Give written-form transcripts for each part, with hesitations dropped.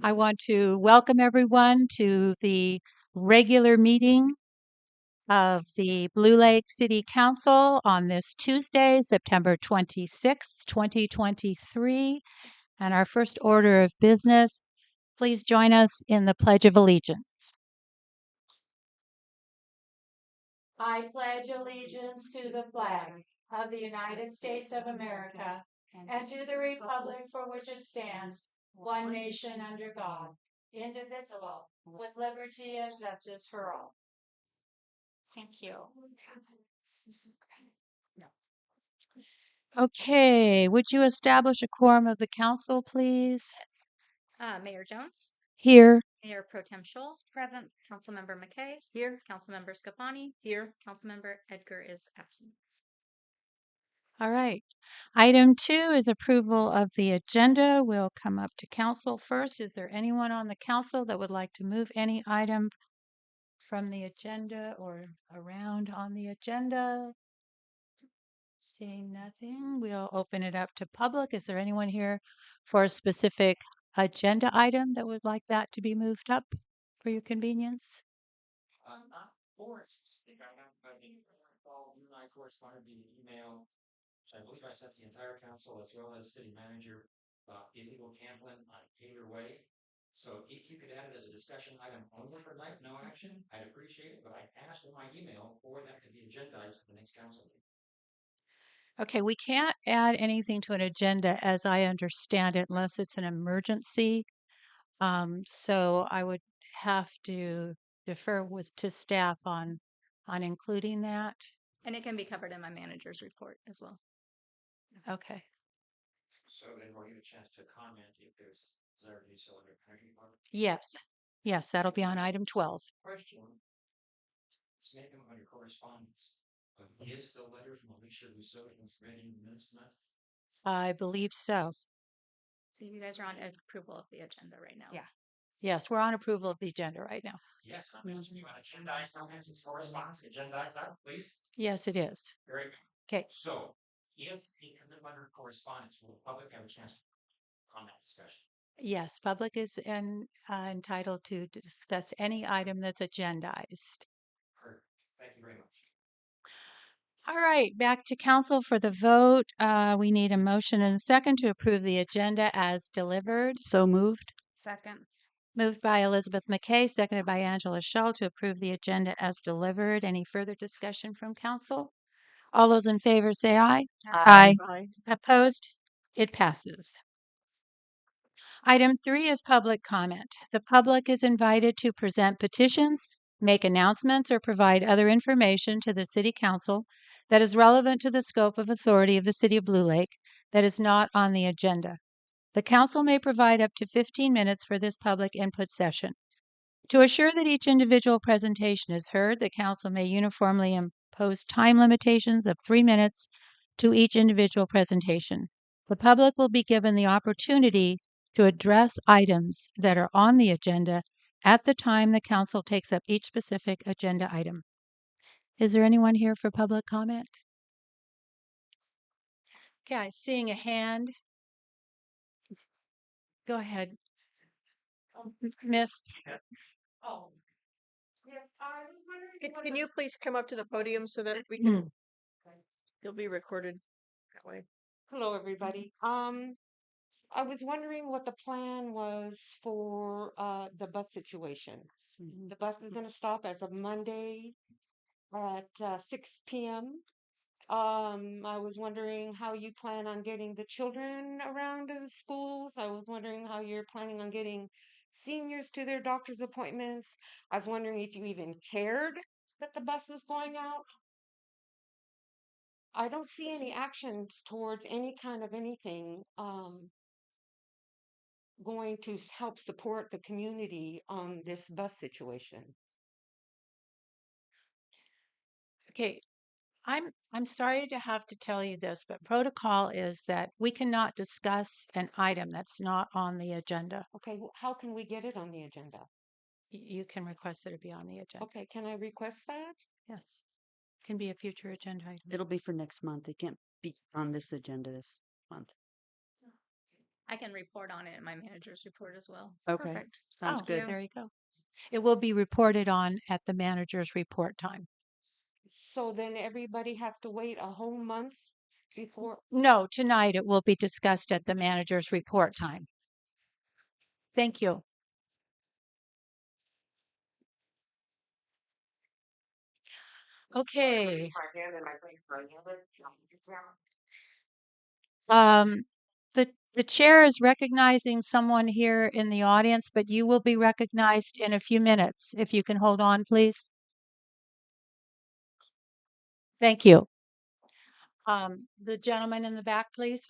I want to welcome everyone to the regular meeting of the Blue Lake City Council on this Tuesday, September 26th, 2023. And our first order of business, please join us in the Pledge of Allegiance. I pledge allegiance to the flag of the United States of America and to the republic for which it stands, one nation under God, indivisible, with liberty and justice for all. Thank you. Okay, would you establish a quorum of the council, please? Mayor Jones, Here. Mayor Pro Tem Scholl, present. Councilmember McKay, here. Councilmember Scapani, here. Councilmember Edgar is absent. All right. Item 2 is approval of the agenda. We'll come up to council first. Is there anyone on the council that would like to move any item from the agenda or around on the agenda? Seeing nothing, we'll open it up to public. Is there anyone here for a specific agenda item that would like that to be moved up for your convenience? Not for it. I think you and I corresponded via email. I believe I sent the entire council as well as city manager about illegal gambling on Taylor Way. So if you could add it as a discussion item only for tonight, no action, I'd appreciate it. But I asked in my email for that to be agendized for the next council meeting. Okay, we can't add anything to an agenda as I understand it unless it's an emergency. So I would have to defer to staff on including that. And it can be covered in my manager's report as well. Okay. So then we'll get a chance to comment if there's desire to do so under penalty. Yes. Yes, that'll be on item 12. Question. Let's make them under correspondence. Is the letter from Alicia Rousseau read in the minutes tonight? I believe so. So you guys are on approval of the agenda right now. Yeah. Yes, we're on approval of the agenda right now. Yes, I'm asking you on agendize, sometimes it's correspondence, agendize that, please. Yes, it is. Very good. Okay. So if it comes under correspondence, will the public have a chance on that discussion? Yes, public is entitled to discuss any item that's agendized. Perfect. Thank you very much. All right, back to council for the vote. We need a motion and a second to approve the agenda as delivered. So moved. Second. Moved by Elizabeth McKay, seconded by Angela Shull to approve the agenda as delivered. Any further discussion from council? All those in favor say aye. Aye. Opposed? It passes. Item 3 is public comment. The public is invited to present petitions, make announcements, or provide other information to the City Council that is relevant to the scope of authority of the City of Blue Lake that is not on the agenda. The Council may provide up to 15 minutes for this public input session. To assure that each individual presentation is heard, the Council may uniformly impose time limitations of 3 minutes to each individual presentation. The public will be given the opportunity to address items that are on the agenda at the time the Council takes up each specific agenda item. Is there anyone here for public comment? Okay, seeing a hand. Go ahead. Miss. Oh. Yes, I was wondering. Can you please come up to the podium so that we Hmm. can, you'll be recorded that way. Hello, everybody. I was wondering what the plan was for the bus situation. The bus is going to stop as of Monday at 6 p.m. I was wondering how you plan on getting the children around to the schools. I was wondering how you're planning on getting seniors to their doctor's appointments. I was wondering if you even cared that the bus is going out. I don't see any actions towards any kind of anything going to help support the community on this bus situation. Okay, I'm sorry to have to tell you this, but protocol is that we cannot discuss an item that's not on the agenda. Okay, how can we get it on the agenda? You can request that it be on the agenda. Okay, can I request that? Yes. Can be a future agenda item. It'll be for next month. It can't be on this agenda this month. I can report on it in my manager's report as well. Okay, Perfect. sounds Thank good. you. There you go. It will be reported on at the manager's report time. So then everybody has to wait a whole month before, No, tonight it will be discussed at the manager's report time. Thank you. Okay. The chair is recognizing someone here in the audience, but you will be recognized in a few minutes. If you can hold on, please. Thank you. The gentleman in the back, please.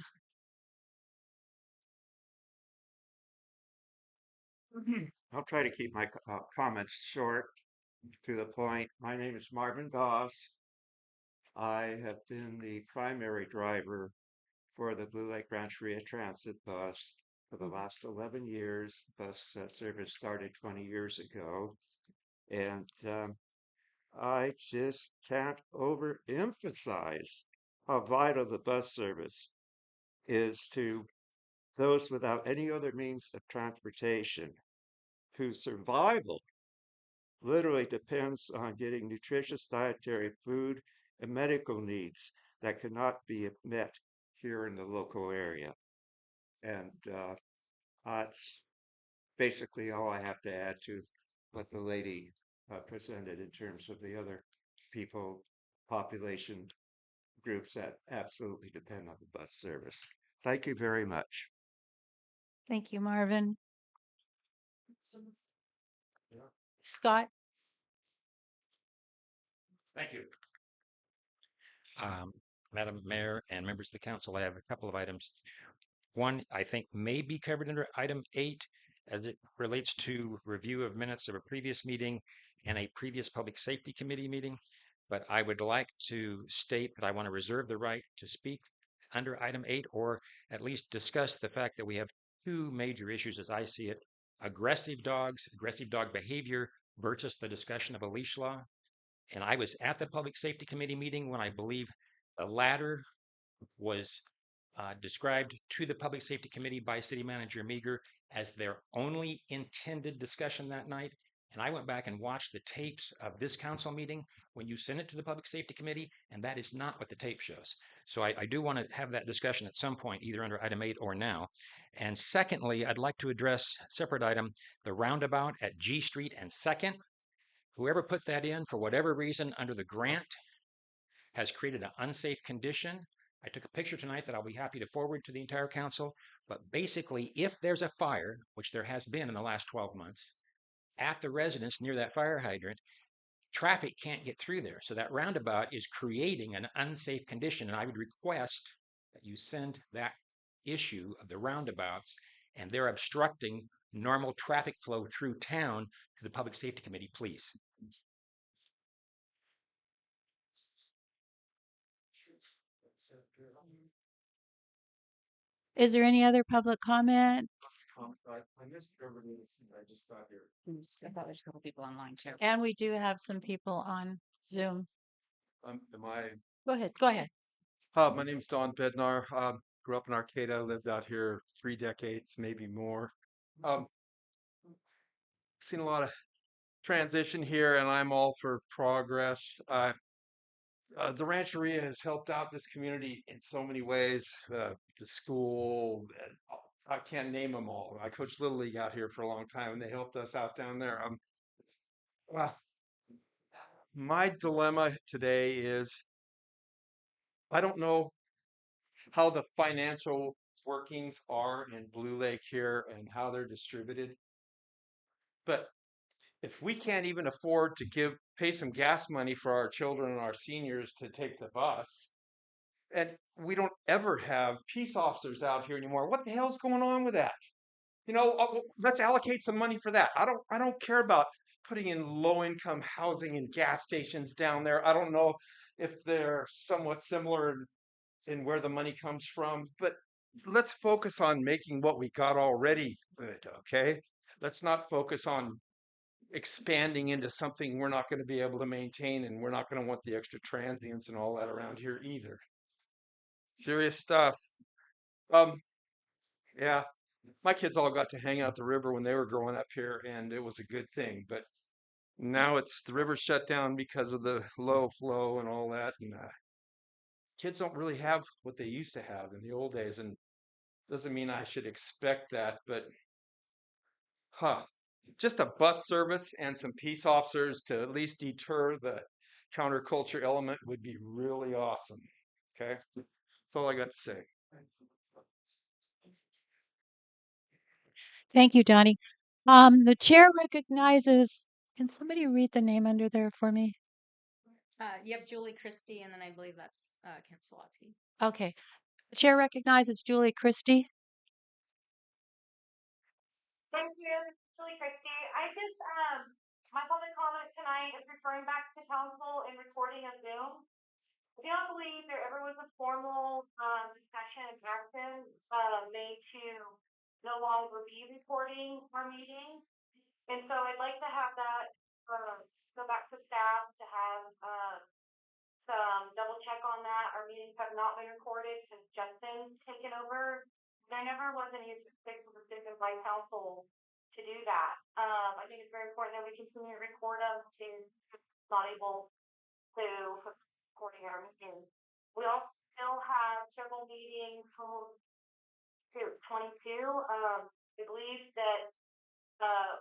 I'll try to keep my comments short, to the point. My name is Marvin Goss. I have been the primary driver for the Blue Lake Rancheria Transit bus for the last 11 years. The bus service started 20 years ago. And I just can't overemphasize how vital the bus service is to those without any other means of transportation, whose survival literally depends on getting nutritious dietary food and medical needs that cannot be met here in the local area. And that's basically all I have to add to what the lady presented in terms of the other people, population groups that absolutely depend on the bus service. Thank you very much. Thank you, Marvin. Yeah. Scott? Thank you. Madam Mayor and members of the council, I have a couple of items. One, I think may be covered under item 8 as it relates to review of minutes of a previous meeting and a previous public safety committee meeting. But I would like to state that I want to reserve the right to speak under item 8, or at least discuss the fact that we have two major issues as I see it: aggressive dogs, aggressive dog behavior versus the discussion of a leash law. And I was at the Public Safety Committee meeting when I believe the latter was described to the Public Safety Committee by City Manager Meager as their only intended discussion that night. And I went back and watched the tapes of this council meeting when you send it to the Public Safety Committee, and that is not what the tape shows. So I do want to have that discussion at some point, either under item 8 or now. And secondly, I'd like to address separate item, the roundabout at G Street and 2nd. Whoever put that in, for whatever reason, under the grant, has created an unsafe condition. I took a picture tonight that I'll be happy to forward to the entire council. But basically, if there's a fire, which there has been in the last 12 months, at the residence near that fire hydrant, traffic can't get through there. So that roundabout is creating an unsafe condition. And I would request that you send that issue of the roundabouts and they're obstructing normal traffic flow through town to the Public Safety Committee, please. Is there any other public comment? I missed everybody's, I just got here. I thought there's a couple people online too. And we do have some people on Zoom. Am I? Go ahead. Go ahead. My name's Don Bednar. Grew up in Arcata, lived out here 3 decades, maybe more. Seen a lot of transition here, and I'm all for progress. The Rancheria has helped out this community in so many ways. The school, I can't name them all. I coached Little League out here for a long time, and they helped us out down there. Well, my dilemma today is I don't know how the financial workings are in Blue Lake here and how they're distributed. But if we can't even afford to pay some gas money for our children and our seniors to take the bus, and we don't ever have peace officers out here anymore, what the hell's going on with that? Let's allocate some money for that. I don't care about putting in low income housing and gas stations down there. I don't know if they're somewhat similar in where the money comes from, but let's focus on making what we got already good, okay? Let's not focus on expanding into something we're not going to be able to maintain, and we're not going to want the extra transients and all that around here either. Serious stuff. Yeah, my kids all got to hang out the river when they were growing up here, and it was a good thing. But now it's the river's shut down because of the low flow and all that, and kids don't really have what they used to have in the old days. And doesn't mean I should expect that, but huh, just a bus service and some peace officers to at least deter the counterculture element would be really awesome. Okay, that's all I got to say. Thank you, Donnie. The chair recognizes, can somebody read the name under there for me? Yep, Julie Christie, and then I believe that's Kent Sawatsky. Okay. The chair recognizes Julie Christie. Thank you, this is Julie Christie. My public comment tonight is referring back to council and recording of Zoom. I do not believe there ever was a formal, discussion and action, made to no longer be recording our meetings. And so I'd like to have that, go back to staff to have, some double check on that. Our meetings have not been recorded since Justin's taken over. There never was any official decision by council to do that. I think it's very important that we continue to record them to not able to recording our meetings. We also still have several meetings from 22. I believe that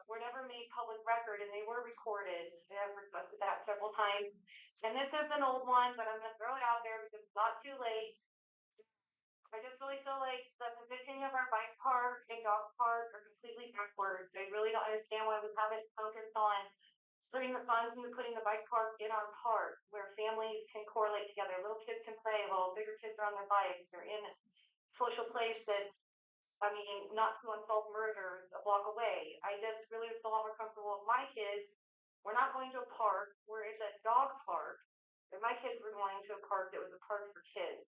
were never made public record and they were recorded. They have requested that several times. And this is an old one, but I'm gonna throw it out there because it's not too late. I just really feel like the positioning of our bike park and dog park are completely backwards. I really don't understand why we haven't focused on putting the funds into putting the bike park in our park where families can correlate together. Little kids can play while bigger kids are on their bikes. They're in a social place that, I mean, not to unsolved murders a block away. I just really feel a lot more comfortable with my kids. We're not going to a park. We're at a dog park. And my kids were going to a park that was a park for kids.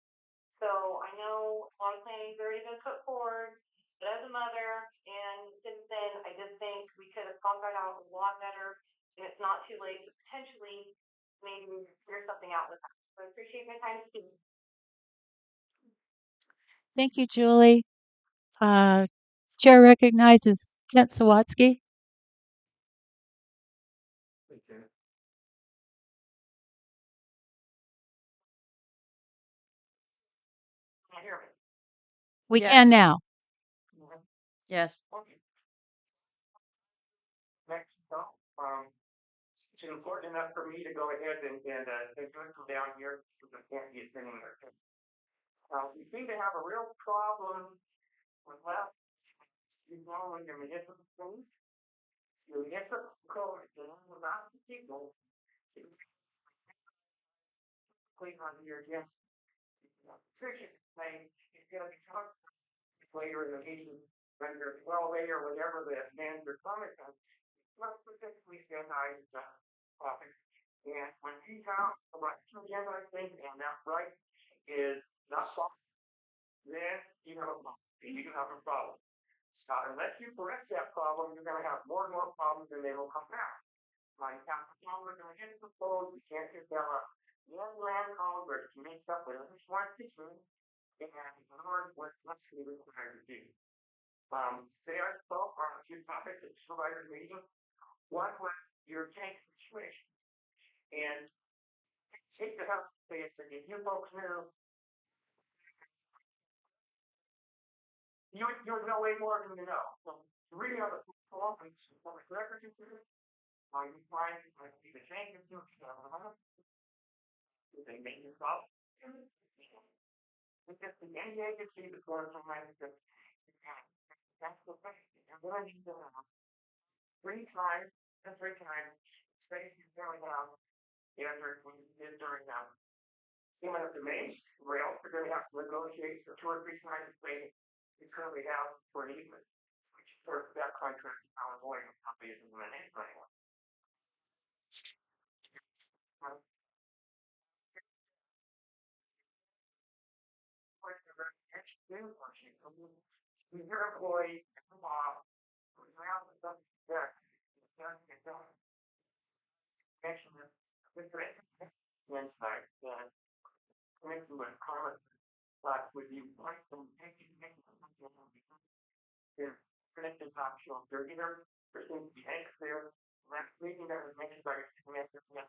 So I know a lot of planning's already been put forward, but as a mother and since then, I just think we could have thought that out a lot better. And it's not too late to potentially maybe figure something out with that. So I appreciate my time to speak. Thank you, Julie. Chair recognizes Kent Sawatsky. Can you hear me? We Yeah. can now. Yes. Okay. Next, it's important enough for me to go ahead and come down here because I can't be attending there. We seem to have a real problem with last, following the municipal code. The municipal code is not the people. Click on here again. Tricia, saying it's gonna be talked later in the meeting, whether it's well way or whatever the hands are coming from. Not specifically said topic. And when you count the right again, I think, and that right is not fine, then you have a problem. You can have a problem. Unless you correct that problem, you're gonna have more and more problems and they will come back. Like council, we're gonna hit the code, you can't just have a one land code where you make stuff whatever you want to do. And in other words, what's going to be required to do. Today I spoke on a few topics at supervisor meeting. One was your tank situation. And take the health space that if you folks knew, you would know way more than you know. So to really have a full and public records into it, you find the tank is doing they make it up. Because the any agency that's going to my that's the thing. And what I need to know. 3 times, space is going down. When you did during Human of the main rail, we're going to have to negotiate for 2 or 3 times the space we currently have for an easement, which is sort of that contract I was going to company isn't going to name for anyone. Your employee, mention this inside that mention with comment, but would you like to make Their print is not shown there either. There seems to be ink there. Last meeting that was mentioned by Commissioner Smith.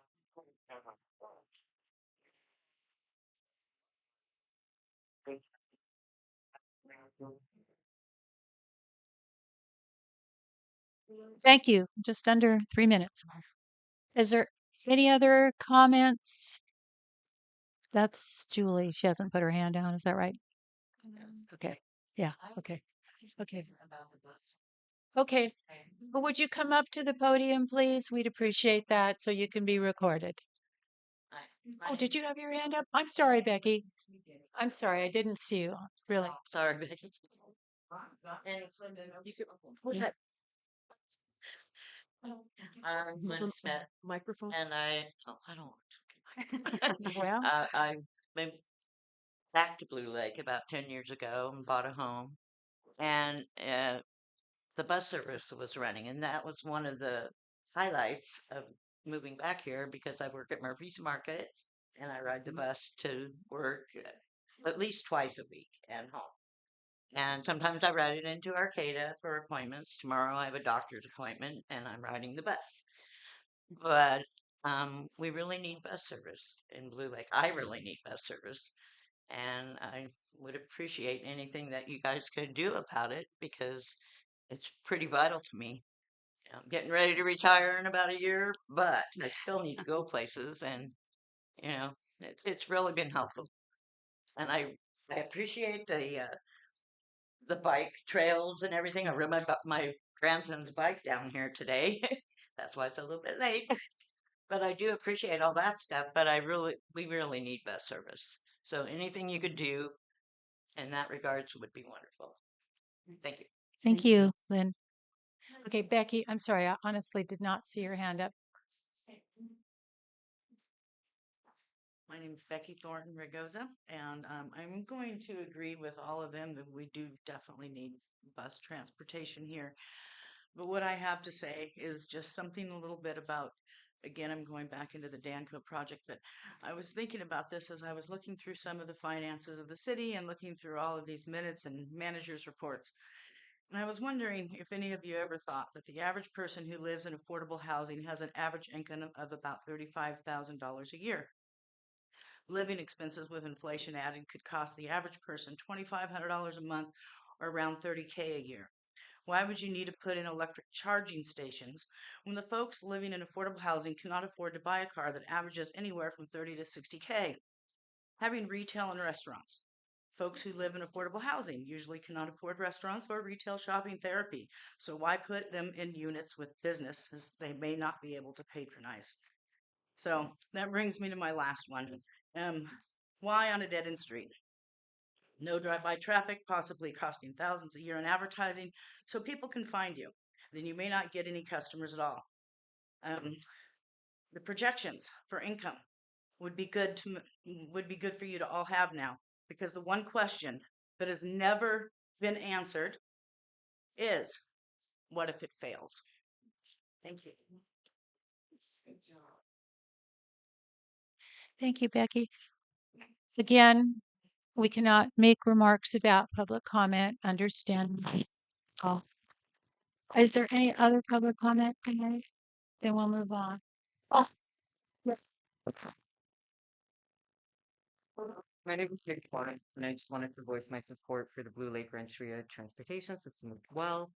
Thank you. Just under 3 minutes. Is there any other comments? That's Julie. She hasn't put her hand down. Is that right? Okay. Yeah. Okay. Okay. Okay. Well, would you come up to the podium, please? We'd appreciate that so you can be recorded. Oh, did you have your hand up? I'm sorry, Becky. I'm sorry. I didn't see you. Really. Sorry, Becky. And you could, I'm Glenn Smith, Microphone. and I don't. Well, I moved back to Blue Lake about 10 years ago and bought a home, and the bus service was running, and that was one of the highlights of moving back here because I work at Murphy's Market and I ride the bus to work at least twice a week and home. And sometimes I ride it into Arcata for appointments. Tomorrow I have a doctor's appointment and I'm riding the bus. But we really need bus service in Blue Lake. I really need bus service. And I would appreciate anything that you guys could do about it because it's pretty vital to me. I'm getting ready to retire in about a year, but I still need to go places, and it's really been helpful. And I appreciate the bike trails and everything. I rode my grandson's bike down here today. That's why it's a little bit late. But I do appreciate all that stuff. But we really need bus service. So anything you could do in that regards would be wonderful. Thank you. thank you, Lynn. Okay, Becky, I'm sorry. I honestly did not see your hand up. My name is Becky Thornton Ragosa, and I'm going to agree with all of them that we do definitely need bus transportation here. But what I have to say is just something a little bit about, again, I'm going back into the Danco project, but I was thinking about this as I was looking through some of the finances of the city and looking through all of these minutes and managers' reports. And I was wondering if any of you ever thought that the average person who lives in affordable housing has an average income of about $35,000 a year. Living expenses with inflation added could cost the average person $2,500 a month or around $30K a year. Why would you need to put in electric charging stations when the folks living in affordable housing cannot afford to buy a car that averages anywhere from 30 to 60K? Having retail and restaurants. Folks who live in affordable housing usually cannot afford restaurants or retail shopping therapy, so why put them in units with businesses they may not be able to patronize? So that brings me to my last one. Why on a dead end street? No drive-by traffic, possibly costing thousands a year in advertising, so people can find you. Then you may not get any customers at all. The projections for income would be good for you to all have now, because the one question that has never been answered is, what if it fails? Thank you. Thank you, Becky. Again, we cannot make remarks about public comment. Understand. Oh. Is there any other public comment tonight? Then we'll move on. Oh, yes. My name is Nick Warren, and I just wanted to voice my support for the Blue Lake Rancheria transportation system as well.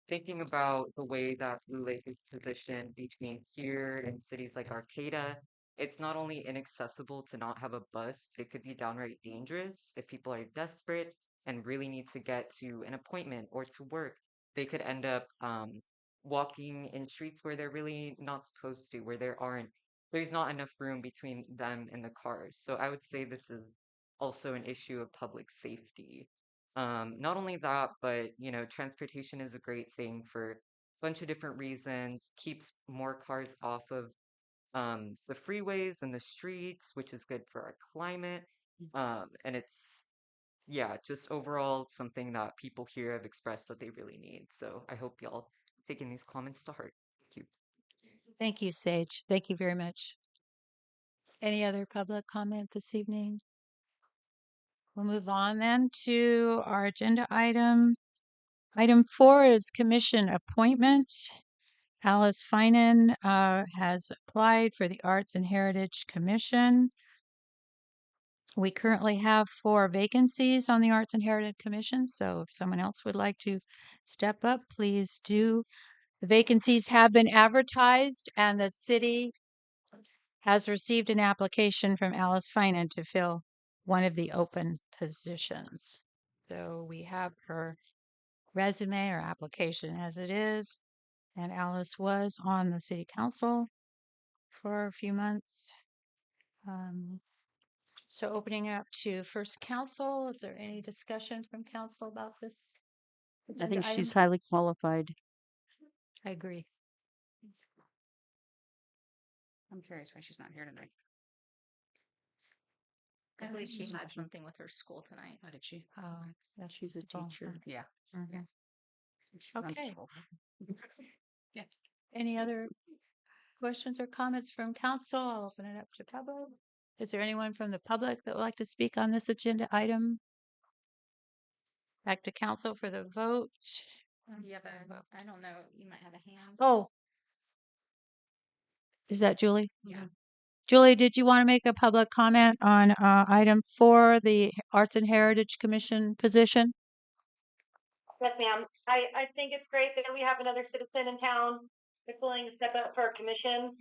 Thinking about the way that Blue Lake is positioned between here and cities like Arcata, it's not only inaccessible to not have a bus, it could be downright dangerous if people are desperate and really need to get to an appointment or to work. They could end up walking in streets where they're really not supposed to, where there's not enough room between them and the cars. So I would say this is also an issue of public safety. Not only that, but transportation is a great thing for a bunch of different reasons. Keeps more cars off of the freeways and the streets, which is good for our climate. And it's just overall something that people here have expressed that they really need. So I hope y'all taking these comments to heart. Thank you. Thank you, Sage. Thank you very much. Any other public comment this evening? We'll move on then to our agenda item Item 4 is commission appointment. Alice Finan has applied for the Arts and Heritage Commission. We currently have 4 vacancies on the Arts and Heritage Commission, so if someone else would like to step up, please do. The vacancies have been advertised, and the city has received an application from Alice Finan to fill one of the open positions. So we have her resume or application as it is, and Alice was on the city council for a few months. So opening up to first council, is there any discussion from council about this? I agenda think she's item? highly qualified. I agree. I'm curious why she's not here tonight. I believe she had something with her school tonight. How did she? Oh, Yeah, she's a teacher. Yeah. Mhm. She's gone to Okay. school. Yeah. Any other questions or comments from council? I'll open it up to public. Is there anyone from the public that would like to speak on this agenda item? Back to council for the vote. You have I don't know, you might have a hand. Oh. Is that Julie? Yeah. Julie, did you want to make a public comment on item 4, the Arts and Heritage Commission position? Yes, ma'am. I think it's great that we have another citizen in town that's willing to step up for a commission.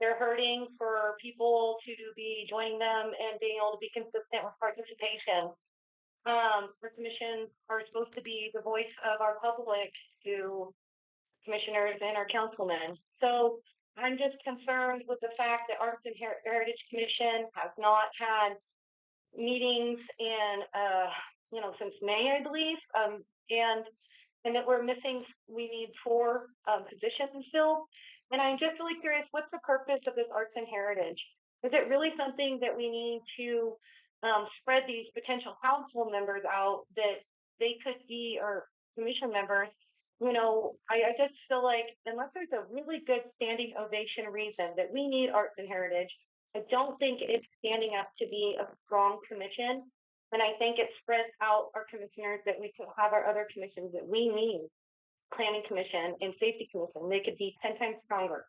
They're hurting for people to be joining them and being able to be consistent with participation. Our commissions are supposed to be the voice of our public to commissioners and our councilmen. So I'm just concerned with the fact that Arts and Heritage Commission has not had meetings in, since May, I believe. And that we're missing, we need 4 positions filled. And I'm just really curious, what's the purpose of this Arts and Heritage? Is it really something that we need to spread these potential council members out that they could be our commission members? I just feel like unless there's a really good standing ovation reason that we need Arts and Heritage, I don't think it's standing up to be a strong commission. And I think it spreads out our commissioners that we could have our other commissions that we need. Planning Commission and Safety Commission, they could be 10 times stronger.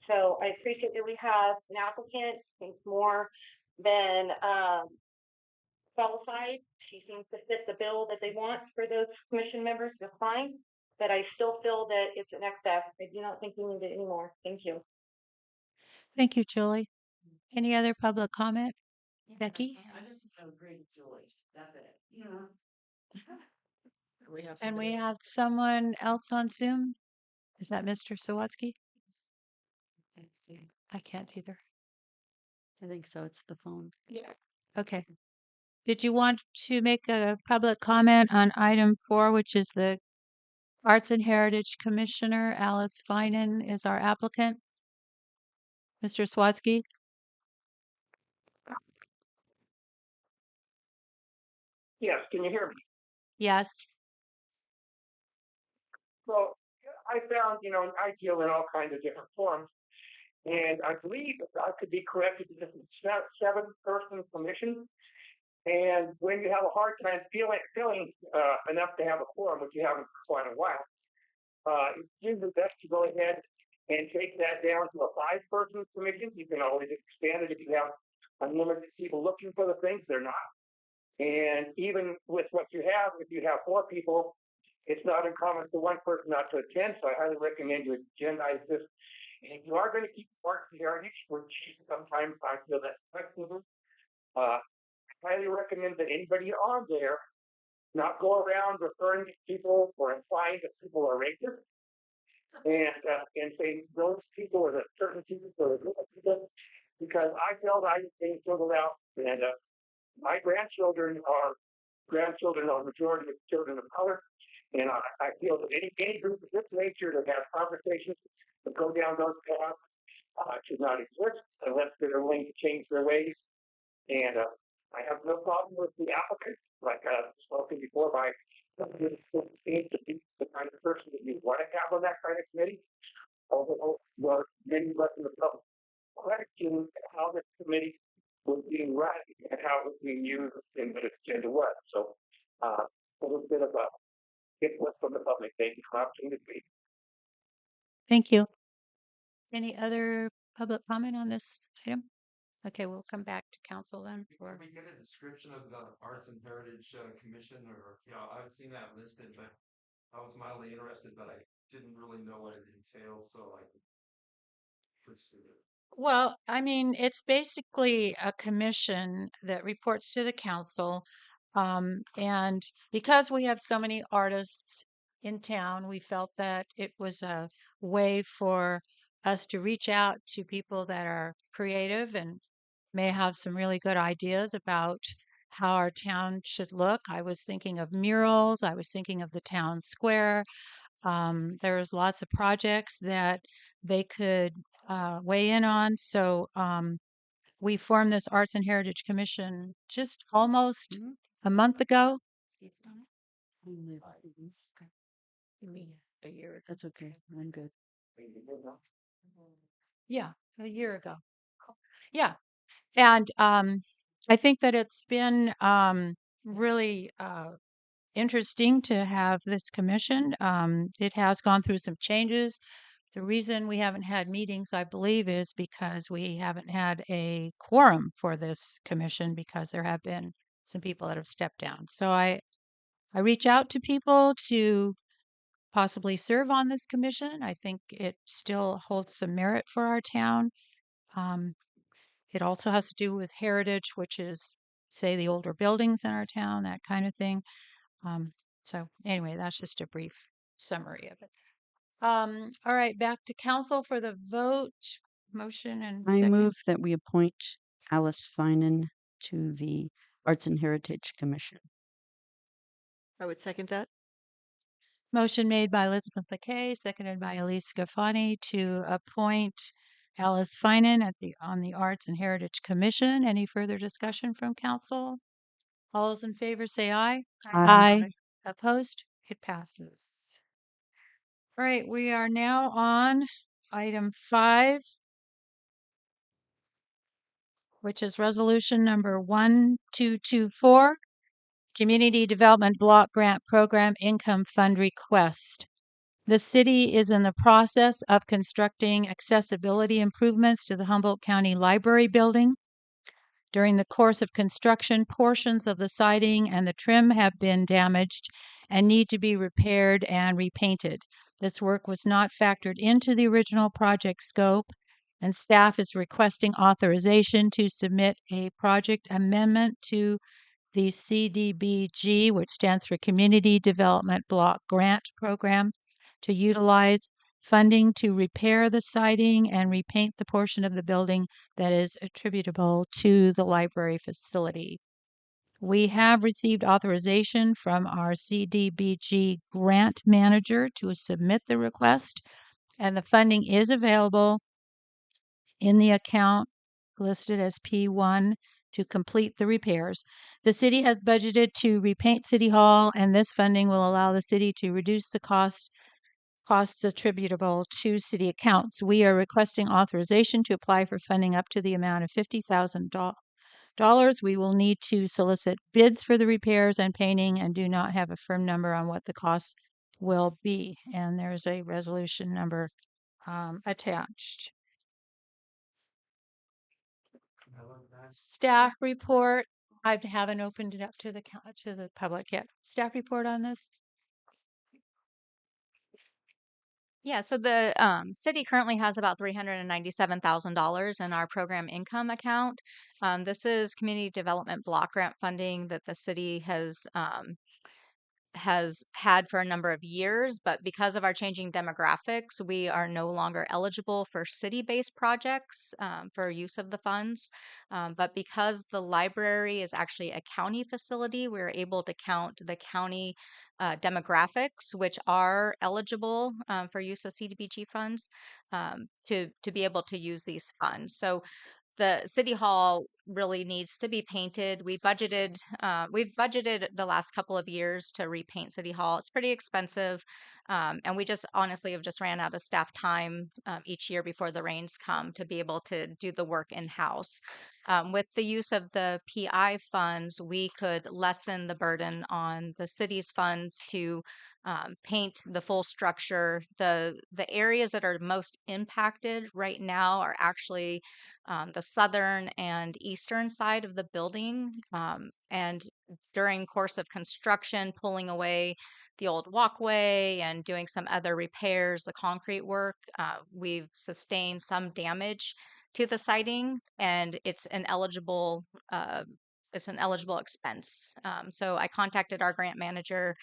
So I appreciate that we have an applicant, thinks more than qualified. She seems to fit the bill that they want for those commission members to find. But I still feel that it's an excess. I do not think we need it anymore. Thank you. Thank you, Julie. Any other public comment? Becky? I just agree with Julie. That's it. We have And somebody we else. have someone else on Zoom? Is that Mr. Sawatsky? Let's see. I can't either. I think so. It's the phone. Yeah. Okay. Did you want to make a public comment on item 4, which is the Arts and Heritage Commissioner? Alice Finan is our applicant. Mr. Swatsky? Yes, can you hear me? Yes. So I found, I deal in all kinds of different forms. And I believe I could be corrected, this is 7-person commission. And when you have a hard time filling enough to have a quorum, which you haven't for quite a while, it's usually best to go ahead and take that down to a 5-person commission. You can always expand it if you have unlimited people looking for the things. They're not. And even with what you have, if you have 4 people, it's not uncommon for one person not to attend. So I highly recommend you agendize this. And if you are going to keep Arts and Heritage, which sometimes I feel that's questionable, I highly recommend that anybody on there not go around referring to people or implying that people are racist and say those people are the certain people or the people, because I felt I was being singled out. And my grandchildren are the majority of children of color. And I feel that any group of this nature that has conversations that go down those paths should not exist unless they're willing to change their ways. And I have no problem with the applicant, like spoken before by somebody who seems to be the kind of person that you want to have on that kind of committee. Although, many of us in the public question how this committee was being run and how it was being used and what its agenda was. So a little bit of a input from the public. Thank you for the opportunity. Thank you. Any other public comment on this item? Okay, we'll come back to council then Can for, we get a description of the Arts and Heritage Commission, or, I've seen that listed, but I was mildly interested, but I didn't really know what it entailed, so I could pursue it. well, I mean, it's basically a commission that reports to the council. And because we have so many artists in town, we felt that it was a way for us to reach out to people that are creative and may have some really good ideas about how our town should look. I was thinking of murals, I was thinking of the town square. There's lots of projects that they could weigh in on. So we formed this Arts and Heritage Commission just almost a month ago. A year. That's okay. I'm good. Yeah, a year ago. Yeah. And I think that it's been really interesting to have this commission. It has gone through some changes. The reason we haven't had meetings, I believe, is because we haven't had a quorum for this commission because there have been some people that have stepped down. So I reach out to people to possibly serve on this commission. I think it still holds some merit for our town. Um, it also has to do with heritage, which is, say, the older buildings in our town, that kind of thing. So anyway, that's just a brief summary of it. All right, back to council for the vote. Motion and I second. move that we appoint Alice Finan to the Arts and Heritage Commission. I would second that. Motion made by Elizabeth McKay, seconded by Elise Scafani to appoint Alice Finan on the Arts and Heritage Commission. Any further discussion from council? All those in favor say aye. Aye. Opposed? It passes. All right, we are now on item 5, which is resolution number 1224, Community Development Block Grant Program Income Fund Request. The city is in the process of constructing accessibility improvements to the Humboldt County Library building. During the course of construction, portions of the siding and the trim have been damaged and need to be repaired and repainted. This work was not factored into the original project scope, and staff is requesting authorization to submit a project amendment to the CDBG, which stands for Community Development Block Grant Program, to utilize funding to repair the siding and repaint the portion of the building that is attributable to the library facility. We have received authorization from our CDBG grant manager to submit the request, and the funding is available in the account listed as P1 to complete the repairs. The city has budgeted to repaint City Hall, and this funding will allow the city to reduce the costs attributable to city accounts. We are requesting authorization to apply for funding up to the amount of $50,000. We will need to solicit bids for the repairs and painting and do not have a firm number on what the cost will be. And there's a resolution number attached. Staff report. I haven't opened it up to the public yet. Staff report on this. Yeah, so the city currently has about $397,000 in our program income account. This is community development block grant funding that the city has had for a number of years, but because of our changing demographics, we are no longer eligible for city-based projects for use of the funds. But because the library is actually a county facility, we're able to count the county demographics, which are eligible for use of CDBG funds to be able to use these funds. So the city hall really needs to be painted. We've budgeted the last couple of years to repaint city hall. It's pretty expensive. And we just honestly have just ran out of staff time each year before the rains come to be able to do the work in-house. With the use of the PI funds, we could lessen the burden on the city's funds to paint the full structure. The areas that are most impacted right now are actually the southern and eastern side of the building. And during course of construction, pulling away the old walkway and doing some other repairs, the concrete work, we've sustained some damage to the siding, and it's an eligible expense. So I contacted our grant manager.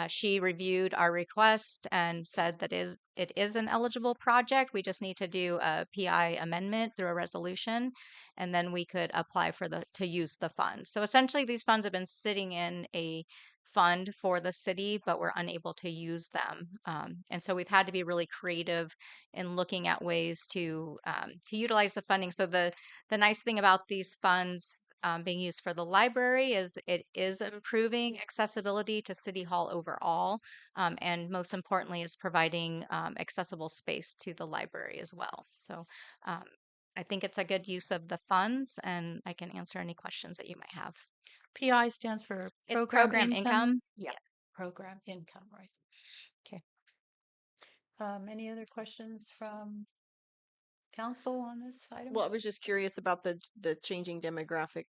She reviewed our request and said that it is an eligible project. We just need to do a PI amendment through a resolution, and then we could apply to use the funds. So essentially, these funds have been sitting in a fund for the city, but we're unable to use them. And so we've had to be really creative in looking at ways to utilize the funding. So the nice thing about these funds being used for the library is it is improving accessibility to City Hall overall, and most importantly, is providing accessible space to the library as well. So um, I think it's a good use of the funds, and I can answer any questions that you might have. PI stands for It's program program income. Yeah, program income, right. Okay. Any other questions from council on this item? Well, I was just curious about the changing demographic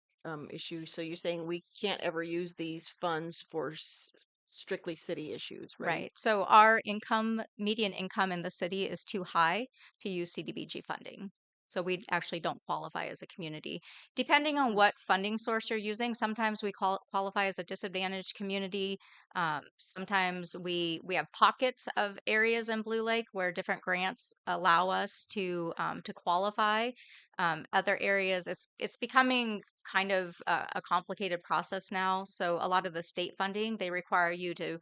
issue. So you're saying we can't ever use these funds for strictly city issues, right? Right. So our median income in the city is too high to use CDBG funding. So we actually don't qualify as a community. Depending on what funding source you're using, sometimes we qualify as a disadvantaged community. Sometimes we have pockets of areas in Blue Lake where different grants allow us to qualify. Other areas, it's becoming kind of a complicated process now. So a lot of the state funding, they require you to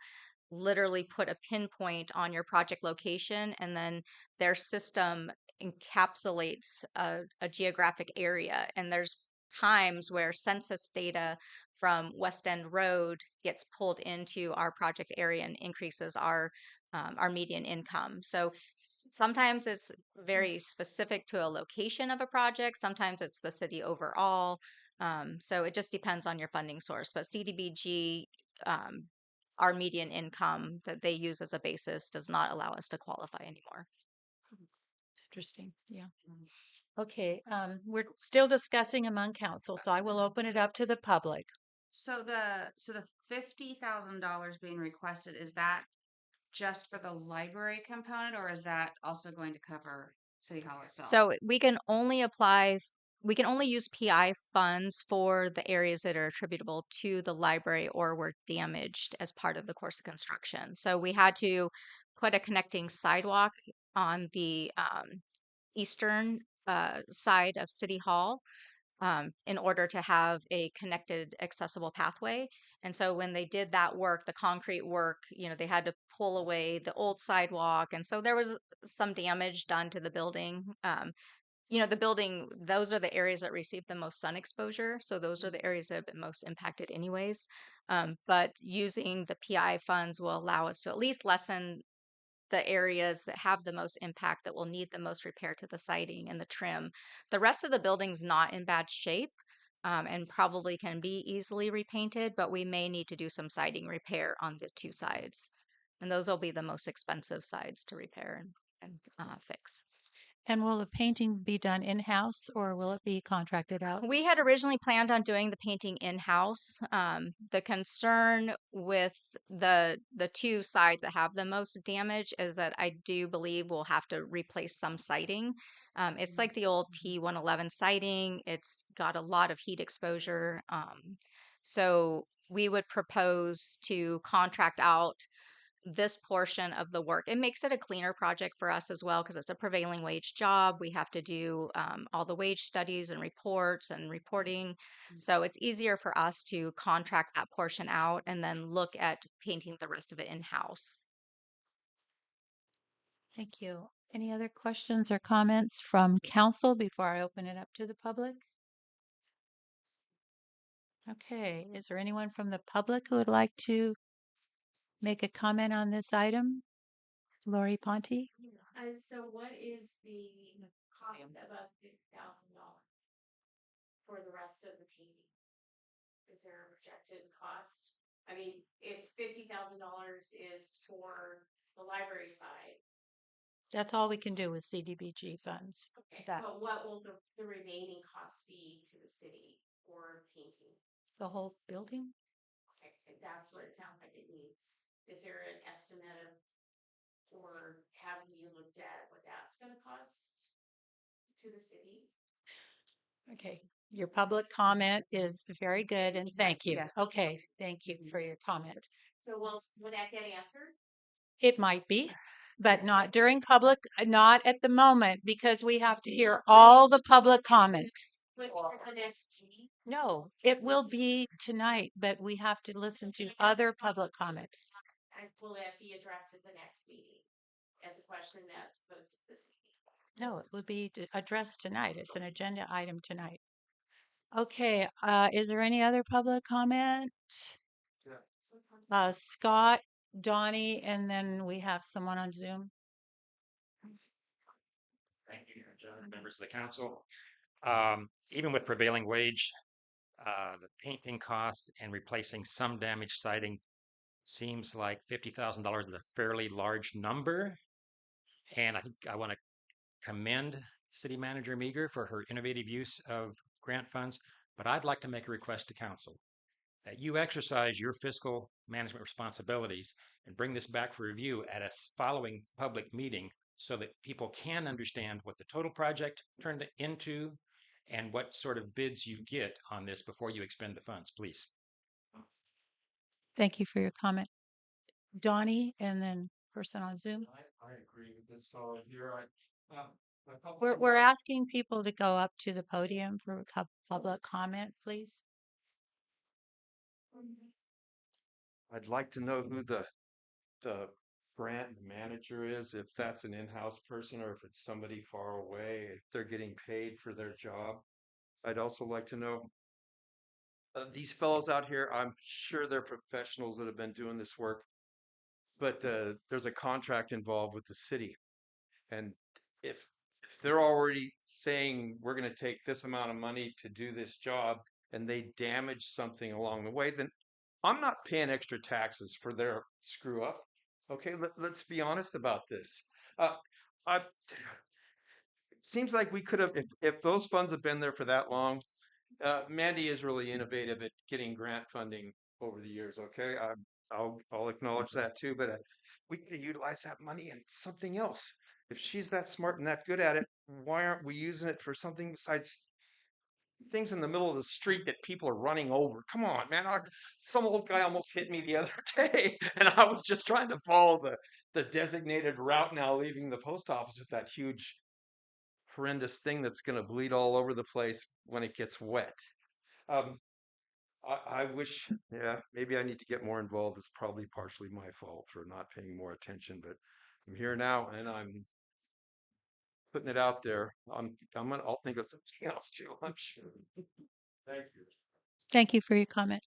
literally put a pinpoint on your project location, and then their system encapsulates a geographic area. And there's times where census data from West End Road gets pulled into our project area and increases our median income. So sometimes it's very specific to a location of a project. Sometimes it's the city overall. So it just depends on your funding source. But CDBG, um, our median income that they use as a basis does not allow us to qualify anymore. Interesting. Yeah. Okay. We're still discussing among council, so I will open it up to the public. So the $50,000 being requested, is that just for the library component, or is that also going to cover City Hall itself? So we can only use PI funds for the areas that are attributable to the library or were damaged as part of the course of construction. So we had to put a connecting sidewalk on the eastern side of City Hall in order to have a connected, accessible pathway. And so when they did that work, the concrete work, they had to pull away the old sidewalk. And so there was some damage done to the building. The building, those are the areas that receive the most sun exposure. So those are the areas that have been most impacted, anyways. But using the PI funds will allow us to at least lessen the areas that have the most impact, that will need the most repair to the siding and the trim. The rest of the building's not in bad shape, and probably can be easily repainted, but we may need to do some siding repair on the two sides. And those will be the most expensive sides to repair and fix. And will the painting be done in-house or will it be contracted out? We had originally planned on doing the painting in-house. The concern with the two sides that have the most damage is that I do believe we'll have to replace some siding. It's like the old T111 siding. It's got a lot of heat exposure. So we would propose to contract out this portion of the work. It makes it a cleaner project for us as well, because it's a prevailing wage job. We have to do all the wage studies and reports and reporting. So it's easier for us to contract that portion out and then look at painting the rest of it in-house. Thank you. Any other questions or comments from council before I open it up to the public? Okay. Is there anyone from the public who would like to make a comment on this item? Lori Ponte? So what is the cost above $50,000 for the rest of the painting? Is there a projected cost I mean, if $50,000 is for the library side, That's all we can do with CDBG funds. okay, That, but what will the remaining cost be to the city for painting? the whole building? Okay, that's what it sounds like it needs. Is there an estimate of, or have you looked at what that's gonna cost to the city? Okay, your public comment is very good and thank you. Yes. Okay, thank you for your comment. So will that get answered? It might be, but not during public, not at the moment, because we have to hear all the public comments. But at the next meeting? No, it will be tonight, but we have to listen to other public comments. And will that be addressed at the next meeting as a question that's posed to this meeting? No, it would be addressed tonight. It's an agenda item tonight. Okay, is there any other public comment? Scott, Donnie, and then we have someone on Zoom. Thank you, Judge, members of the council. Even with prevailing wage, the painting cost and replacing some damaged siding seems like $50,000 is a fairly large number. And I think I want to commend City Manager Meager for her innovative use of grant funds, but I'd like to make a request to council that you exercise your fiscal management responsibilities and bring this back for review at a following public meeting so that people can understand what the total project turned into and what sort of bids you get on this before you expend the funds, please. Thank you for your comment. Donnie, and then person on Zoom. I agree with this fellow here. A couple We're, things we're asking people to go up to the podium for public comment, please. I'd like to know who the grant manager is, if that's an in-house person or if it's somebody far away, if they're getting paid for their job. I'd also like to know these fellows out here, I'm sure they're professionals that have been doing this work, but there's a contract involved with the city. And if they're already saying we're going to take this amount of money to do this job and they damage something along the way, then I'm not paying extra taxes for their screw up. Okay, let's be honest about this. It seems like we could have, if those funds have been there for that long, Mandy is really innovative at getting grant funding over the years. Okay, I'll acknowledge that too. But we could utilize that money in something else. If she's that smart and that good at it, why aren't we using it for something besides things in the middle of the street that people are running over? Come on, man! Some old guy almost hit me the other day, and I was just trying to follow the designated route now, leaving the post office with that huge horrendous thing that's going to bleed all over the place when it gets wet. Um, I wish, yeah, maybe I need to get more involved. It's probably partially my fault for not paying more attention, but I'm here now and I'm putting it out there. I'll think of something else too, I'm sure. Thank you. Thank you for your comment.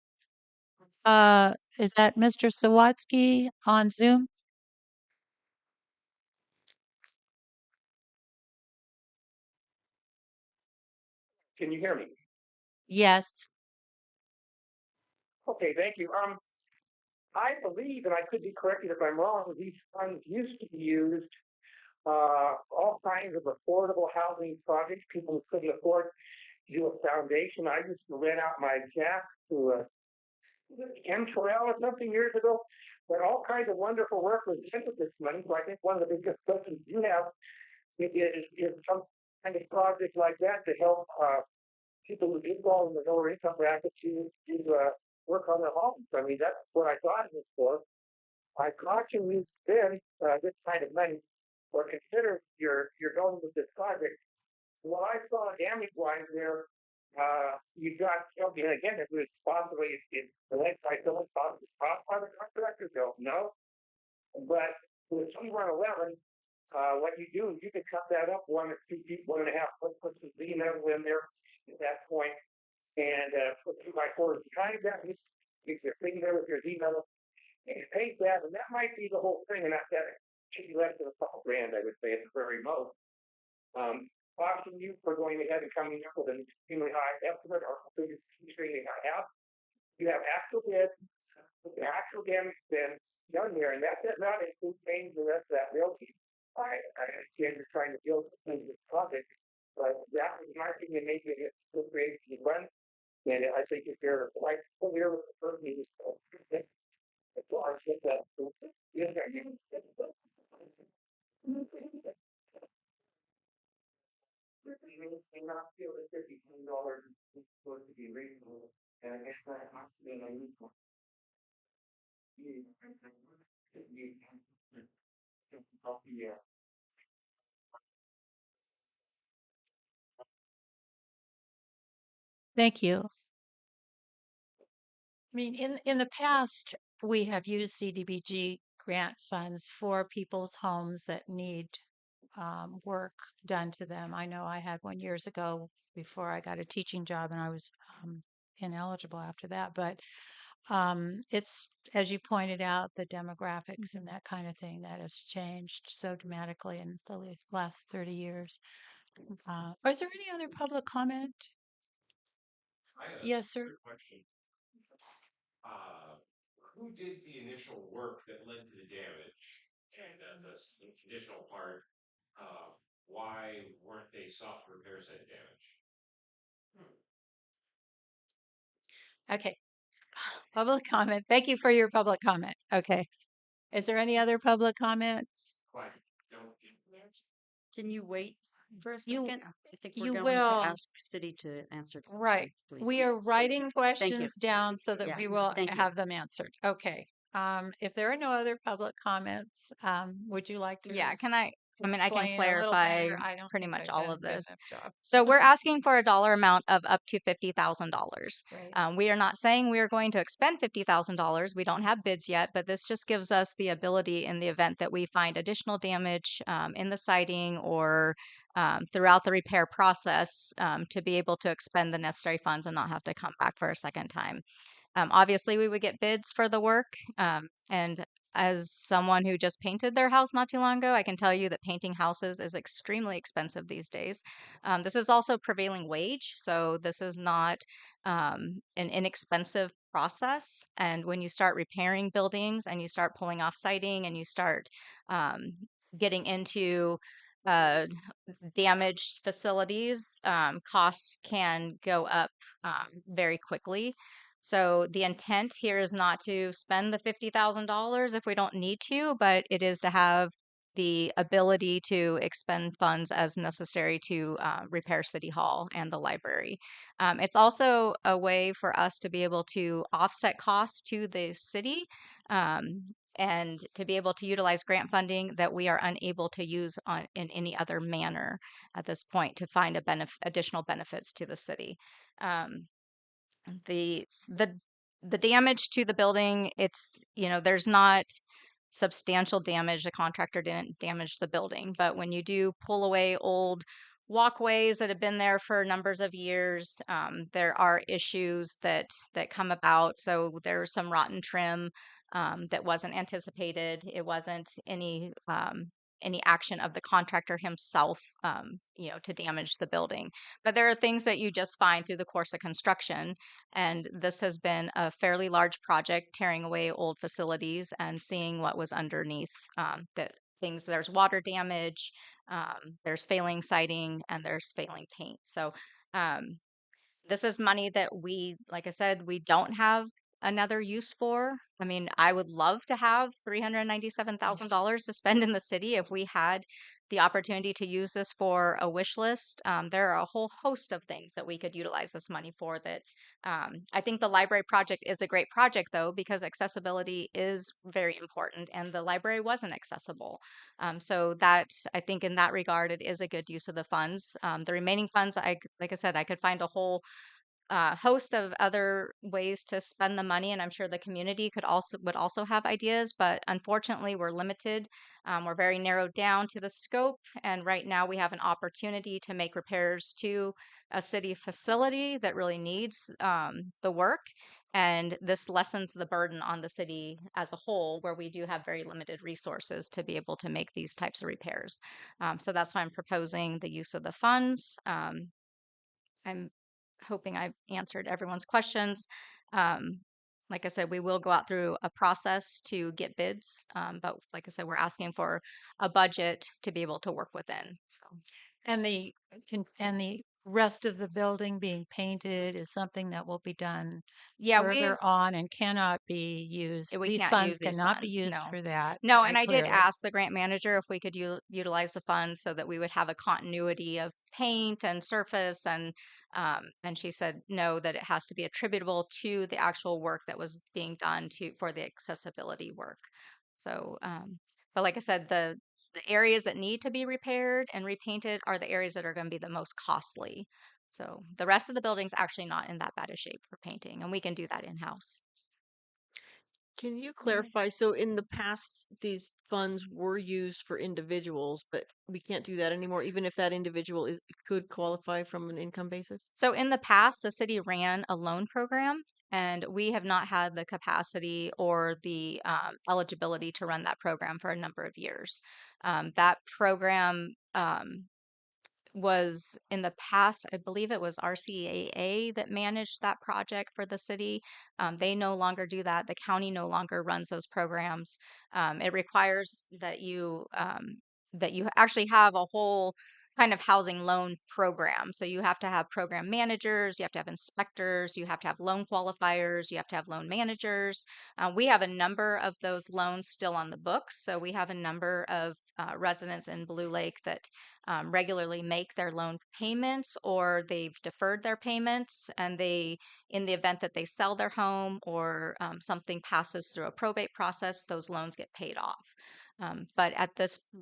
Is that Mr. Sawatsky on Zoom? Can you hear me? Yes. Okay, thank you. I believe, and I could be corrected if I'm wrong, these funds used to be used all kinds of affordable housing projects. People who couldn't afford to do a foundation. I used to rent out my shack to M12 or something years ago, but all kinds of wonderful work was done with this money. So I think one of the biggest questions you have is some kind of project like that to help people who did fall in the lower income bracket to work on their homes. I mean, that's what I thought it was for. I caution you then this kind of money, or consider you're going with this project. What I saw damage wise there, you got something again. It was possibly the website someone thought it was caused by the contractor. Don't know, but with C111, what you do is you can cut that up 1 or 2 feet, 1.5 foot, put some Z metal in there at that point, and put 2x4s behind that. Get your thing there with your Z metal and paint that, and that might be the whole thing, and that should be less than a couple grand, I would say, at the very most. Caution you for going ahead and coming up with an extremely high estimate or extremely high ask. You have actual bids. the actual damage been done there, and that does not include paying the rest of that building. I understand you're trying to build this project, but that was my opinion, maybe it's still creating the run. And I think if you're like familiar with the first meeting, well, I think that. Yeah, may not feel that $52 is supposed to be reasonable, and I guess that has to be unusual. Yeah. Thank you. I mean, in the past, we have used CDBG grant funds for people's homes that need work done to them. I know I had one years ago before I got a teaching job, and I was ineligible after that. But it's, as you pointed out, the demographics and that kind of thing that has changed so dramatically in the last 30 years. Is there any other public comment? Yes, sir. Question. Who did the initial work that led to the damage? And the conditional part, why weren't they sought to repair said damage? Okay. Public comment. Thank you for your public comment. Okay. Is there any other public comments? Quite. Don't Can you wait for a You- second? I think we're you going will. to ask city to answer. Right. please. We are writing Thank you. questions down so that Yeah, we will thank you. have them answered. Okay. If there are no other public comments, would you like to? Yeah, I mean, I can explain a little clarify better? I don't pretty think much I've all done of a good this. enough job. So we're asking for a dollar amount of up to $50,000. Right. We are not saying we are going to expend $50,000. We don't have bids yet, but this just gives us the ability in the event that we find additional damage in the siding or throughout the repair process to be able to expend the necessary funds and not have to come back for a second time. Obviously, we would get bids for the work. And as someone who just painted their house not too long ago, I can tell you that painting houses is extremely expensive these days. This is also prevailing wage, so this is not an inexpensive process. And when you start repairing buildings and you start pulling off siding and you start getting into damaged facilities, costs can go up very quickly. So the intent here is not to spend the $50,000 if we don't need to, but it is to have the ability to expend funds as necessary to repair City Hall and the library. It's also a way for us to be able to offset costs to the city and to be able to utilize grant funding that we are unable to use in any other manner at this point to find additional benefits to the city. The the damage to the building, it's, there's not substantial damage. The contractor didn't damage the building, but when you do pull away old walkways that have been there for numbers of years, there are issues that come about. So there's some rotten trim that wasn't anticipated. It wasn't any action of the contractor himself, to damage the building. But there are things that you just find through the course of construction. And this has been a fairly large project, tearing away old facilities and seeing what was underneath. There's water damage, there's failing siding, and there's failing paint. So this is money that like I said, we don't have another use for. I mean, I would love to have $397,000 to spend in the city if we had the opportunity to use this for a wish list. There are a whole host of things that we could utilize this money for that. I think the library project is a great project, though, because accessibility is very important and the library wasn't accessible. So that, I think in that regard, it is a good use of the funds. The remaining funds, like I said, I could find a whole host of other ways to spend the money, and I'm sure the community would also have ideas. But unfortunately, we're limited. We're very narrowed down to the scope, and right now we have an opportunity to make repairs to a city facility that really needs the work. And this lessens the burden on the city as a whole, where we do have very limited resources to be able to make these types of repairs. So that's why I'm proposing the use of the funds. I'm hoping I've answered everyone's questions. like I said, we will go out through a process to get bids. But like I said, we're asking for a budget to be able to work within. So And the rest of the building being painted is something that will be done yeah, further on and cannot be used. we These can't use funds these cannot be funds. used No. for that No, very and I did clearly. ask the grant manager if we could utilize the funds so that we would have a continuity of paint and surface, and she said no, that it has to be attributable to the actual work that was being done for the accessibility work. So, but like I said, the areas that need to be repaired and repainted are the areas that are going to be the most costly. So the rest of the building's actually not in that bad a shape for painting, and we can do that in-house. Can you clarify? So in the past, these funds were used for individuals, but we can't do that anymore, even if that individual could qualify from an income basis? So in the past, the city ran a loan program, and we have not had the capacity or the eligibility to run that program for a number of years. That program was in the past, I believe it was RCAA that managed that project for the city. They no longer do that. The county no longer runs those programs. It requires that you actually have a whole kind of housing loan program. So you have to have program managers, you have to have inspectors, you have to have loan qualifiers, you have to have loan managers. We have a number of those loans still on the books. So we have a number of residents in Blue Lake that regularly make their loan payments, or they've deferred their payments, and in the event that they sell their home or something passes through a probate process, those loans get paid off. But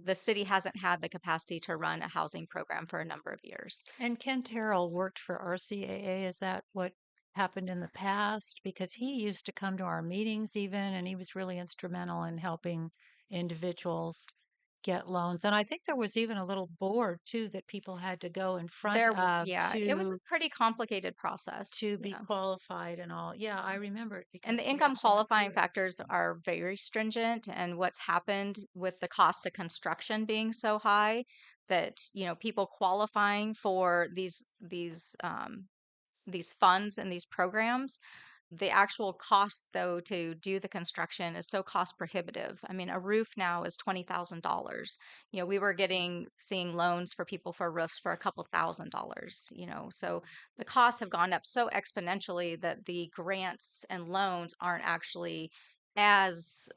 the city hasn't had the capacity to run a housing program for a number of years. And Ken Terrell worked for RCAA. Is that what happened in the past? Because he used to come to our meetings even, and he was really instrumental in helping individuals get loans. And I think there was even a little board too that people had to go in front of Yeah, it was a pretty complicated process. to be qualified and all. Yeah, I remember it And because the he income was on the qualifying board. factors are very stringent. And what's happened with the cost of construction being so high that, people qualifying for these funds and these programs, the actual cost though to do the construction is so cost prohibitive. I mean, a roof now is $20,000. We were seeing loans for people for roofs for a couple $1,000s, so the costs have gone up so exponentially that the grants and loans aren't actually as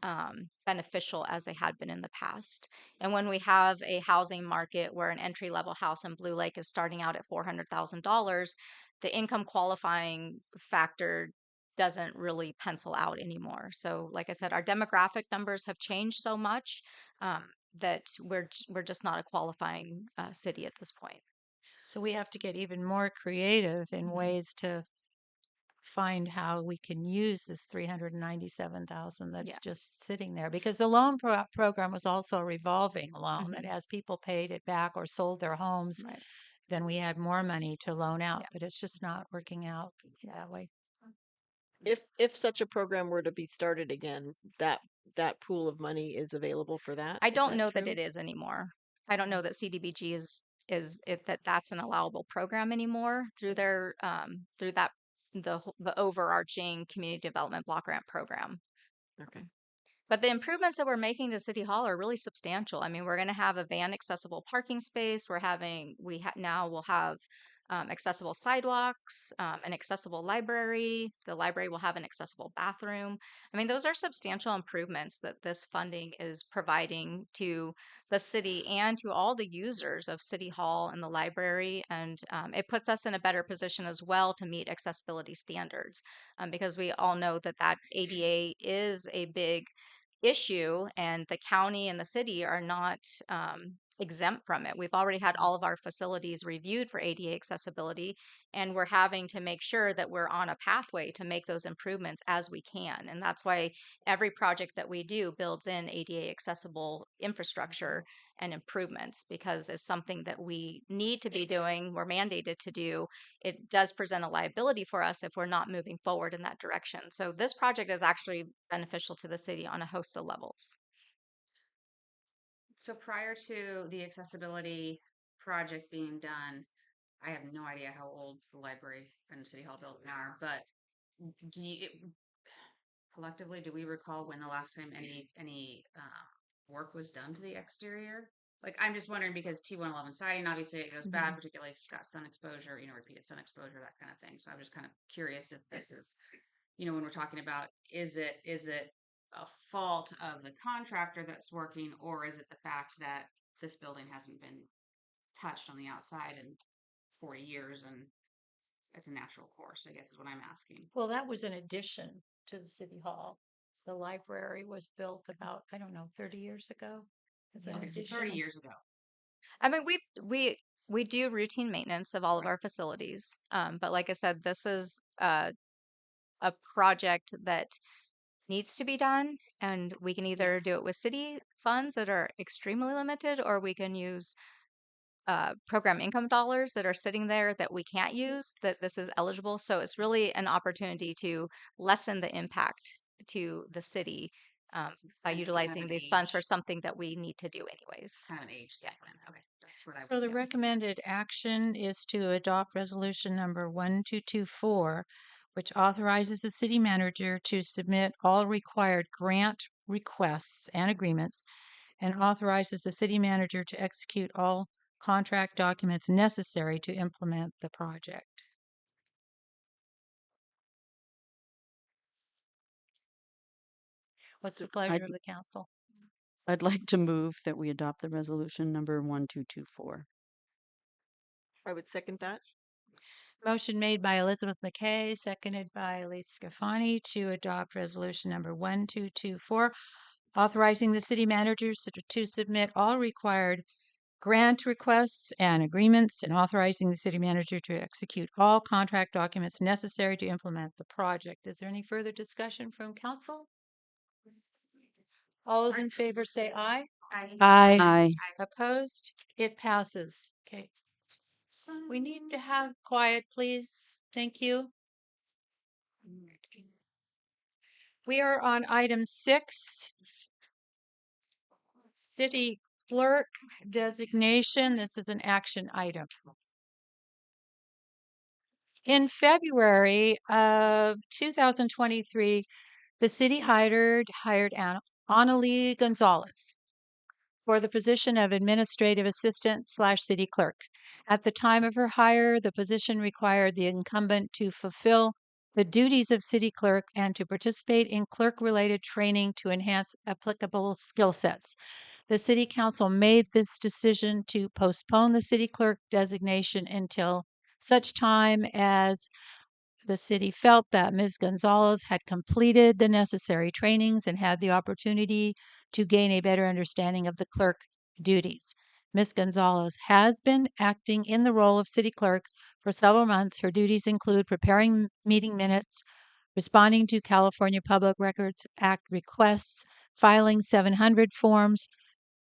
beneficial as they had been in the past. And when we have a housing market where an entry level house in Blue Lake is starting out at $400,000, the income qualifying factor doesn't really pencil out anymore. So, like I said, our demographic numbers have changed so much that we're just not a qualifying city at this point. So we have to get even more creative in ways to find how we can use this 397,000 that's just sitting there, because the loan program was also a revolving loan that as people paid it back or sold their homes, then we had more money to loan out, but it's just not working out that way. If such a program were to be started again, that pool of money is available for that? I Is don't that know that true? it is anymore. I don't know that CDBG that's an allowable program anymore through the overarching community development block grant program. Okay. But the improvements that we're making to City Hall are really substantial. I mean, we're going to have a van accessible parking space. Now we'll have accessible sidewalks, an accessible library. The library will have an accessible bathroom. I mean, those are substantial improvements that this funding is providing to the city and to all the users of City Hall and the library. And it puts us in a better position as well to meet accessibility standards, because we all know that ADA is a big issue, and the county and the city are not exempt from it. We've already had all of our facilities reviewed for ADA accessibility, and we're having to make sure that we're on a pathway to make those improvements as we can. And that's why every project that we do builds in ADA accessible infrastructure and improvements, because it's something that we need to be doing, we're mandated to do. It does present a liability for us if we're not moving forward in that direction. So this project is actually beneficial to the city on a host of levels. So prior to the accessibility project being done, I have no idea how old the library and City Hall building are, but collectively, do we recall when the last time any work was done to the exterior? Like, I'm just wondering because T111 siding, obviously it goes bad, particularly if it's got sun exposure, repeated sun exposure, that kind of thing. So I'm just kind of curious if this is, when we're talking about, is it a fault of the contractor that's working, or is it the fact that this building hasn't been touched on the outside in 40 years and it's a natural course, I guess is what I'm asking. Well, that was an addition to the city hall. The library was built about, I don't know, 30 years ago as an Okay, so 30 addition. years ago. I mean, we do routine maintenance of all of our facilities. But like I said, this is a project that needs to be done, and we can either do it with city funds that are extremely limited, or we can use program income dollars that are sitting there that we can't use, that this is eligible. So it's really an opportunity to lessen the impact to the city by And kind of utilizing an these funds for age, something that we need to do anyways. kind of an age Yeah. plan. Okay, that's what I So was. the Yeah. recommended action is to adopt resolution number 1224, which authorizes the city manager to submit all required grant requests and agreements and authorizes the city manager to execute all contract documents necessary to implement the project. What's the pleasure of the council? I'd like to move that we adopt the resolution number 1224. I would second that. Motion made by Elizabeth McKay, seconded by Elise Scafani to adopt resolution number 1224, authorizing the city managers to submit all required grant requests and agreements and authorizing the city manager to execute all contract documents necessary to implement the project. Is there any further discussion from council? All those in favor say aye. Aye. Aye. Opposed? It passes. Okay. We need to have quiet, please. Thank you. We are on item 6, city clerk designation. This is an action item. In February of 2023, the city hired Annalie Gonzalez for the position of administrative assistant / city clerk. At the time of her hire, the position required the incumbent to fulfill the duties of city clerk and to participate in clerk-related training to enhance applicable skill sets. The city council made this decision to postpone the city clerk designation until such time as the city felt that Ms. Gonzalez had completed the necessary trainings and had the opportunity to gain a better understanding of the clerk duties. Ms. Gonzalez has been acting in the role of city clerk for several months. Her duties include preparing meeting minutes, responding to California Public Records Act requests, filing 700 forms,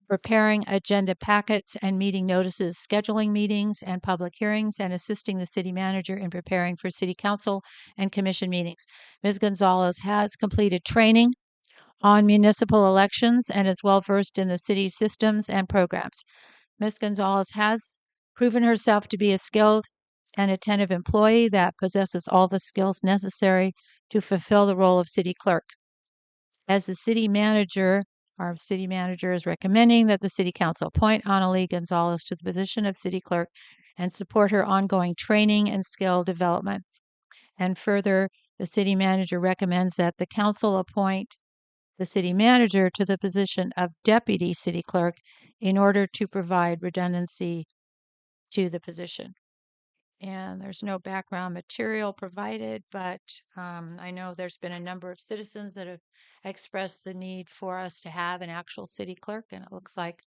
preparing agenda packets and meeting notices, scheduling meetings and public hearings, and assisting the city manager in preparing for city council and commission meetings. Ms. Gonzalez has completed training on municipal elections and is well versed in the city's systems and programs. Ms. Gonzalez has proven herself to be a skilled and attentive employee that possesses all the skills necessary to fulfill the role of city clerk. As the city manager, our city manager is recommending that the city council appoint Annalie Gonzalez to the position of city clerk and support her ongoing training and skill development. And further, the city manager recommends that the council appoint the city manager to the position of deputy city clerk in order to provide redundancy to the position. And there's no background material provided, but I know there's been a number of citizens that have expressed the need for us to have an actual city clerk, and it looks like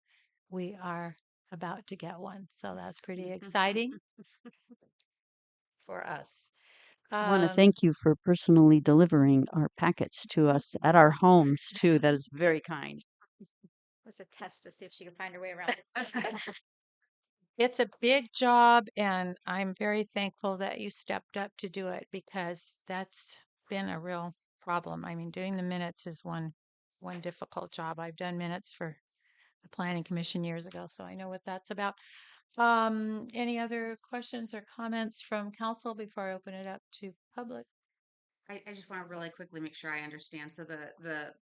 we are about to get one. So that's pretty exciting for us. I want to thank you for personally delivering our packets to us at our homes, too. That is very kind. It was a test to see if she could find her way around it. It's a big job, and I'm very thankful that you stepped up to do it because that's been a real problem. I mean, doing the minutes is one difficult job. I've done minutes for the planning commission years ago, so I know what that's about. Any other questions or comments from council before I open it up to public? I just want to really quickly make sure I understand. So the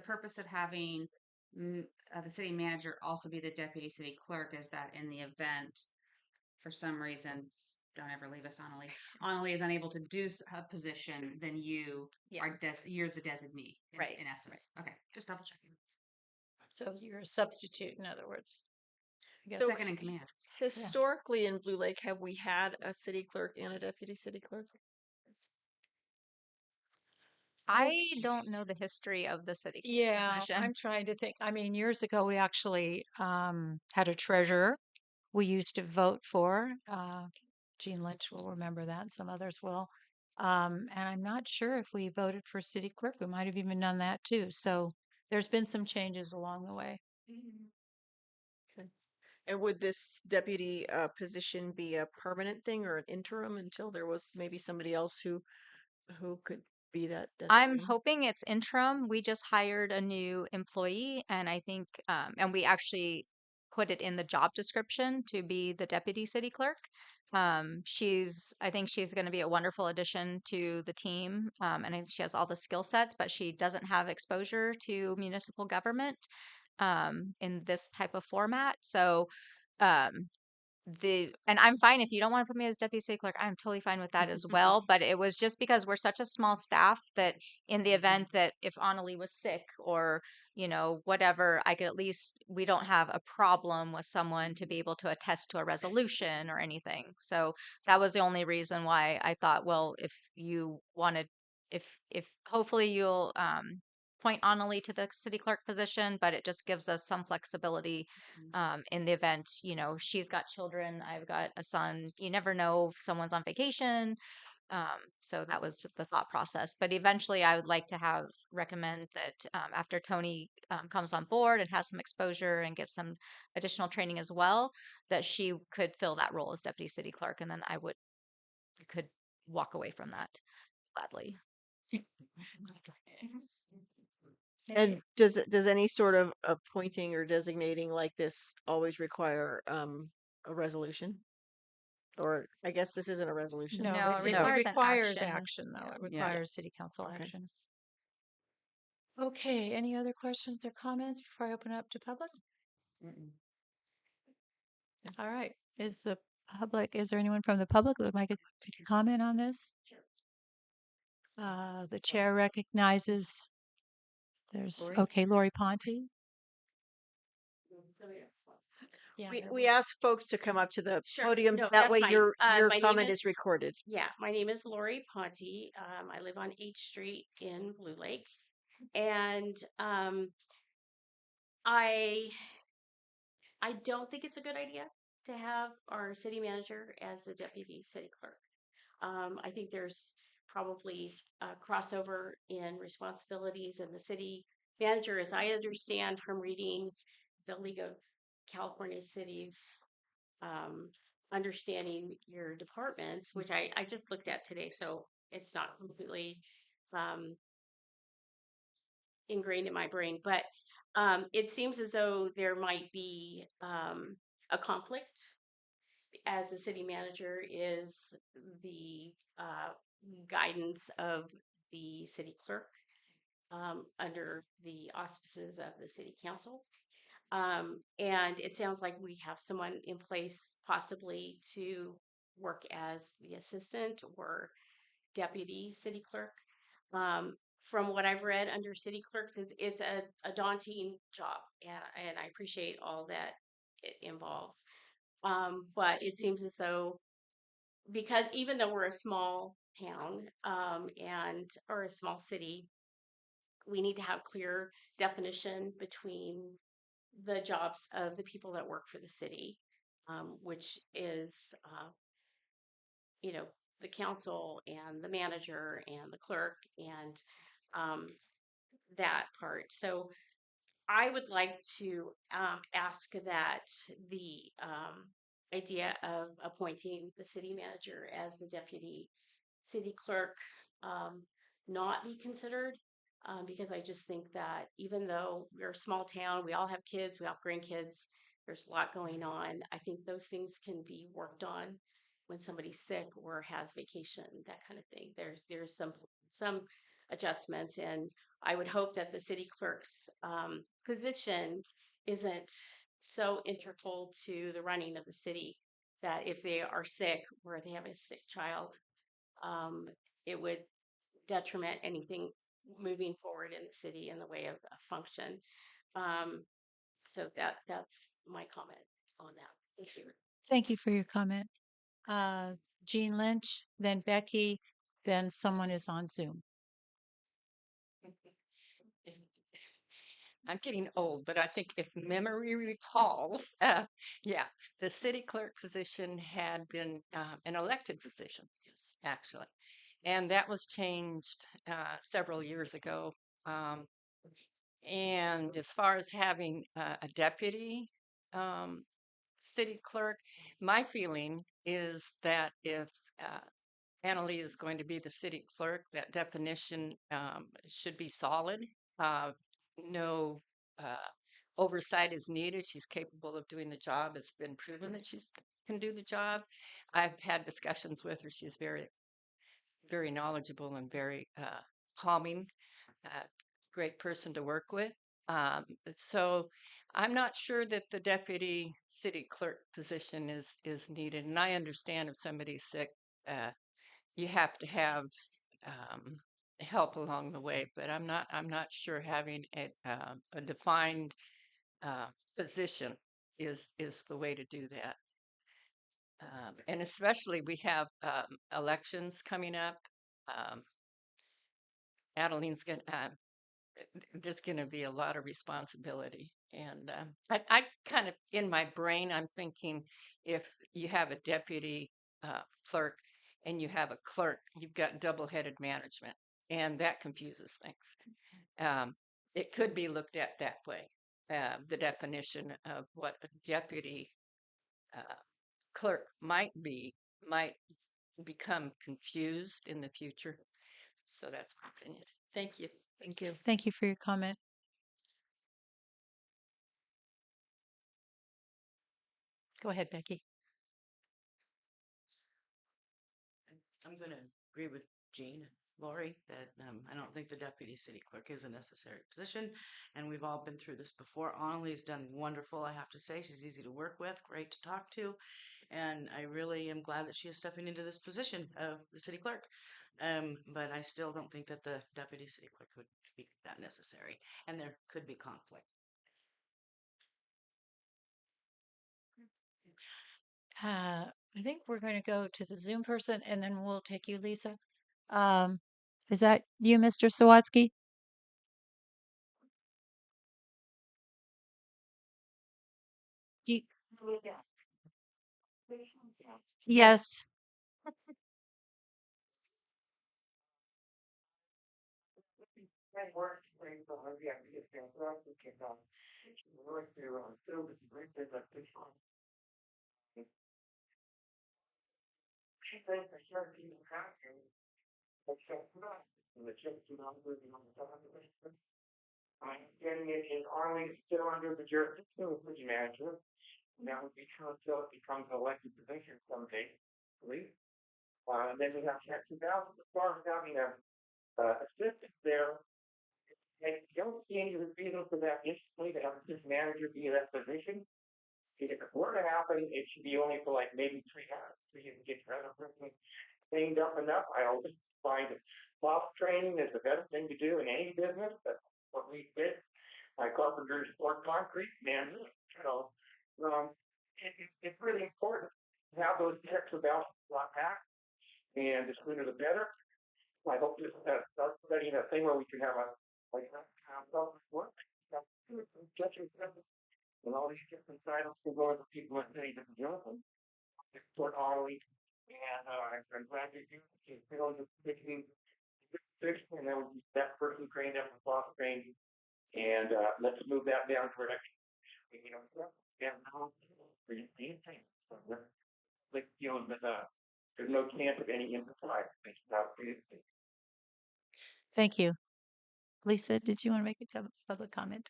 purpose of having the city manager also be the deputy city clerk is that in the event, for some reason, don't ever leave us, Annalie. Annalie is unable to do a position, then you Yeah. are you're the designee, Right, in essence. Okay, just double checking. So you're a substitute, in other words. I guess. So Second in command. historically in Blue Lake, have we had a city clerk and a deputy city clerk? I don't know the history of the city clerk Yeah, position. I'm trying to think. I mean, years ago, we actually had a treasurer we used to vote for. Gene Lynch will remember that, and some others will. And I'm not sure if we voted for city clerk. We might have even done that too. So there's been some changes along the way. Okay. And would this deputy position be a permanent thing or an interim until there was maybe somebody else who could be that I'm designee? hoping it's interim. We just hired a new employee, and I think, and we actually put it in the job description to be the deputy city clerk. I think she's going to be a wonderful addition to the team, and I think she has all the skill sets, but she doesn't have exposure to municipal government, in this type of format. So, um, and I'm fine if you don't want to put me as deputy city clerk. I'm totally fine with that as well. But it was just because we're such a small staff that in the event that if Annalie was sick or whatever, I could at least we don't have a problem with someone to be able to attest to a resolution or anything. So that was the only reason why I thought, well, if you wanted, if hopefully you'll point Annalie to the city clerk position, but it just gives us some flexibility in the event, she's got children, I've got a son. You never know if someone's on vacation. So that was the thought process. But eventually, I would like to recommend that after Tony comes on board and has some exposure and gets some additional training as well, that she could fill that role as deputy city clerk, and then could walk away from that gladly. And does any sort of appointing or designating like this always require a resolution? Or I guess this isn't a resolution. No, No, it it requires an requires action. action, though. It Yeah. requires city council Okay. action. Okay, any other questions or comments before I open up to public? All right. Is there anyone from the public that would like to take a comment on this? The chair recognizes Lori Ponte. Yeah, We ask folks to come up to the Sure. podium. No, That that's way fine. your My name comment is recorded. Yeah, my name is Lori Ponte. I live on H Street in Blue Lake. And I don't think it's a good idea to have our city manager as the deputy city clerk. I think there's probably a crossover in responsibilities, and the city manager, as I understand from reading the League of California Cities, understanding your departments, which I just looked at today, so it's not completely ingrained in my brain, but it seems as though there might be a conflict, as the city manager is the guidance of the city clerk under the auspices of the city council. And it sounds like we have someone in place possibly to work as the assistant or deputy city clerk. From what I've read under city clerks, it's a daunting job, and I appreciate all that it involves. But it seems as though, because even though we're a small town or a small city, we need to have clear definition between the jobs of the people that work for the city, which is the council and the manager and the clerk and that part. So I would like to ask that the idea of appointing the city manager as the deputy city clerk not be considered, because I just think that even though we're a small town, we all have kids, we all have grandkids, there's a lot going on. I think those things can be worked on when somebody's sick or has vacation, that kind of thing. There's some some adjustments. And I would hope that the city clerk's position isn't so integral to the running of the city that if they are sick or they have a sick child, um, it would detriment anything moving forward in the city in the way of a function. Um, so that's my comment on that. Thank you. Thank you for your comment. Uh, Jean Lynch, then Becky, then someone is on Zoom. I'm getting old, but I think if memory recalls, yeah, the city clerk position had been an elected position, yes, actually, and that was changed several years ago. Um, and as far as having a deputy um, city clerk, my feeling is that if Annalee is going to be the city clerk, that definition should be solid. Uh, no oversight is needed. She's capable of doing the job. It's been proven that she can do the job. I've had discussions with her. She's very, very knowledgeable and very calming, uh, great person to work with. So I'm not sure that the deputy city clerk position is needed. And I understand if somebody's sick, you have to have um, help along the way. But I'm not sure having a defined uh, position is the way to do that. And especially we have elections coming up. Um, Adeline's going there's going to be a lot of responsibility. And I kind of, in my brain, I'm thinking if you have a deputy clerk and you have a clerk, you've got double-headed management, and that confuses things. Um, it could be looked at that way. The definition of what a deputy uh, clerk might be might become confused in the future. So that's my opinion. Thank you. Thank you. Thank you for your comment. Go ahead, Becky. I'm going to agree with Jean and Lori that I don't think the deputy city clerk is a necessary position. And we've all been through this before. Annalee's done wonderful, I have to say. She's easy to work with, great to talk to. And I really am glad that she is stepping into this position of the city clerk. But I still don't think that the deputy city clerk would be that necessary. And there could be conflict. I think we're going to go to the Zoom person and then we'll take you, Lisa. Um, is that you, Mr. Sawatsky? You, yes. She thinks I start keeping track of it, except not. And the chips are not moving on the top of it. I'm getting it in Arlene still under the jurisdiction of the city manager. Now it becomes until it becomes an elected position someday, I believe. And then we have check 2000 as far as having a assistant there. I don't see any reason for that instantly to have this manager be in that position. If it were to happen, it should be only for like maybe 3 hours. So you can get your other person cleaned up enough. I always find that boss training is the best thing to do in any business. That's what we did. My carpenters poured concrete, man. So it's really important to have those checks about lot back, and the sooner the better. I hope this starts studying a thing where we can have a like work. And all these different titles can go to people at many different jobs. Fort Ollie, and I'm glad you do. You know, just picking fixed, and then that person trained up with boss training, and let's move that down to where that, you know, and now for you the same. So like you know, but there's no chance of any impropriety. It's not Thank you. Lisa, did you want to make a public comment?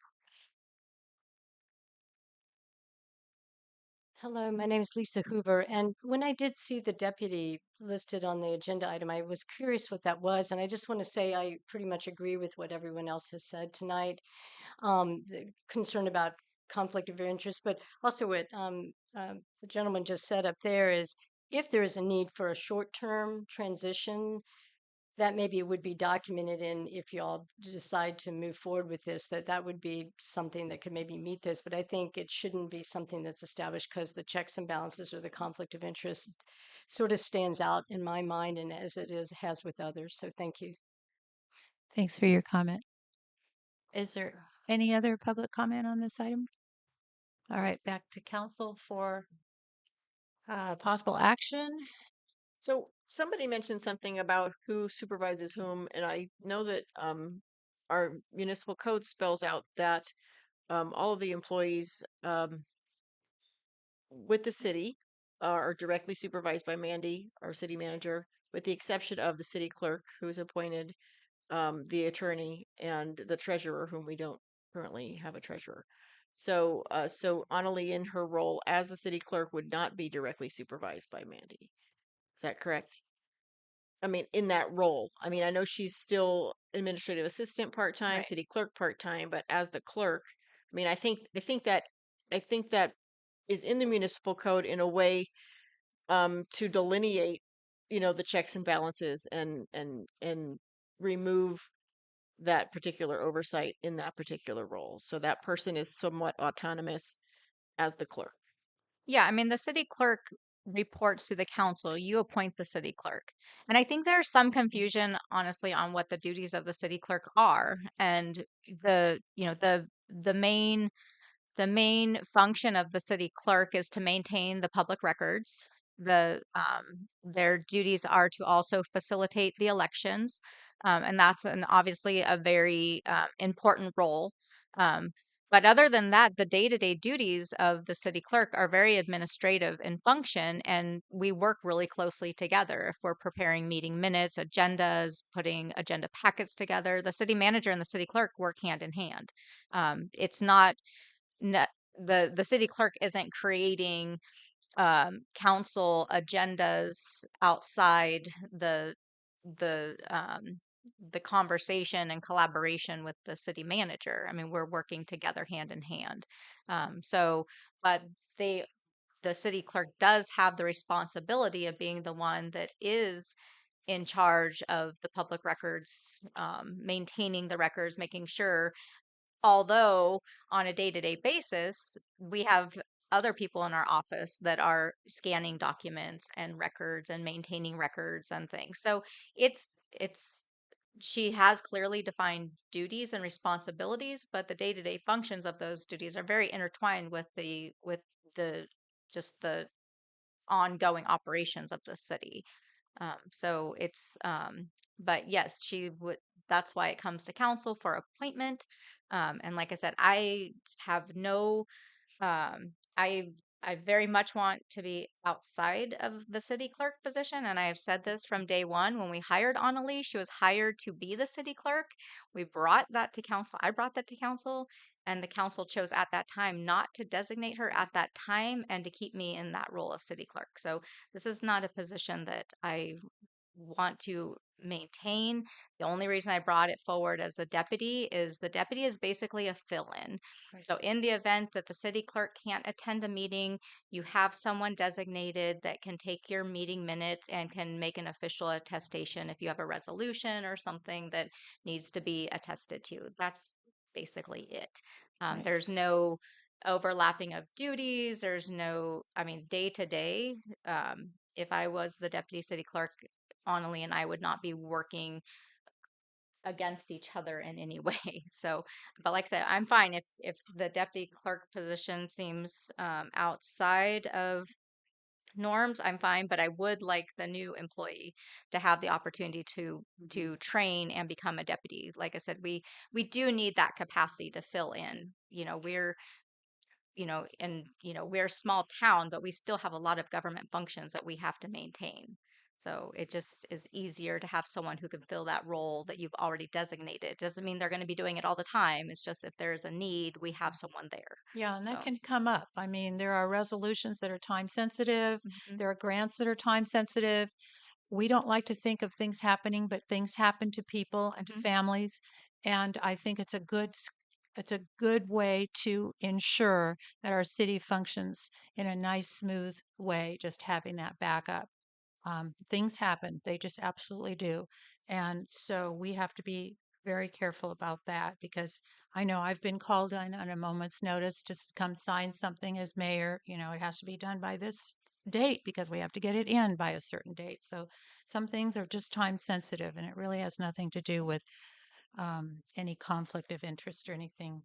Hello, my name is Lisa Hoover, and when I did see the deputy listed on the agenda item, I was curious what that was, and I just want to say I pretty much agree with what everyone else has said tonight. The concern about conflict of interest, but also what the gentleman just said up there is if there is a need for a short-term transition, that maybe would be documented in if y'all decide to move forward with this, that would be something that could maybe meet this. But I think it shouldn't be something that's established because the checks and balances or the conflict of interest sort of stands out in my mind and as it is has with others. So thank you. Thanks for your comment. Is there any other public comment on this item? All right, back to council for possible action. So somebody mentioned something about who supervises whom, and I know that our municipal code spells out that all of the employees with the city are directly supervised by Mandy, our city manager, with the exception of the city clerk, who's appointed, the attorney, and the treasurer, whom we don't currently have a treasurer. So Annalee, in her role as the city clerk, would not be directly supervised by Mandy. Is that correct? I mean, in that role. I mean, I know she's still administrative assistant part-time, Right. city clerk part-time, but as the clerk, I mean, I think that is in the municipal code in a way to delineate, the checks and balances and remove that particular oversight in that particular role. So that person is somewhat autonomous as the clerk. Yeah, I mean, the city clerk reports to the council. You appoint the city clerk. And I think there's some confusion, honestly, on what the duties of the city clerk are. And the main function of the city clerk is to maintain the public records. Their duties are to also facilitate the elections, and that's obviously a very important role. Um, but other than that, the day-to-day duties of the city clerk are very administrative in function, and we work really closely together. If we're preparing meeting minutes, agendas, putting agenda packets together, the city manager and the city clerk work hand in hand. It's not n- the city clerk isn't creating council agendas outside the um, the conversation and collaboration with the city manager. I mean, we're working together hand in hand. But they the city clerk does have the responsibility of being the one that is in charge of the public records, maintaining the records, making sure, although on a day-to-day basis, we have other people in our office that are scanning documents and records and maintaining records and things. So it's she has clearly defined duties and responsibilities, but the day-to-day functions of those duties are very intertwined with the just the ongoing operations of the city. But yes, she would. That's why it comes to council for appointment. And like I said, I have no. Um, I I very much want to be outside of the city clerk position, and I have said this from day one. When we hired Annalee, she was hired to be the city clerk. We brought that to council. I brought that to council, and the council chose at that time not to designate her at that time and to keep me in that role of city clerk. So this is not a position that I want to maintain. The only reason I brought it forward as a deputy is the deputy is basically a fill-in. So in the event that the city clerk can't attend a meeting, you have someone designated that can take your meeting minutes and can make an official attestation if you have a resolution or something that needs to be attested to. That's basically it. Right. There's no overlapping of duties. There's no, I mean, day to day. If I was the deputy city clerk, Annalee and I would not be working against each other in any way. So, but like I said, I'm fine if the deputy clerk position seems outside of norms, I'm fine. But I would like the new employee to have the opportunity to train and become a deputy. Like I said, we do need that capacity to fill in. We're a small town, but we still have a lot of government functions that we have to maintain. So it just is easier to have someone who can fill that role that you've already designated. Doesn't mean they're going to be doing it all the time. It's just if there's a need, we have someone there. Yeah, and that So, can come up. I mean, there are resolutions that are time sensitive. mhm. There are grants that are time sensitive. We don't like to think of things happening, but things happen to people and to Mhm. families. And I think it's a it's a good way to ensure that our city functions in a nice, smooth way, just having that backup. Things happen, they just absolutely do. And so we have to be very careful about that because I know I've been called on a moment's notice to come sign something as mayor. You know, it has to be done by this date because we have to get it in by a certain date. So some things are just time sensitive and it really has nothing to do with any conflict of interest or anything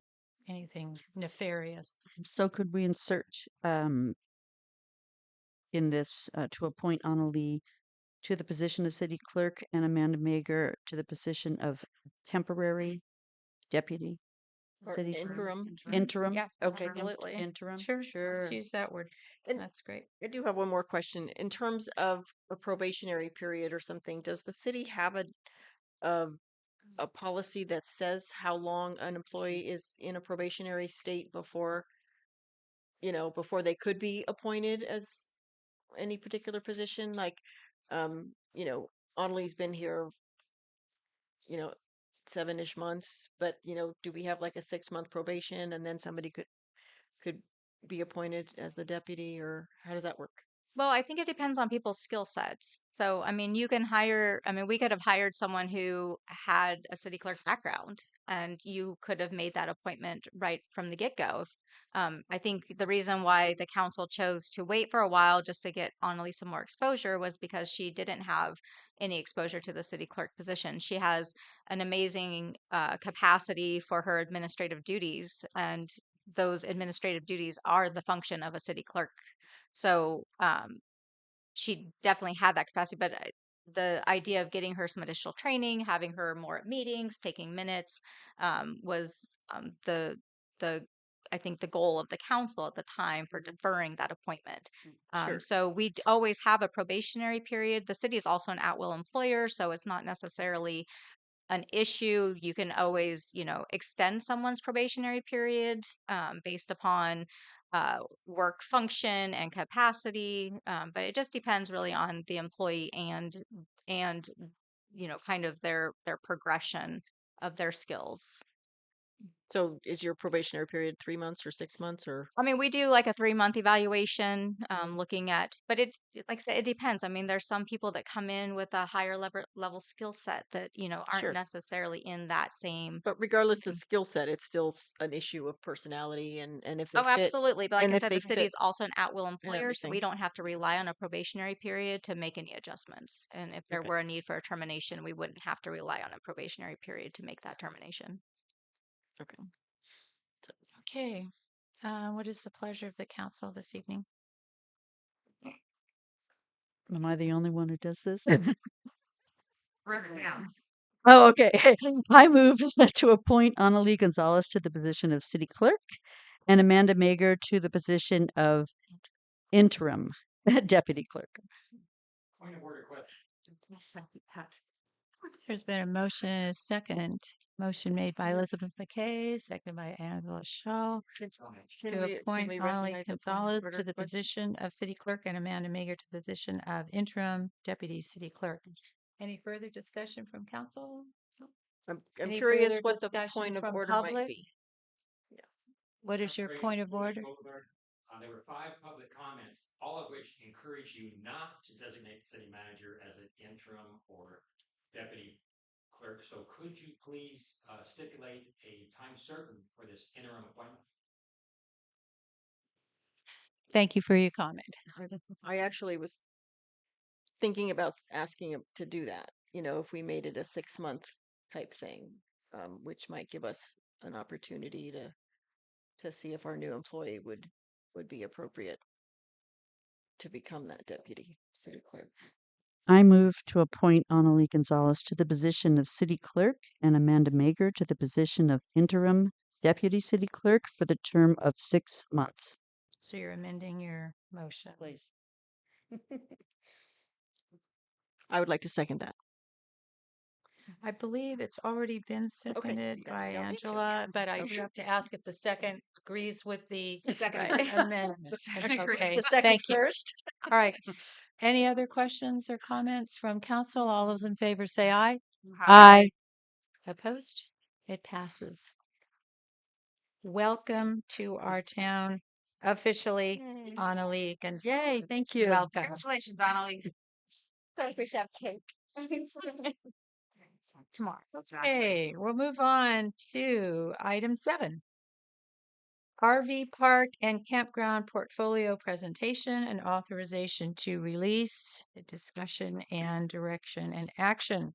nefarious. So could we insert in this to appoint Annalee to the position of city clerk and Amanda Mager to the position of temporary deputy Or city clerk? interim? Interim? Yeah, Okay. absolutely. Interim? Sure, let's Sure. use that word. And That's great. I do have one more question. In terms of a probationary period or something, does the city have a, a policy that says how long an employee is in a probationary state before, before they could be appointed as any particular position? Like, Audley's been here, you know, 7-ish months, but, do we have like a 6-month probation and then somebody could be appointed as the deputy, or how does that work? Well, I think it depends on people's skill sets. So, I mean, we could have hired someone who had a city clerk background and you could have made that appointment right from the get-go. I think the reason why the council chose to wait for a while just to get Annalise some more exposure was because she didn't have any exposure to the city clerk position. She has an amazing capacity for her administrative duties, and those administrative duties are the function of a city clerk. So she definitely had that capacity, but the idea of getting her some additional training, having her more at meetings, taking minutes, was the I think the goal of the council at the time for deferring that appointment. Sure. So we always have a probationary period. The city is also an at-will employer, so it's not necessarily an issue. You can always, extend someone's probationary period based upon work function and capacity, but it just depends really on the employee and kind of their progression of their skills. So is your probationary period 3 months or 6 months or? I mean, we do like a 3-month evaluation, Mhm. looking at, but like I said, it depends. I mean, there's some people that come in with a higher level skill set that, aren't Sure. necessarily in that same. But regardless of Mhm. skill set, it's still an issue of personality and if they Oh, fit absolutely. But like I and if said, they the city fit is also an at-will and employer, so we everything. don't have to rely on a probationary period to make any adjustments. And if there Okay. were a need for a termination, we wouldn't have to rely on a probationary period to make that termination. Okay. Okay. What is the pleasure of the council this evening? Am I the only one who does this? Right. Oh, okay. I move to appoint Annalee Gonzalez to the position of city clerk and Amanda Mager to the position of interim deputy clerk. Point of order question. There's been a motion and a second. Motion made by Elizabeth McKay, seconded by Angela Shaw Can to appoint we Molly recognize a point of Gonzalez order to the question? position of city clerk and Amanda Mager to the position of interim deputy city clerk. Any further discussion from council? I'm Any curious further what the discussion point of from order might public? be. Yes. What is your point of order? There were 5 public comments, all of which encourage you not to designate the city manager as an interim or deputy clerk. So could you please stipulate a time certain for this interim appointment? Thank you for your comment. I actually was thinking about asking him to do that, if we made it a 6-month type thing, which might give us an opportunity to see if our new employee would be appropriate to become that deputy city clerk. I move to appoint Annalee Gonzalez to the position of city clerk and Amanda Mager to the position of interim deputy city clerk for the term of 6 months. So you're amending your motion. Please. I would like to second that. I believe it's already been seconded by don't need to. Angela, but I do Okay. have to ask if the second agrees with the The second right, agrees. amendment. The second agrees. Okay, The second thank you. first. All right. Any other questions or comments from council? All those in favor say aye. Aye. Opposed? It passes. Welcome to our town officially, Yay. Annalie Gonzalez. Yay, thank you. Welcome. Congratulations, Annalie. Sorry for chef cake. Tomorrow. Okay, we'll move on to item 7. RV park and campground portfolio presentation and authorization to release, discussion and direction and action.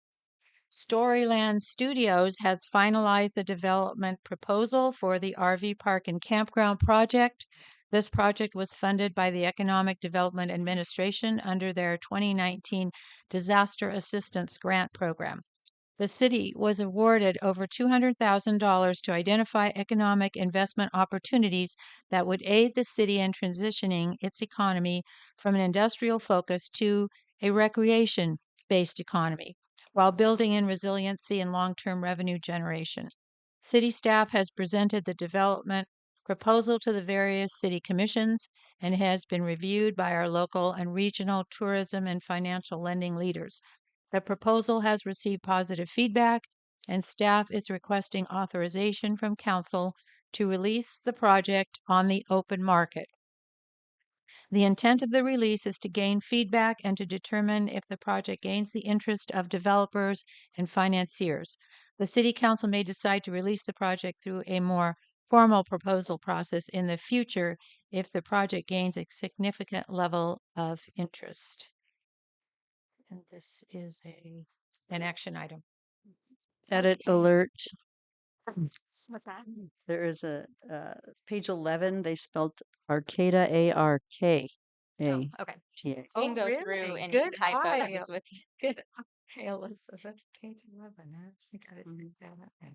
Storyland Studios has finalized the development proposal for the RV park and campground project. This project was funded by the Economic Development Administration under their 2019 Disaster Assistance Grant Program. The city was awarded over $200,000 to identify economic investment opportunities that would aid the city in transitioning its economy from an industrial focus to a recreation based economy, while building in resiliency and long term revenue generation. City staff has presented the development proposal to the various city commissions and has been reviewed by our local and regional tourism and financial lending leaders. The proposal has received positive feedback, and staff is requesting authorization from council to release the project on the open market. The intent of the release is to gain feedback and to determine if the project gains the interest of developers and financiers. The City Council may decide to release the project through a more formal proposal process in the future if the project gains a significant level of interest. And this is an action item. Edit alert. What's that? There is a page 11. They spelled Arcata, A-R-K-A. Okay. T-A. So you can go through really? any Good eye. typos with you. Good eye, Elizabeth. That's page 11. Huh? I got it written down that way.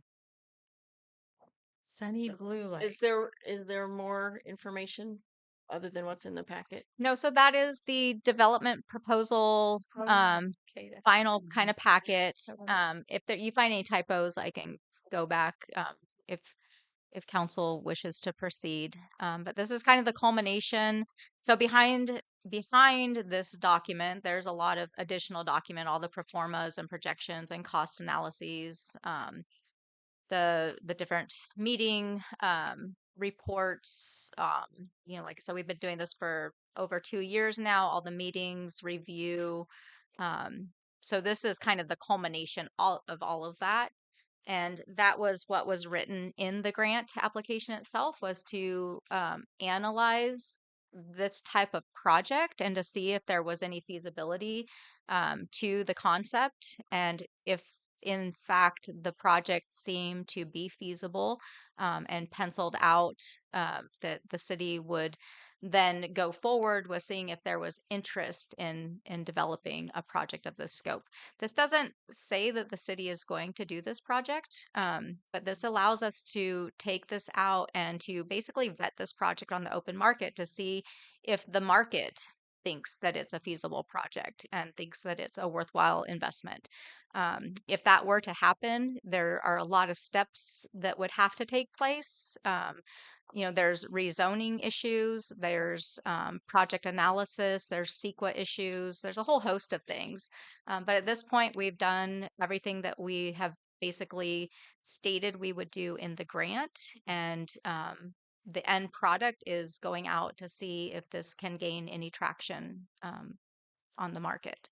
Sunny blue light. Is there more information other than what's in the packet? No, so that is the development proposal, Oh, yeah. Okay, that's final good. kind of packet. I love If there, you find any typos, I can go back, if council wishes to proceed. But this is kind of the culmination. So behind this document, there's a lot of additional document, all the proformas and projections and cost analyses, the different meeting reports. Like I said, we've been doing this for over 2 years now. All the meetings, review. So this is kind of the culmination of all of that. And that was what was written in the grant application itself, was to analyze this type of project and to see if there was any feasibility to the concept, and if in fact the project seemed to be feasible and penciled out, that the city would then go forward with seeing if there was interest in developing a project of this scope. This doesn't say that the city is going to do this project, but this allows us to take this out and to basically vet this project on the open market to see if the market thinks that it's a feasible project and thinks that it's a worthwhile investment. If that were to happen, there are a lot of steps that would have to take place. There's rezoning issues, there's project analysis, there's CEQA issues, there's a whole host of things. But at this point, we've done everything that we have basically stated we would do in the grant, and the end product is going out to see if this can gain any traction on the market.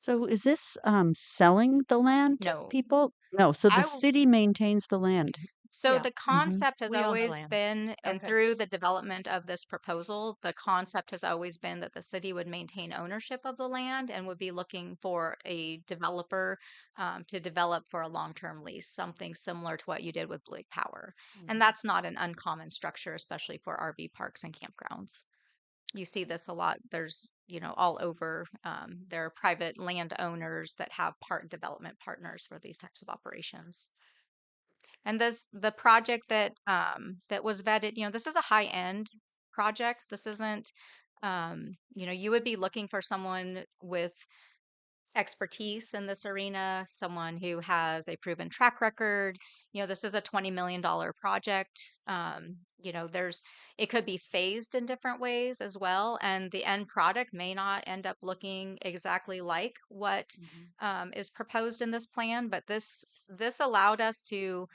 So is this selling the land to No. people? No, so the I w- city maintains the land. So Yeah. the concept has We own the always land. been, and Okay. through the development of this proposal, the concept has always been that the city would maintain ownership of the land and would be looking for a developer to develop for a long-term lease, something similar to what you did with Blue Lake Power. And that's not an uncommon structure, especially for RV parks and campgrounds. You see this a lot. There's, all over. There are private landowners that have development partners for these types of operations. And the project that was vetted, this is a high end project. This isn't You would be looking for someone with expertise in this arena, someone who has a proven track record. This is a $20 million project. It could be phased in different ways as well, and the end product may not end up looking exactly like what is proposed in this plan. But this allowed us to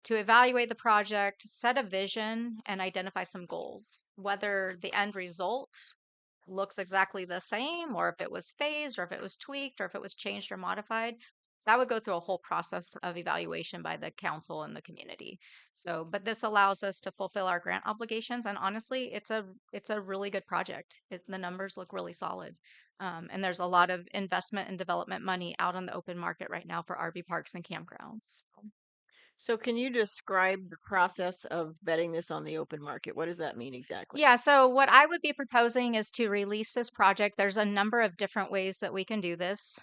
evaluate the project, set a vision, and identify some goals. Whether the end result looks exactly the same, or if it was phased, or if it was tweaked, or if it was changed or modified, that would go through a whole process of evaluation by the council and the community. But this allows us to fulfill our grant obligations, and honestly, it's a really good project. The numbers look really solid, and there's a lot of investment and development money out on the open market right now for RV parks and campgrounds. So can you describe the process of betting this on the open market? What does that mean exactly? Yeah, so what I would be proposing is to release this project. There's a number of different ways that we can do this.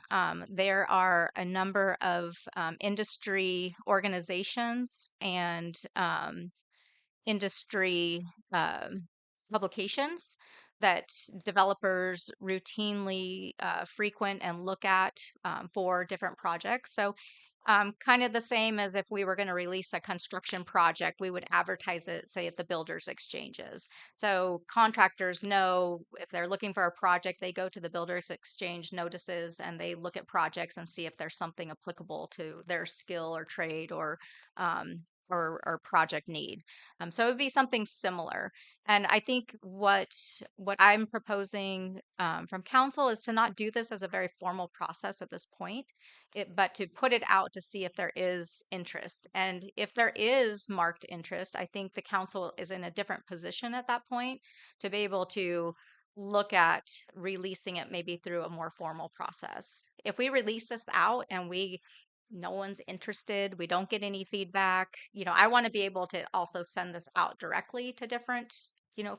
There are a number of industry organizations and industry publications that developers routinely frequent and look at for different projects. So kind of the same as if we were going to release a construction project, we would advertise it, say, at the builders exchanges. So contractors know if they're looking for a project, they go to the builders exchange notices and they look at projects and see if there's something applicable to their skill or trade um, or project need. So it would be something similar. And I think what I'm proposing from council is to not do this as a very formal process at this point, but to put it out to see if there is interest. And if there is marked interest, I think the council is in a different position at that point to be able to look at releasing it maybe through a more formal process. If we release this out and no one's interested, we don't get any feedback, I want to be able to also send this out directly to different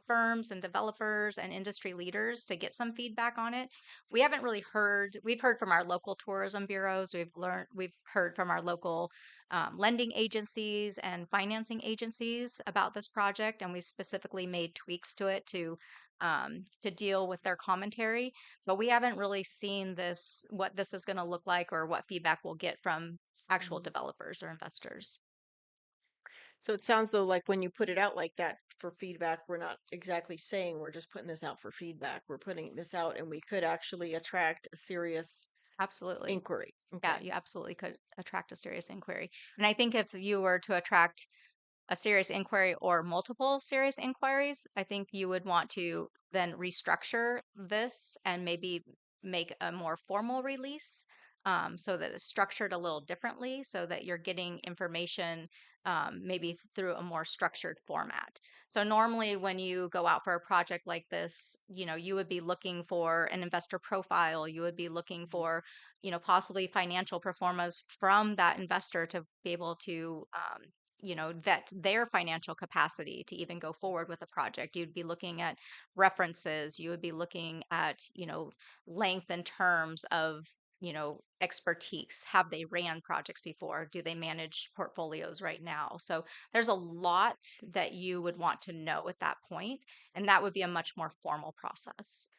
firms and developers and industry leaders to get some feedback on it. We've heard from our local tourism bureaus, we've heard from our local lending agencies and financing agencies about this project, and we specifically made tweaks to it to deal with their commentary. But we haven't really seen what this is going to look like, or what feedback we'll get from actual developers or investors. So it sounds though like when you put it out like that for feedback, we're not exactly saying we're just putting this out for feedback. We're putting this out and we could actually attract a serious Absolutely. inquiry. Yeah, you absolutely could attract a serious inquiry. And I think if you were to attract a serious inquiry or multiple serious inquiries, I think you would want to then restructure this and maybe make a more formal release, so that it's structured a little differently, so that you're getting information maybe through a more structured format. So normally when you go out for a project like this, you would be looking for an investor profile, you would be looking for possibly financial performance from that investor to be able to vet their financial capacity to even go forward with a project. You'd be looking at references, you would be looking at length and terms of expertise. Have they ran projects before? Do they manage portfolios right now? So there's a lot that you would want to know at that point, and that would be a much more formal process.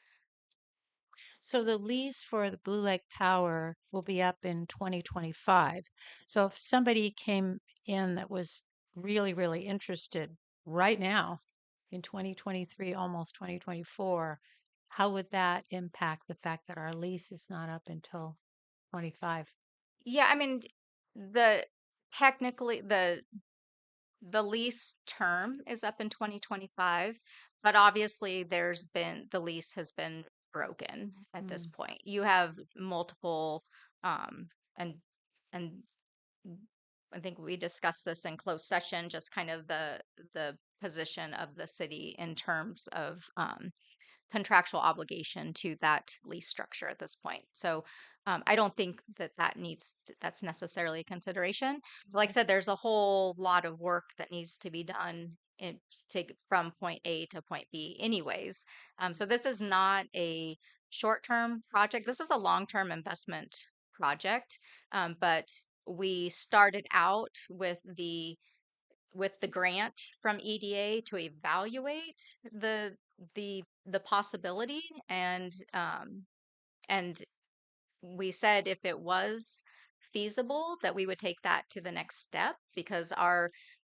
So the lease for the Blue Lake Power will be up in 2025. So if somebody came in that was really, really interested right now in 2023, almost 2024, how would that impact the fact that our lease is not up until 25? Yeah, I mean, the technically the lease term is up in 2025, but obviously the lease has been broken at this point. You have multiple, and and I think we discussed this in closed session, just kind of the position of the city in terms of contractual obligation to that lease structure at this point. So I don't think that's necessarily a consideration. Like I said, there's a whole lot of work that needs to be done from point A to point B anyways. So this is not a short-term project. This is a long-term investment project. But we started out with the grant from EDA to evaluate the the possibility, and we said if it was feasible that we would take that to the next step, because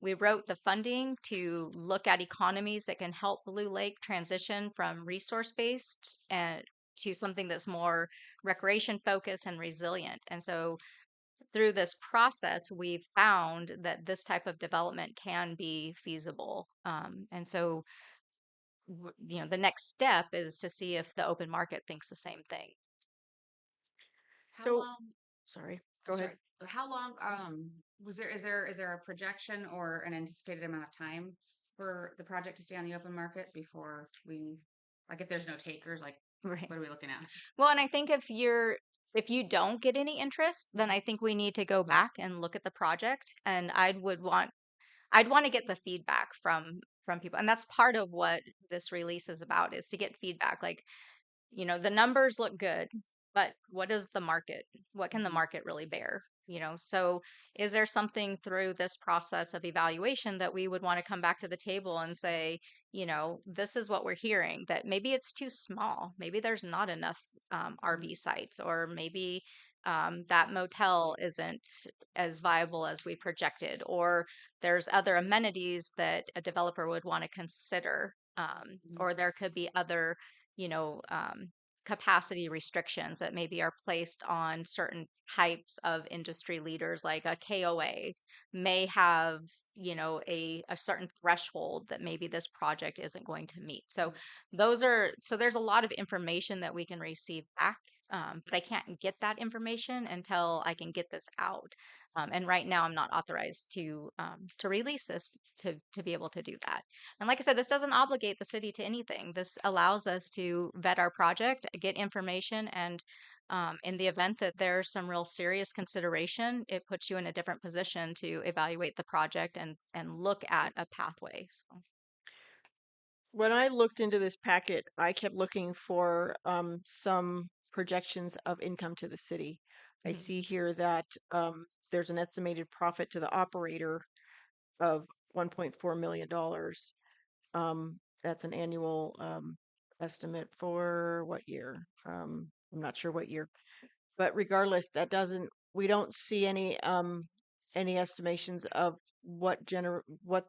we wrote the funding to look at economies that can help Blue Lake transition from resource based and to something that's more recreation focused and resilient. And so through this process, we found that this type of development can be feasible. And so, the next step is to see if the open market thinks the same thing. How So, long? sorry, Oh, go ahead. sorry. How long? Is there a projection or an anticipated amount of time for the project to stay on the open market before like, if there's no takers, like, Right. what are we looking at? Well, and I think if you don't get any interest, then I think we need to go back and look at the project, and I'd want to get the feedback from people. And that's part of what this release is about, is to get feedback. Like, the numbers look good, but what is the market? What can the market really bear? So is there something through this process of evaluation that we would want to come back to the table and say, this is what we're hearing, that maybe it's too small. Maybe there's not enough RV sites, or maybe that motel isn't as viable as we projected, or there's other amenities that a developer would want to consider, or there could be other, you know, um, capacity restrictions that maybe are placed on certain types of industry leaders, like a KOA may have, a certain threshold that maybe this project isn't going to meet. So there's a lot of information that we can receive back. But I can't get that information until I can get this out. And right now, I'm not authorized to release this to be able to do that. And like I said, this doesn't obligate the city to anything. This allows us to vet our project, get information, and in the event that there's some real serious consideration, it puts you in a different position to evaluate the project and look at a pathway. So. When I looked into this packet, I kept looking for some projections of income to the city. I Mhm. see here that there's an estimated profit to the operator of $1.4 million. That's an annual estimate for what year? I'm not sure what year, but regardless, we don't see any estimations of what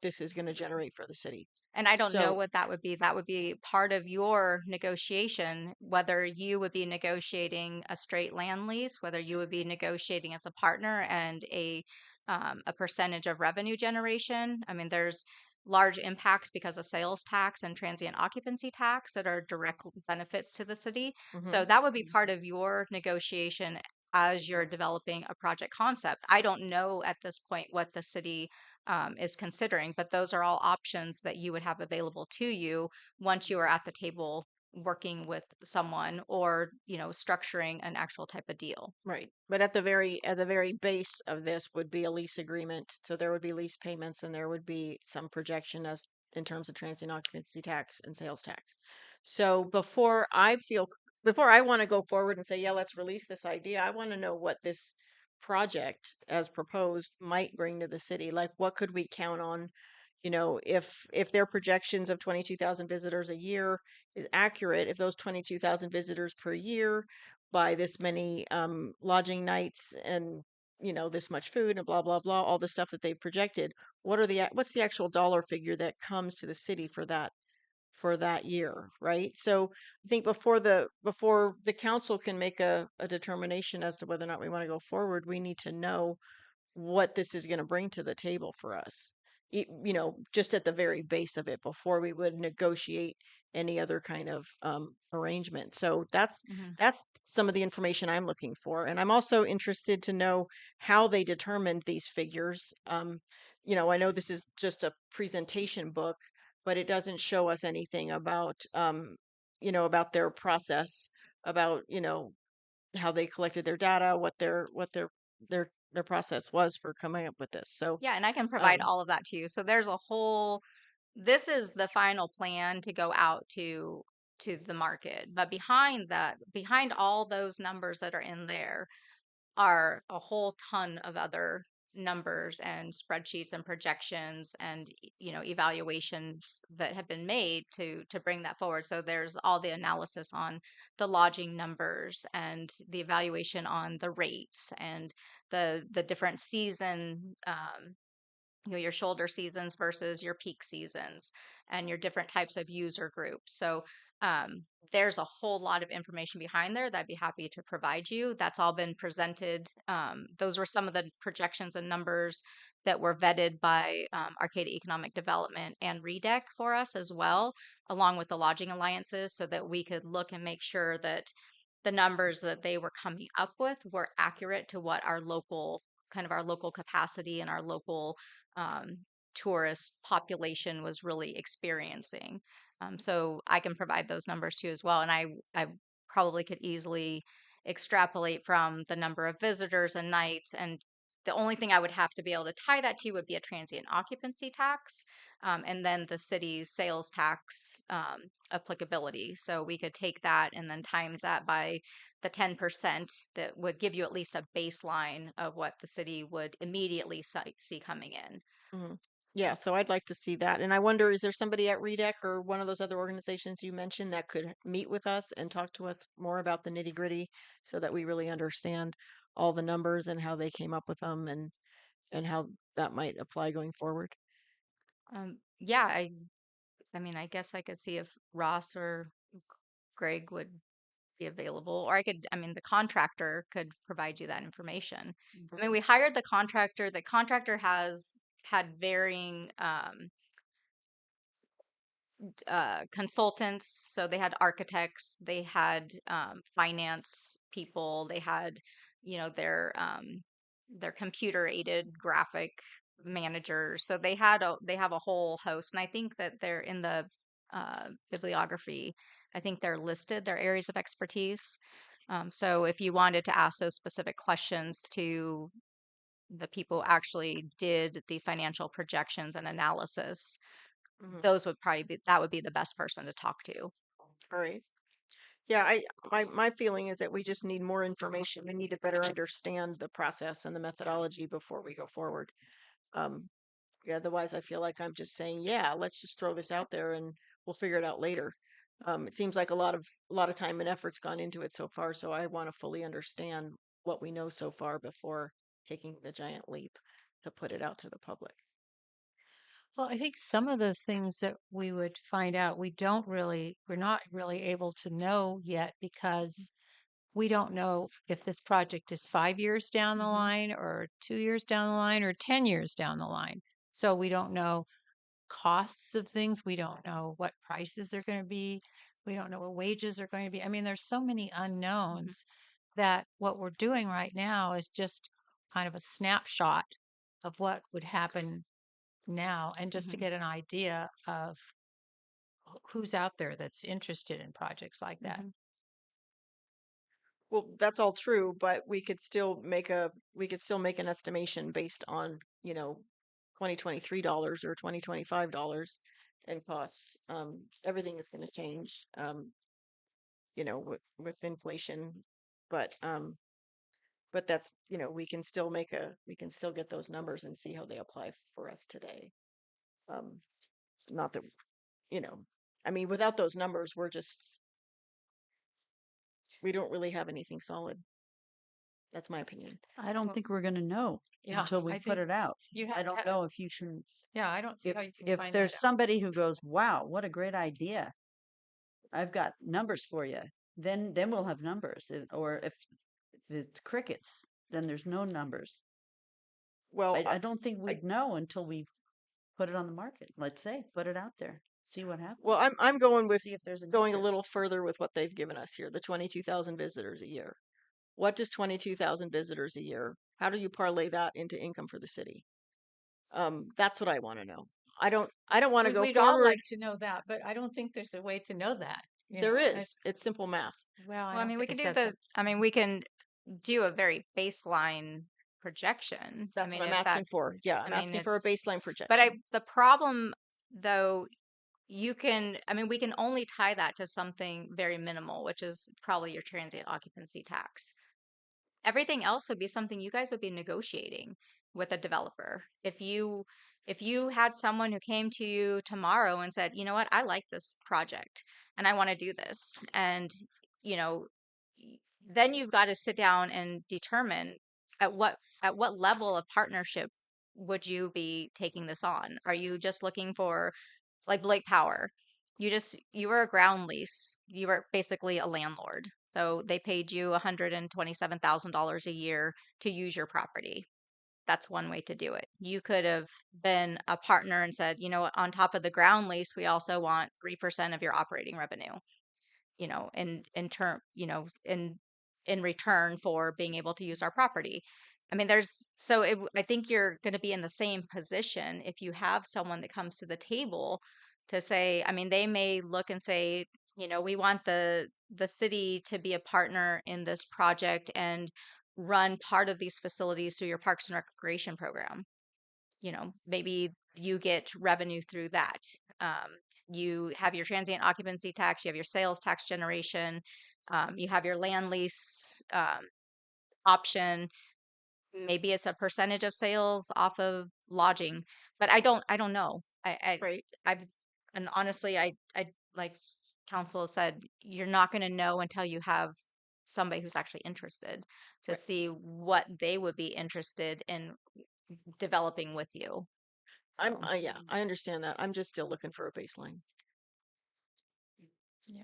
this is going to generate for the city. And I don't know So, what that would be. That would be part of your negotiation, whether you would be negotiating a straight land lease, whether you would be negotiating as a partner and a percentage of revenue generation. I mean, there's large impacts because of sales tax and transient occupancy tax that are direct benefits to the city. So mhm. that would be part of your negotiation as you're developing a project concept. I don't know at this point what the city is considering, but those are all options that you would have available to you once you are at the table working with someone, or structuring an actual type of deal. Right. But at the very base of this would be a lease agreement. So there would be lease payments and there would be some projection as in terms of transient occupancy tax and sales tax. So before I want to go forward and say, yeah, let's release this idea, I want to know what this project as proposed might bring to the city. Like what could we count on? If their projections of 22,000 visitors a year is accurate, if those 22,000 visitors per year buy this many lodging nights and this much food and blah blah blah, all the stuff that they've projected, what's the actual dollar figure that comes to the city for that year, right? So I think before the council can make a determination as to whether or not we want to go forward, we need to know what this is going to bring to the table for us. Just at the very base of it before we would negotiate any other kind of arrangement. So Mhm. that's some of the information I'm looking for, and I'm also interested to know how they determined these figures. I know this is just a presentation book, but it doesn't show us anything about their process, about how they collected their data, what their process was for coming up with this. So, Yeah, and I can provide um, all of that to you. So this is the final plan to go out to the market. But behind all those numbers that are in there, are a whole ton of other numbers and spreadsheets and projections and evaluations that have been made to bring that forward. So there's all the analysis on the lodging numbers and the evaluation on the rates and the different season, your shoulder seasons versus your peak seasons and your different types of user groups. So there's a whole lot of information behind there that I'd be happy to provide you. That's all been presented. Those were some of the projections and numbers that were vetted by Arcadia Economic Development and REDEC for us as well, along with the lodging alliances, so that we could look and make sure that the numbers that they were coming up with were accurate to what our local capacity and our local um, tourist population was really experiencing. So I can provide those numbers to you as well. And I probably could easily extrapolate from the number of visitors and nights. And the only thing I would have to be able to tie that to would be a transient occupancy tax, and then the city's sales tax applicability. So we could take that and then times that by the 10%, that would give you at least a baseline of what the city would immediately see coming in. Mhm. Yeah, so I'd like to see that. And I wonder, is there somebody at REDEC or one of those other organizations you mentioned that could meet with us and talk to us more about the nitty gritty so that we really understand all the numbers and how they came up with them and how that might apply going forward? Yeah, I mean, I guess I could see if Ross or Greg would be available, or I mean, the contractor could provide you that information. I mean, we hired the contractor. The contractor has had varying consultants. So they had architects, they had finance people, they had, their computer aided graphic managers. So they have a whole host, and I think that they're in the bibliography. I think they're listed, their areas of expertise. So if you wanted to ask those specific questions to the people who actually did the financial projections and analysis, Mhm. those would probably be that would be the best person to talk to. All right. Yeah, my feeling is that we just need more information. We need to better understand the process and the methodology before we go forward. Um, yeah, otherwise I feel like I'm just saying, yeah, let's just throw this out there and we'll figure it out later. It seems like a lot of time and effort's gone into it so far, so I want to fully understand what we know so far before taking the giant leap to put it out to the public. Well, I think some of the things that we would find out, we're not really able to know yet because we don't know if this project is 5 years down the line or 2 years down the line or 10 years down the line. So we don't know costs of things. We don't know what prices are going to be. We don't know what wages are going to be. I mean, there's so many unknowns that what we're doing right now is just kind of a snapshot of what would happen now and just to Mhm. get an idea of who's out there that's interested in projects like that. Mhm. Well, that's all true, but we could still make an estimation based on, 2023 dollars or 2025 dollars in costs. Everything is going to change, with inflation, but that's, we can still get those numbers and see how they apply for us today. Um, not that, you know, I mean, without those numbers, we don't really have anything solid. That's my opinion. I don't Well, think we're going to know yeah, until we I put think it out. you I have, don't know if you can, yeah, I don't see if how you can if find there's that out. somebody who goes, "Wow, what a great idea! I've got numbers for you." Then we'll have numbers. Or if it's crickets, then there's no numbers. Well, I don't think we'd know until we put it on the market. Let's say, put it out there, see what happens. well, I'm going See if there's going a interest. little further with what they've given us here, the 22,000 visitors a year. What does 22,000 visitors a year? How do you parlay that into income for the city? That's what I want to know. I don't want to go We'd all forward. like to know that, but I don't think there's a way to know that. There is. It's simple math. Well, I Well, I don't mean, think we can it's do that simple. we can do a very baseline projection. I That's mean, what I'm if asking that's, for. Yeah, I I'm mean, asking for a it's, baseline but projection. the problem though, I mean, we can only tie that to something very minimal, which is probably your transient occupancy tax. Everything else would be something you guys would be negotiating with a developer. If you had someone who came to you tomorrow and said, you know what, I like this project and I want to do this, and you know, then you've got to sit down and determine at what level of partnership would you be taking this on? Are you just looking for, like Blake Power? You were a ground lease. You were basically a landlord. So they paid you $127,000 a year to use your property. That's one way to do it. You could have been a partner and said, you know what, on top of the ground lease, we also want 3% of your operating revenue, in turn, in return for being able to use our property. I mean, I think you're going to be in the same position if you have someone that comes to the table to say, I mean, they may look and say, we want the city to be a partner in this project and run part of these facilities through your Parks and Recreation program. Maybe you get revenue through that. Um, you have your transient occupancy tax, you have your sales tax generation, you have your land lease option. Maybe it's a percentage of sales off of lodging, but I don't know. Right. And honestly, I like council has said, you're not going to know until you have somebody who's actually interested to Right. see what they would be interested in developing with you. Yeah, I understand that. I'm just still looking for a baseline. Yeah,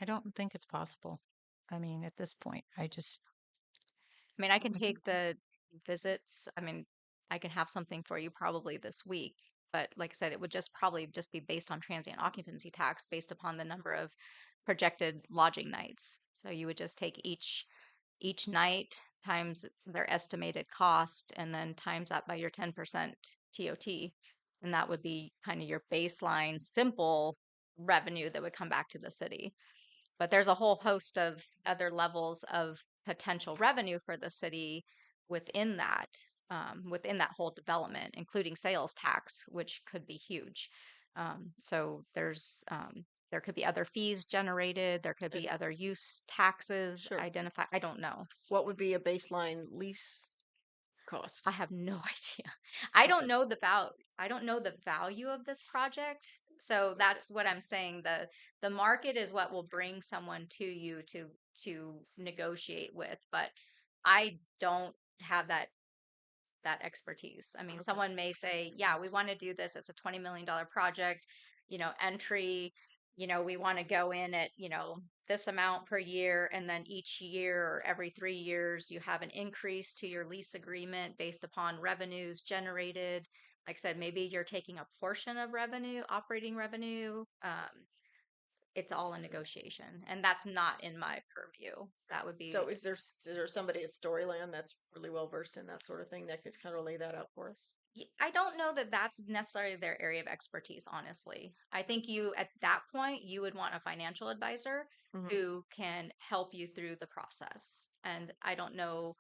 I don't think it's possible. I mean, at this point, I mean, I can take the visits. I mean, I can have something for you probably this week, but like I said, it would probably just be based on transient occupancy tax based upon the number of projected lodging nights. So you would just take each night times their estimated cost and then times that by your 10% TOT. And that would be kind of your baseline simple revenue that would come back to the city. But there's a whole host of other levels of potential revenue for the city within within that whole development, including sales tax, which could be huge. So there could be other fees generated. There could be other use taxes Sure. identified. I don't know. What would be a baseline lease cost? I have no idea. I don't know I don't know the value of this project. So that's what I'm saying. The market is what will bring someone to you to negotiate with, but I don't have that expertise. I mean, someone may say, yeah, we want to do this. It's a $20 million project, entry, we want to go in at, this amount per year. And then each year or every 3 years, you have an increase to your lease agreement based upon revenues generated. Like I said, maybe you're taking a portion of revenue, operating revenue. It's all a negotiation, and that's not in my purview. That would be. So is there somebody at Storyland that's really well versed in that sort of thing that could kind of lay that out for us? I don't know that that's necessarily their area of expertise, honestly. I think at that point, you would want a financial advisor Mhm. who can help you through the process. And I don't know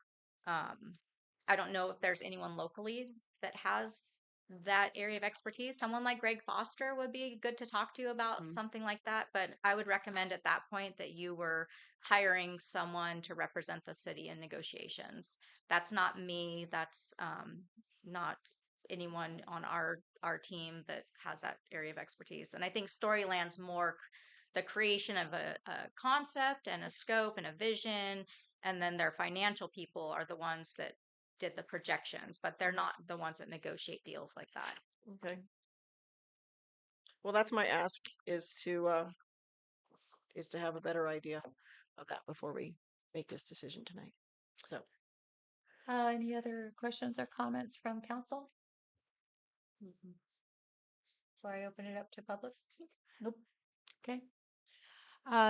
if there's anyone locally that has that area of expertise. Someone like Greg Foster would be good to talk to about something like that. But I would recommend at that point that you were hiring someone to represent the city in negotiations. That's not me. That's not anyone on our team that has that area of expertise. And I think Storyland's more the creation of a concept and a scope and a vision, and then their financial people are the ones that did the projections, but they're not the ones that negotiate deals like that. Okay. Well, that's my ask is to have a better idea of that before we make this decision tonight. So, any other questions or comments from council? Before I open it up to public? Nope. Okay.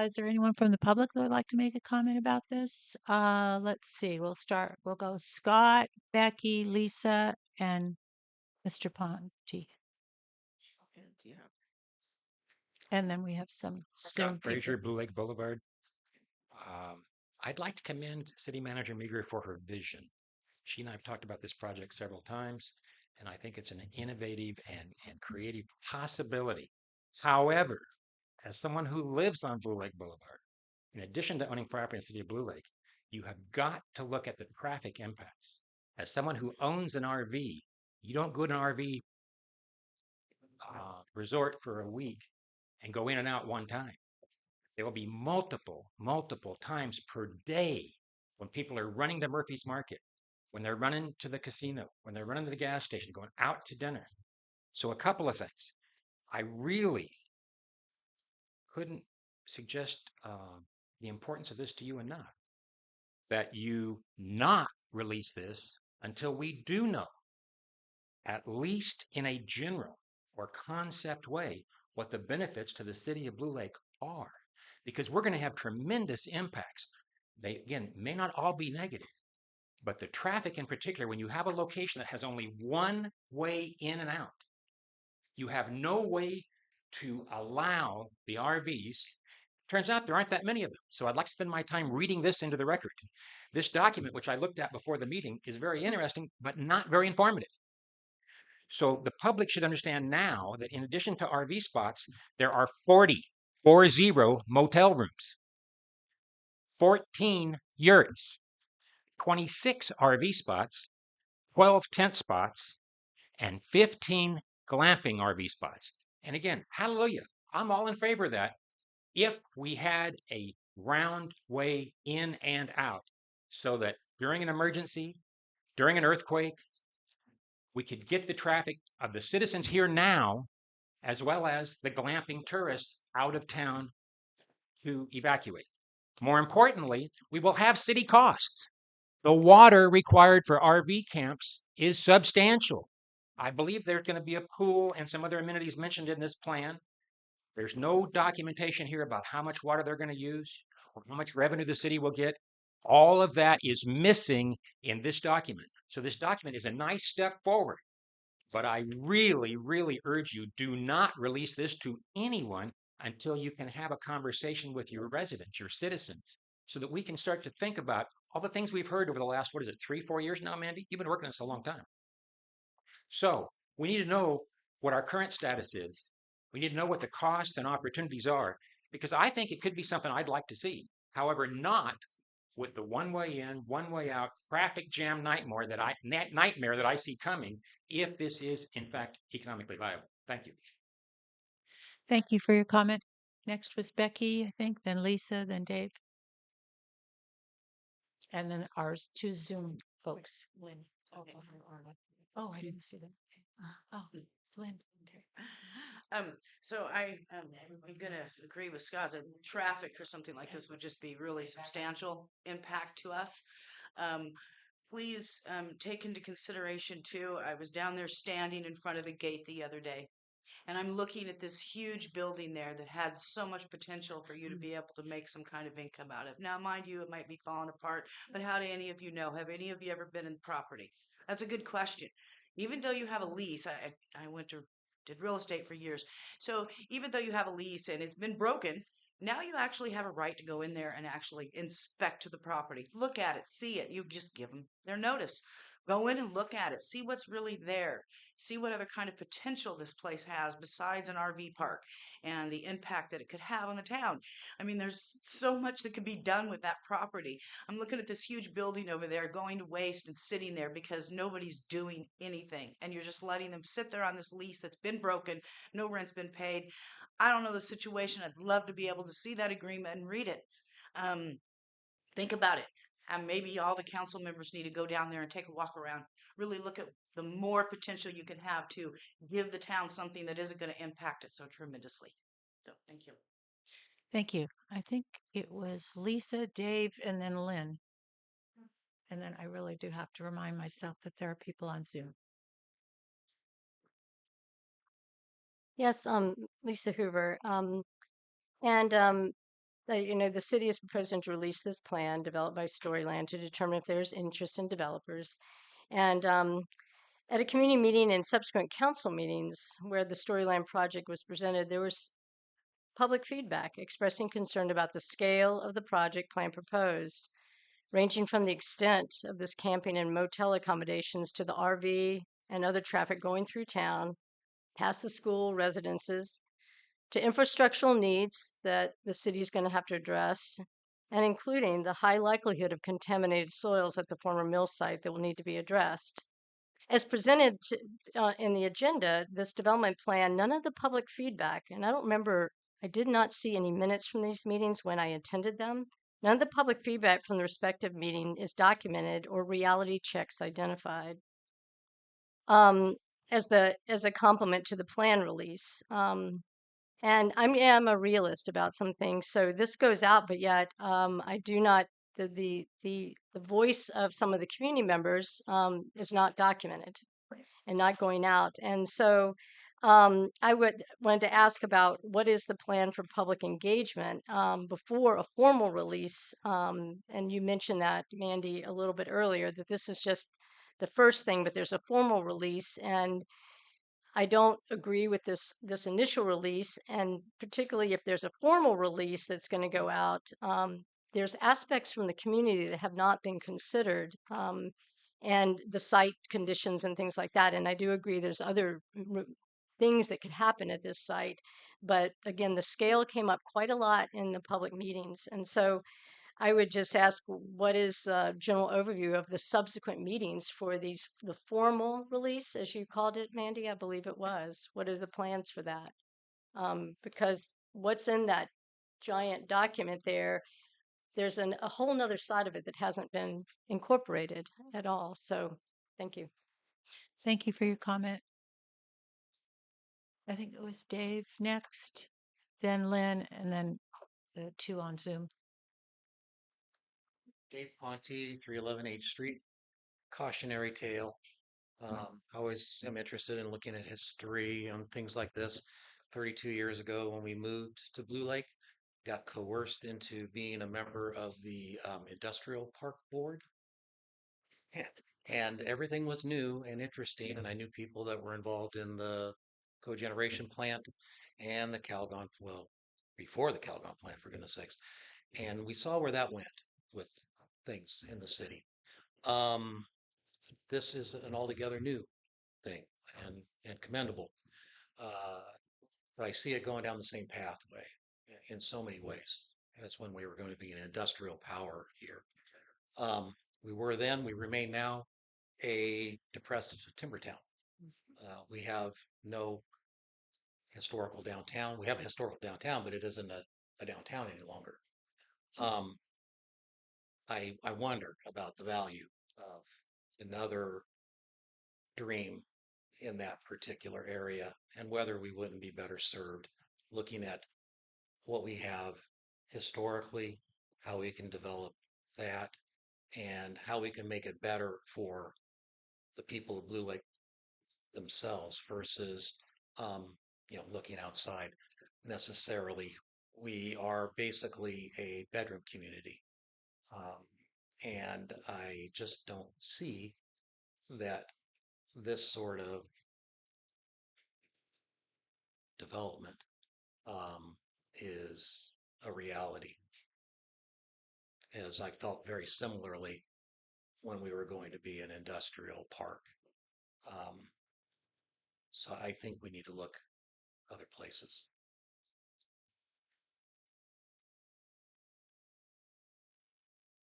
Is there anyone from the public that would like to make a comment about this? Let's see. We'll go Scott, Becky, Lisa, and Mr. Ponte. And then we have some Zoom Scott Frazier, people. Blue Lake Boulevard. I'd like to commend City Manager Meager for her vision. She and I have talked about this project several times, and I think it's an innovative and creative possibility. However, as someone who lives on Blue Lake Boulevard, in addition to owning property in the city of Blue Lake, you have got to look at the traffic impacts. As someone who owns an RV, you don't go to an RV resort for a week and go in and out one time. There will be multiple times per day when people are running to Murphy's Market, when they're running to the casino, when they're running to the gas station, going out to dinner. So a couple of things. I really couldn't suggest the importance of this to you enough, that you not release this until we do know, at least in a general or concept way, what the benefits to the city of Blue Lake are. Because we're going to have tremendous impacts. They, again, may not all be negative, but the traffic in particular, when you have a location that has only one way in and out, you have no way to allow the RVs. Turns out there aren't that many of them. So I'd like to spend my time reading this into the record. This document, which I looked at before the meeting, is very interesting, but not very informative. So the public should understand now that in addition to RV spots, there are 40 motel rooms, 14 yurts, 26 RV spots, 12 tent spots, and 15 glamping RV spots. And again, hallelujah, I'm all in favor of that if we had a round way in and out so that during an emergency, during an earthquake, we could get the traffic of the citizens here now, as well as the glamping tourists out of town to evacuate. More importantly, we will have city costs. The water required for RV camps is substantial. I believe there's going to be a pool and some other amenities mentioned in this plan. There's no documentation here about how much water they're going to use or how much revenue the city will get. All of that is missing in this document. So this document is a nice step forward. But I really, really urge you, do not release this to anyone until you can have a conversation with your residents, your citizens, so that we can start to think about all the things we've heard over the last, 3-4 years now, Mandy? You've been working on this a long time. So we need to know what our current status is. We need to know what the costs and opportunities are, because I think it could be something I'd like to see. However, not with the one way in, one way out, traffic jam nightmare that I see coming if this is in fact economically viable. Thank you. Thank you for your comment. Next was Becky, I think, then Lisa, then Dave. And then ours two Zoom folks. Lynn. Oh, I didn't see that. Oh, Lynn. Okay. So I'm gonna agree with Scott that traffic for something like this would just be really substantial impact to us. Please take into consideration too, I was down there standing in front of the gate the other day, and I'm looking at this huge building there that had so much potential for you to be able to make some kind of income out of. Now, mind you, it might be falling apart, but how do any of you know? Have any of you ever been in property? That's a good question. Even though you have a lease, I did real estate for years. So even though you have a lease and it's been broken, now you actually have a right to go in there and actually inspect the property. Look at it, see it. You just give them their notice. Go in and look at it, see what's really there, see what other kind of potential this place has besides an RV park and the impact that it could have on the town. I mean, there's so much that could be done with that property. I'm looking at this huge building over there going to waste and sitting there because nobody's doing anything. And you're just letting them sit there on this lease that's been broken, no rent's been paid. I don't know the situation. I'd love to be able to see that agreement and read it. Think about it. And maybe all the council members need to go down there and take a walk around. Really look at the more potential you can have to give the town something that isn't going to impact it so tremendously. So thank you. Thank you. I think it was Lisa, Dave, and then Lynn. And then I really do have to remind myself that there are people on Zoom. Yes, Lisa Hoover. The city is proposing to release this plan developed by Storyland to determine if there's interest in developers. And at a community meeting and subsequent council meetings where the Storyland project was presented, there was public feedback expressing concern about the scale of the project plan proposed, ranging from the extent of this camping and motel accommodations to the RV and other traffic going through town, past the school residences, to infrastructural needs that the city is going to have to address, and including the high likelihood of contaminated soils at the former mill site that will need to be addressed. As presented in the agenda, this development plan, none of the public feedback, and I don't remember, I did not see any minutes from these meetings when I attended them. None of the public feedback from the respective meeting is documented or reality checks identified. As a complement to the plan release. And am a realist about some things, so this goes out, but yet I do not the voice of some of the community members is not documented and not going out. And so I wanted to ask about what is the plan for public engagement before a formal release. And you mentioned that, Mandy, a little bit earlier, that this is just the first thing, but there's a formal release. And I don't agree with this initial release, and particularly if there's a formal release that's going to go out. There's aspects from the community that have not been considered, and the site conditions and things like that. And I do agree there's other things that could happen at this site, but again, the scale came up quite a lot in the public meetings, and so I would just ask, what is the general overview of the subsequent meetings for the formal release, as you called it, Mandy? I believe it was. What are the plans for that? Because what's in that giant document there, there's a whole nother side of it that hasn't been incorporated at all. So thank you. Thank you for your comment. I think it was Dave next, then Lynn, and then the two on Zoom. Dave Ponte, 311 H Street. Cautionary tale. I always am interested in looking at history and things like this. 32 years ago, when we moved to Blue Lake, got coerced into being a member of the Industrial Park Board. And everything was new and interesting. And I knew people that were involved in the cogeneration plant and the Calgon, well, before the Calgon plant, for goodness sakes. And we saw where that went with things in the city. This is an altogether new thing and commendable. But I see it going down the same pathway in so many ways as when we were going to be an industrial power here. We were then, we remain now a depressed timber town. We have no historical downtown. We have a historical downtown, but it isn't a downtown any longer. I wonder about the value of another dream in that particular area and whether we wouldn't be better served looking at what we have historically, how we can develop that, and how we can make it better for the people of Blue Lake themselves versus looking outside necessarily. We are basically a bedroom community. And I just don't see that this sort of development is a reality, as I felt very similarly when we were going to be an industrial park. So I think we need to look other places.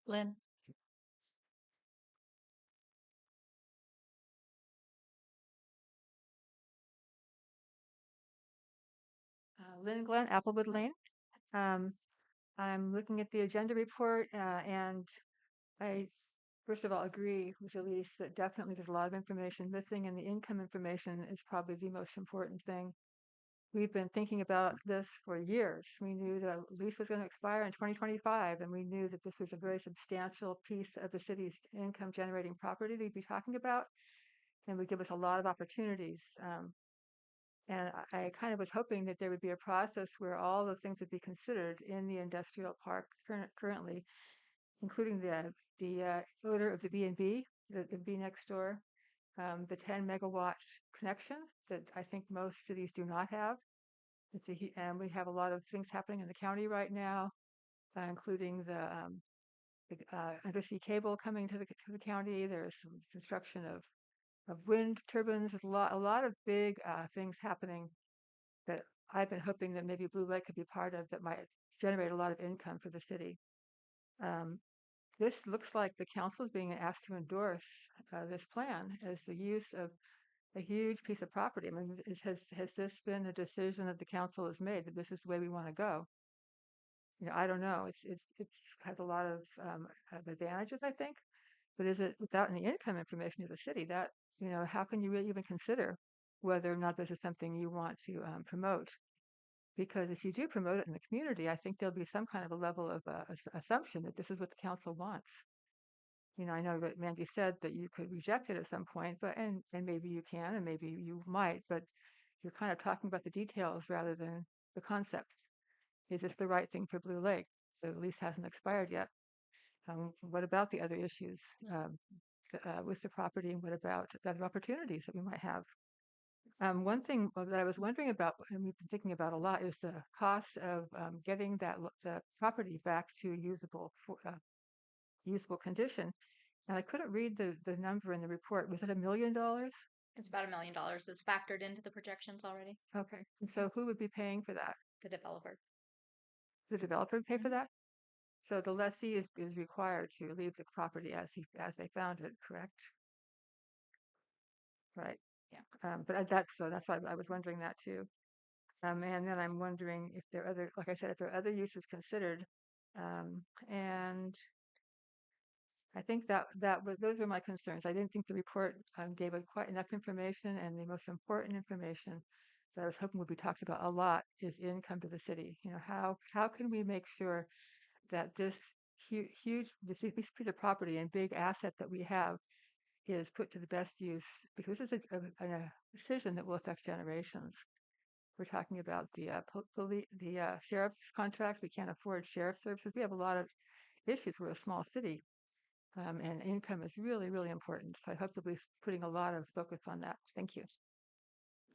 Lynn? Lynn Glenn, Applewood Lane. I'm looking at the agenda report, and I, first of all, agree with Elise that definitely there's a lot of information missing, and the income information is probably the most important thing. We've been thinking about this for years. We knew the lease was going to expire in 2025, and we knew that this was a very substantial piece of the city's income generating property that we'd be talking about, and would give us a lot of opportunities. And I kind of was hoping that there would be a process where all the things would be considered in the industrial park currently, including the odor of the B&B that would be next door, the 10 megawatt connection that I think most cities do not have. And we have a lot of things happening in the county right now, including the undersea cable coming to the county. There's some construction of wind turbines. There's a lot of big things happening that I've been hoping that maybe Blue Lake could be part of that might generate a lot of income for the city. Um, this looks like the council is being asked to endorse this plan as the use of a huge piece of property. I mean, has this been a decision that the council has made that this is the way we want to go? I don't know. It has a lot of advantages, I think, but is it without any income information of the city? That how can you really even consider whether or not this is something you want to promote? Because if you do promote it in the community, I think there'll be some kind of a level of assumption that this is what the council wants. I know that Mandy said that you could reject it at some point, but and maybe you can, and maybe you might, but you're kind of talking about the details rather than the concept. Is this the right thing for Blue Lake? The lease hasn't expired yet. What about the other issues with the property, and what about the other opportunities that we might have? One thing that I was wondering about, and we've been thinking about a lot, is the cost of getting the property back to usable condition. And I couldn't read the number in the report. Was it $1 million? It's about $1 million is factored into the projections already. Okay. And so who would be paying for that? The developer. The developer would pay for that? So the lessee is required to leave the property as they found it, correct? Right. Yeah. But that's why I was wondering that too. And then I'm wondering if there are other, like I said, if there are other uses considered. And I think those were my concerns. I didn't think the report gave quite enough information, and the most important information that I was hoping would be talked about a lot is income to the city. How can we make sure that this this piece of property and big asset that we have is put to the best use, because this is a decision that will affect generations. We're talking about the sheriff's contract. We can't afford sheriff services. We have a lot of issues. We're a small city, and income is really, really important. So I hope that we're putting a lot of focus on that. Thank you.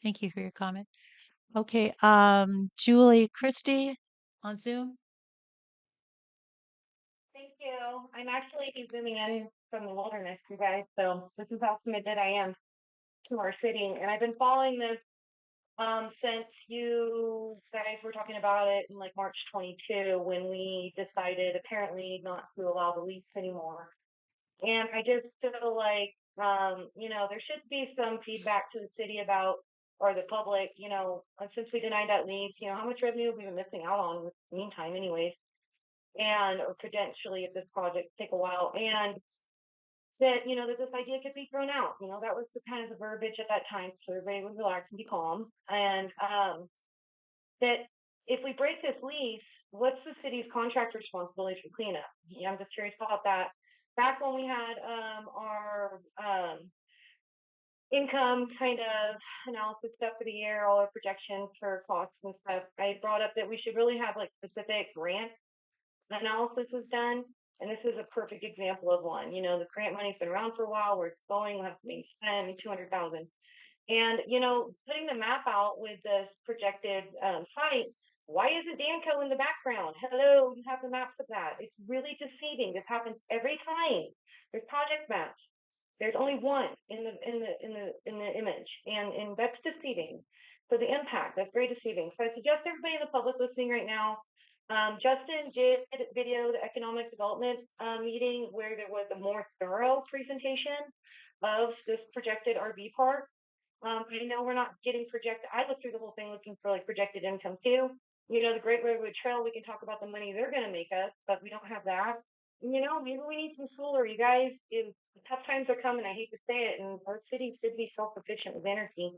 Thank you for your comment. Okay, Julie Christie on Zoom. Thank you. I'm actually zooming in from the wilderness, you guys. So this is how committed I am to our city. And I've been following this since you guys were talking about it in like March 22, when we decided apparently not to allow the lease anymore. And I just feel like, there should be some feedback to the city about, or the public, since we denied that lease, how much revenue have we been missing out on in the meantime anyways? And or potentially if this project take a while, and that that this idea could be thrown out. That was the kind of the verbiage at that time, so everybody would relax and be calm. And that if we break this lease, what's the city's contract responsibility for cleanup? I'm just curious about that. Back when we had our income kind of analysis stuff for the year, all our projections for costs and stuff, I brought up that we should really have like specific grant analysis was done. And this is a perfect example of one. The grant money's been around for a while, where it's going, we'll have to be spent, 200,000. And, putting the map out with this projected site, why isn't Danco in the background? Hello, you have the maps of that. It's really deceiving. This happens every time. There's project maps. There's only one in the image, and that's deceiving. So the impact, that's very deceiving. So I suggest everybody in the public listening right now, Justin did video the economic development meeting, where there was a more thorough presentation of this projected RV park. I know we're not getting projected. I looked through the whole thing looking for like projected income too. The Great Redwood Trail, we can talk about the money they're going to make us, but we don't have that. Maybe we need some solar. You guys, if tough times are coming, I hate to say it, and our city should be self-sufficient with energy.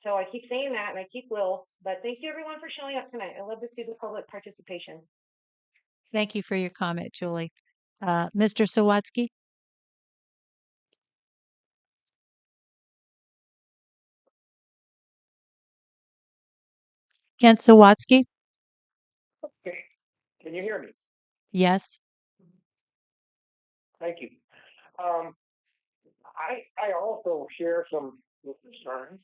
So I keep saying that, and I keep will. But thank you everyone for showing up tonight. I love to see the public participation. Thank you for your comment, Julie. Mr. Sawatsky. Kent Sawatsky. Okay, can you hear me? Yes. Thank you. I also share some concerns.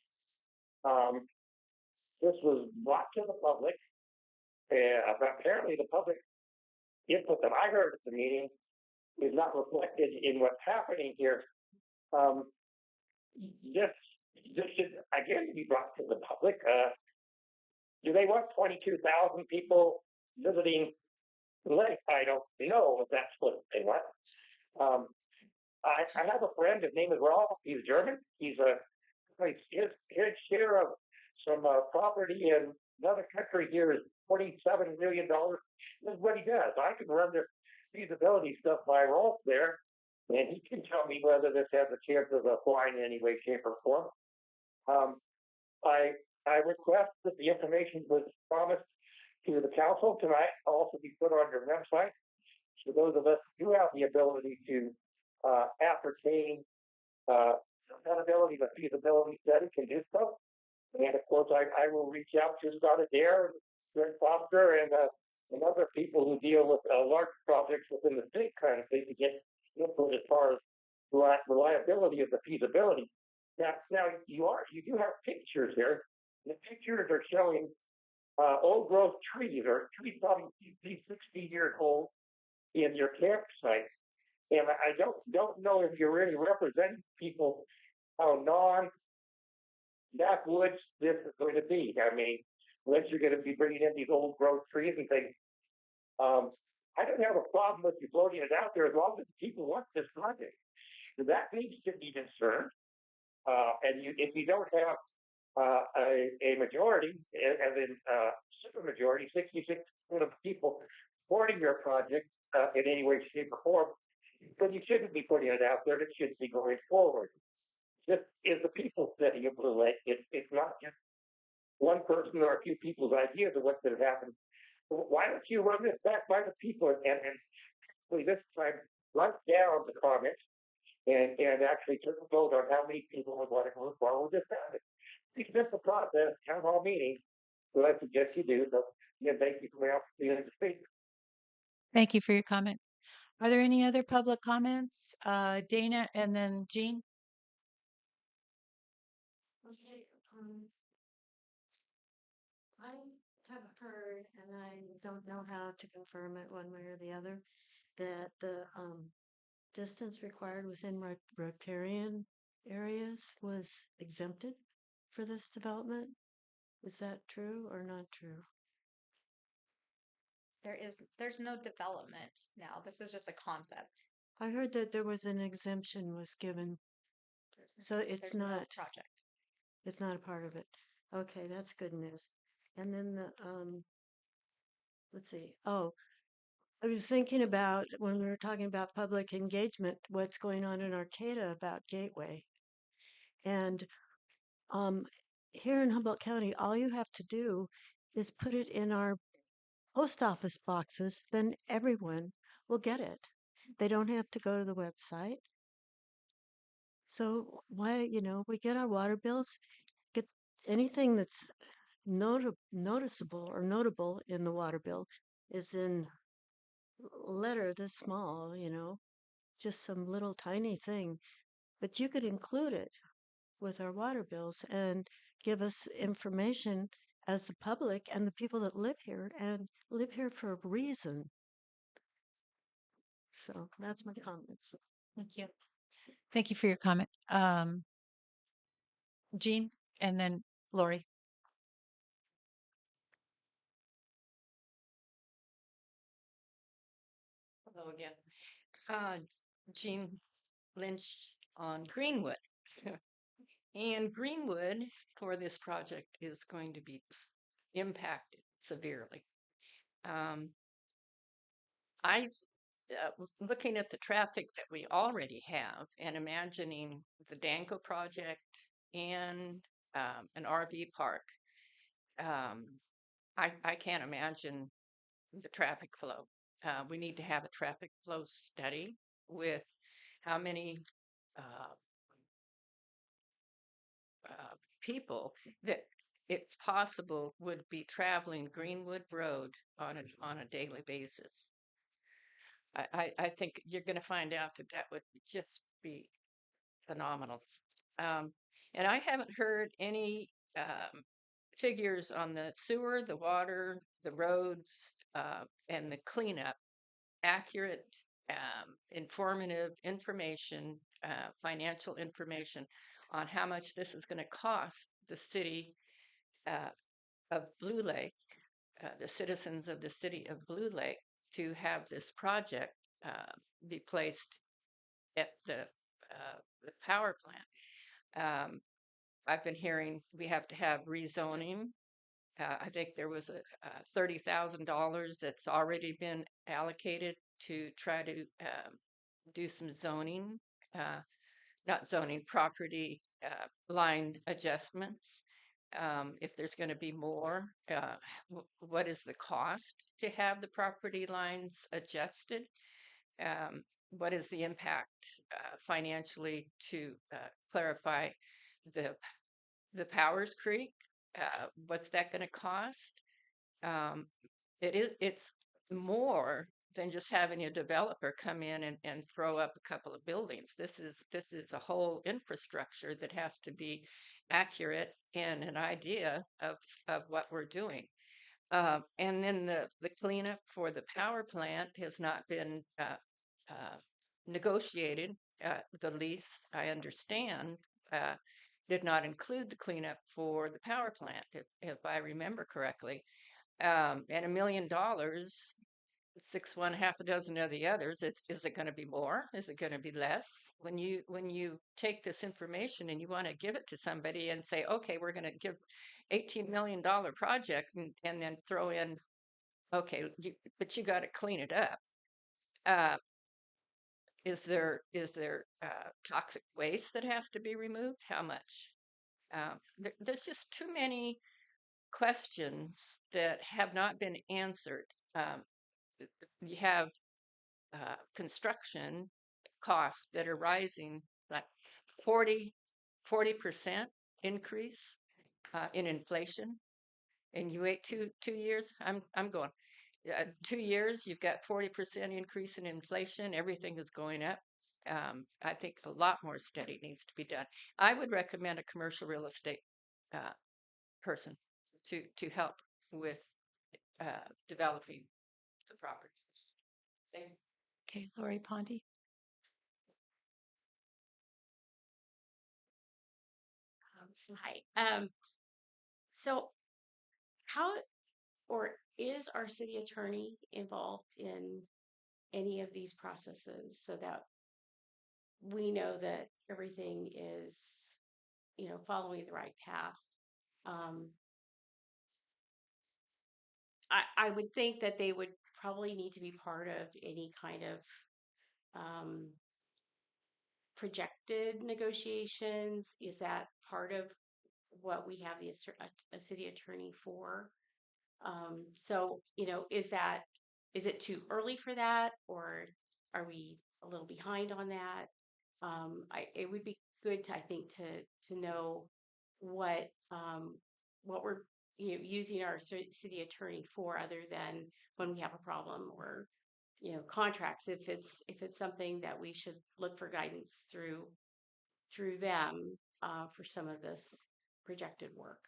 This was brought to the public, but apparently the public input that I heard at the meeting is not reflected in what's happening here. This should again be brought to the public. Do they want 22,000 people visiting Lake, I don't know if that's what they want. I have a friend, his name is Rolf, he's German, his share of some property in another country here is $47 million. This is what he does. I can run the feasibility stuff by Rolf there, and he can tell me whether this has a chance of flying in any way, shape, or form. Um, I request that the information was promised to the council tonight also be put on your website. So those of us who have the ability to ascertain compatibility of a feasibility study can do so. And of course, I will reach out to Scott Adair, Greg Foster, and other people who deal with large projects within the state kind of thing to get input as far as reliability of the feasibility. Now you do have pictures here. The pictures are showing old growth trees or trees probably 60 years old in your campsite. And I don't know if you're really representing people how backwoods this is going to be. I mean, unless you're going to be bringing in these old growth trees and things. I don't have a problem with you floating it out there as long as people want this project. That needs to be discerned. If you don't have a majority, as in super majority, 66% of people supporting your project in any way, shape, or form, then you shouldn't be putting it out there. It should be going forward. This is the people's city of Blue Lake. It's not just one person or a few people's ideas of what could happen. Why don't you run this back by the people and this time write down the comments and actually take a vote on how many people would want to move forward with this topic. It's just a process, town hall meeting. So I suggest you do. So again, thank you for the opportunity to speak. Thank you for your comment. Are there any other public comments? Dana and then Jean? Okay, I have heard, and I don't know how to confirm it one way or the other, that the distance required within riparian areas was exempted for this development. Is that true or not true? There's no development now. This is just a concept. I heard that there was an exemption was given, so it's There's no not project. it's not a part of it. Okay, that's good news. And then the let's see. Oh, I was thinking about when we were talking about public engagement, what's going on in Arcata about Gateway. And here in Humboldt County, all you have to do is put it in our post office boxes, then everyone will get it. They don't have to go to the website. So why, we get our water bills, get anything that's noticeable or notable in the water bill is in letter this small, just some little tiny thing. But you could include it with our water bills and give us information as the public and the people that live here and live here for a reason. So that's my comments. Thank you. Thank you for your comment. Jean and then Lori. Hello again. Jean Lynch on Greenwood. And Greenwood for this project is going to be impacted severely. I was looking at the traffic that we already have and imagining the Danco project and an RV park. I can't imagine the traffic flow. We need to have a traffic flow study with how many people that it's possible would be traveling Greenwood Road on a daily basis. I think you're going to find out that would just be phenomenal. And I haven't heard any figures on the sewer, the water, the roads, and the cleanup. Accurate, informative information, financial information on how much this is going to cost the city of Blue Lake, the citizens of the city of Blue Lake, to have this project be placed at the power plant. I've been hearing we have to have rezoning. I think there was a $30,000 that's already been allocated to try to do some zoning, not zoning, property line adjustments. If there's going to be more, what is the cost to have the property lines adjusted? What is the impact financially to clarify the Powers Creek? What's that going to cost? It's more than just having a developer come in and throw up a couple of buildings. This is a whole infrastructure that has to be accurate and an idea of what we're doing. And then the cleanup for the power plant has not been negotiated. The lease, I understand, did not include the cleanup for the power plant, if I remember correctly. And $1 million, six one, half a dozen of the others. Is it going to be more? Is it going to be less? When you take this information and you want to give it to somebody and say, okay, we're going to give $18 million project and then throw in, okay, but you got to clean it up. Is there toxic waste that has to be removed? How much? There's just too many questions that have not been answered. You have construction costs that are rising like 40% increase in inflation. And you wait two years. I'm going 2 years. You've got 40% increase in inflation. Everything is going up. I think a lot more study needs to be done. I would recommend a commercial real estate person to help with developing the properties. Okay, Lori Ponte. Hi. So how or is our city attorney involved in any of these processes so that we know that everything is, following the right path? I would think that they would probably need to be part of any kind of projected negotiations. Is that part of what we have a city attorney for? So, is it too early for that, or are we a little behind on that? It would be good to, I think, to know what we're using our city attorney for, other than when we have a problem or contracts. If it's something that we should look for guidance through them for some of this projected work.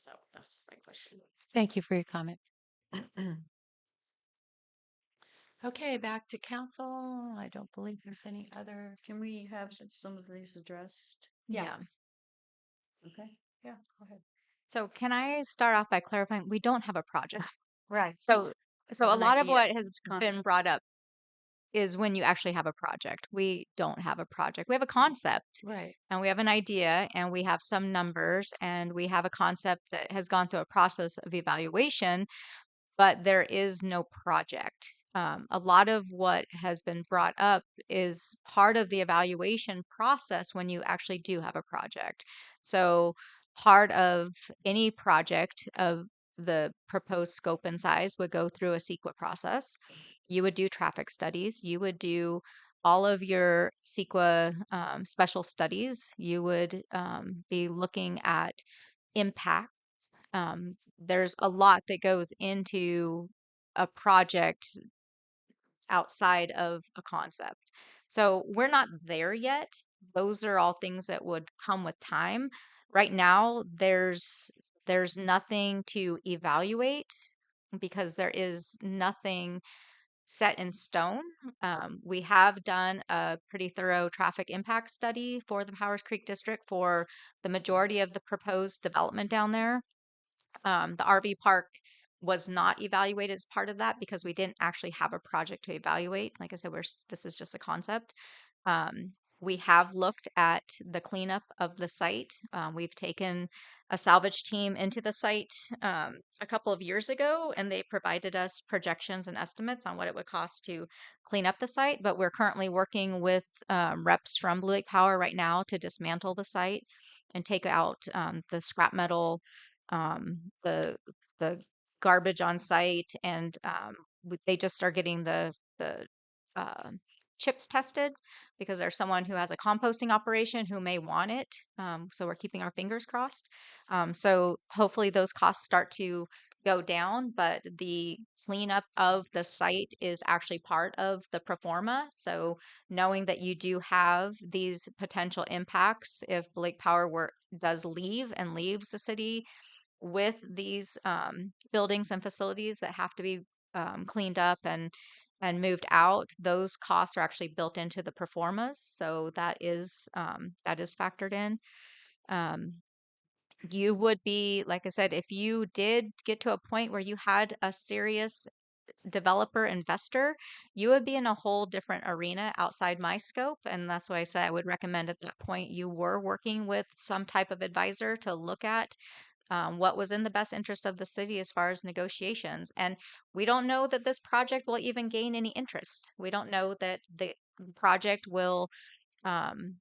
So that's just my question. Thank you for your comment. Okay, back to council. I don't believe there's any other. Can we have some of these addressed? Yeah. Okay. Yeah, go ahead. So can I start off by clarifying, we don't have a project. Right. So a An lot of idea. what has It's con- been brought up is when you actually have a project. We don't have a project. We have a concept Right. and we have an idea and we have some numbers and we have a concept that has gone through a process of evaluation, but there is no project. A lot of what has been brought up is part of the evaluation process when you actually do have a project. So, part of any project of the proposed scope and size would go through a CEQA process. You would do traffic studies. You would do all of your CEQA special studies. You would be looking at impact. There's a lot that goes into a project outside of a concept. So we're not there yet. Those are all things that would come with time. Right now, there's nothing to evaluate because there is nothing set in stone. We have done a pretty thorough traffic impact study for the Powers Creek District for the majority of the proposed development down there. The RV park was not evaluated as part of that because we didn't actually have a project to evaluate. Like I said, this is just a concept. We have looked at the cleanup of the site. We've taken a salvage team into the site a couple of years ago, and they provided us projections and estimates on what it would cost to clean up the site. But we're currently working with reps from Blue Lake Power right now to dismantle the site and take out the scrap metal, the garbage on site, and they just are getting the uh, chips tested because there's someone who has a composting operation who may want it. So we're keeping our fingers crossed. So hopefully those costs start to go down, but the cleanup of the site is actually part of the pro forma. So knowing that you do have these potential impacts if Blake Power does leave and leaves the city with these buildings and facilities that have to be cleaned up and moved out, those costs are actually built into the performas. So that is factored in. You would be, like I said, if you did get to a point where you had a serious developer investor, you would be in a whole different arena outside my scope. And that's why I said I would recommend at that point you were working with some type of advisor to look at what was in the best interest of the city as far as negotiations. And we don't know that this project will even gain any interest. We don't know that the project will um,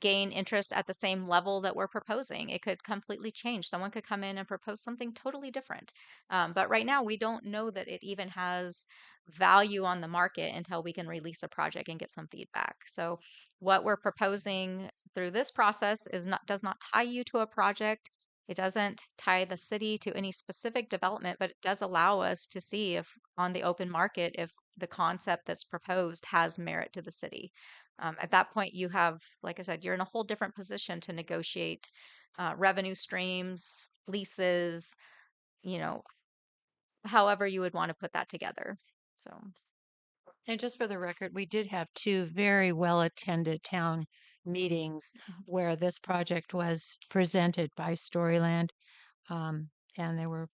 gain interest at the same level that we're proposing. It could completely change. Someone could come in and propose something totally different. But right now, we don't know that it even has value on the market until we can release a project and get some feedback. So, what we're proposing through this process does not tie you to a project. It doesn't tie the city to any specific development, but it does allow us to see if on the open market if the concept that's proposed has merit to the city. At that point, you have, like I said, you're in a whole different position to negotiate revenue streams, leases, you know, however you would want to put that together. So, And just for the record, we did have two very well attended town meetings where this project was presented by Storyland. And there were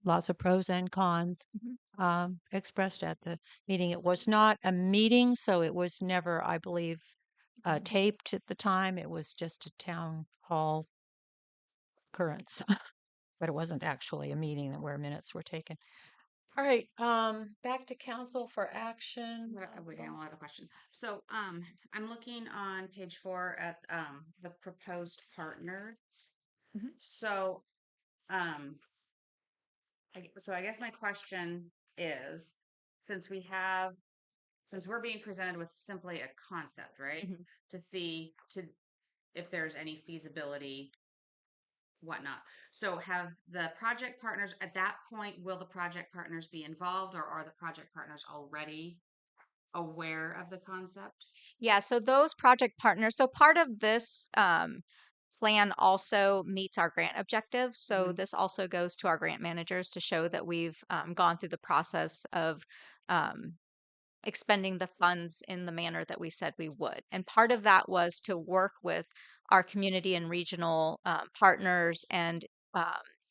lots of pros and cons expressed at the meeting. It was not a meeting, so it was never, I believe, taped at the time. It was just a town hall occurrence, but it wasn't actually a meeting where minutes were taken. All right, back to council for action. We will have a question. So, I'm looking on page 4 at the proposed partners. So, so I guess my question is, since we're being presented with simply a concept, right? To see if there's any feasibility, whatnot. So have the project partners at that point, will the project partners be involved, or are the project partners already aware of the concept? yeah, so those project partners, so part of this plan also meets our grant objectives. So this also goes to our grant managers to show that we've gone through the process of um, expending the funds in the manner that we said we would. And part of that was to work with our community and regional partners and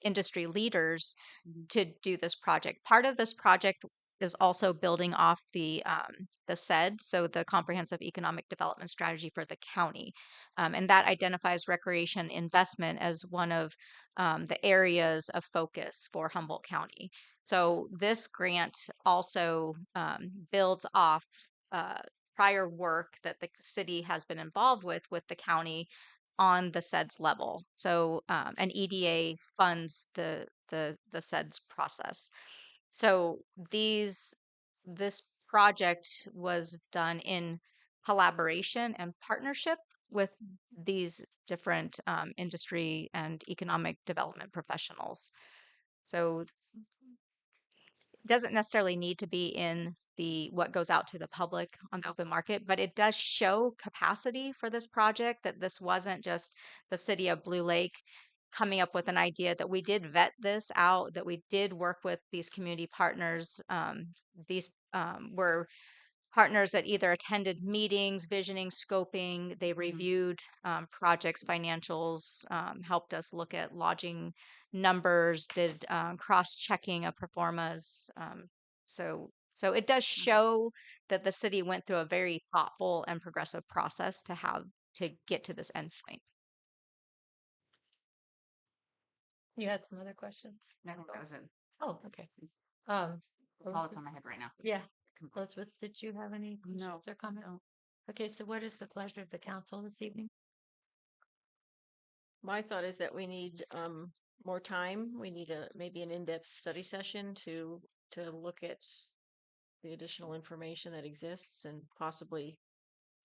industry leaders to do this project. Part of this project is also building off the CED, so the Comprehensive Economic Development Strategy for the county, and that identifies recreation investment as one of the areas of focus for Humboldt County. So this grant also builds off prior work that the city has been involved with the county on the CEDS level. So an EDA funds the CEDS process. So this project was done in collaboration and partnership with these different industry and economic development professionals. So doesn't necessarily need to be in the what goes out to the public on the open market, but it does show capacity for this project, that this wasn't just the city of Blue Lake coming up with an idea, that we did vet this out, that we did work with these community partners. These were partners that either attended meetings, visioning, scoping. They reviewed projects, financials, helped us look at lodging numbers, did cross-checking of performas. So it does show that the city went through a very thoughtful and progressive process to get to this endpoint. You had some other questions? No, that was it. Oh, okay. Um, That's all that's on my head right now. yeah. Elizabeth, did you have any No. questions or comments? Okay, so what is the pleasure of the council this evening? My thought is that we need more time. We need maybe an in-depth study session to look at the additional information that exists and possibly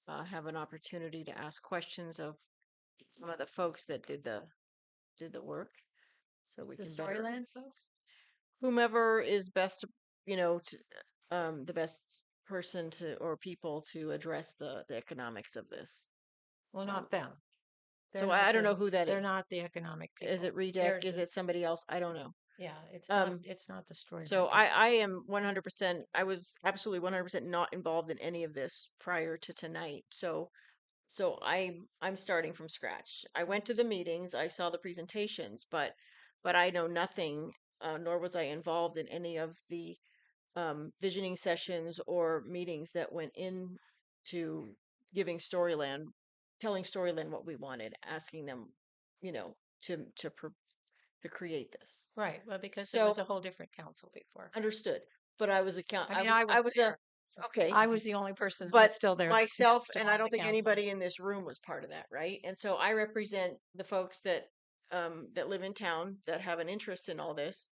have an opportunity to ask questions of some of the folks that did the work. So we The can better Storyland folks? whomever is best, the best person to or people to address the economics of this. Well, not them. So I don't know who that They're is. not the economic people. Is it They're Redec? Is it just- somebody else? I don't know. Yeah, it's Um, not the story. So I am 100%, I was absolutely 100% not involved in any of this prior to tonight. So I'm starting from scratch. I went to the meetings, I saw the presentations, but I know nothing, nor was I involved in any of the visioning sessions or meetings that went into giving telling Storyland what we wanted, asking them, to create this. Right. Well, because it So was a whole different council before. understood, but I was I mean, I was there. okay. I was the only person that But was still there. myself, still and on I don't the think council. anybody in this room was part of that, right? And so I represent the folks that live in town that have an interest in all this,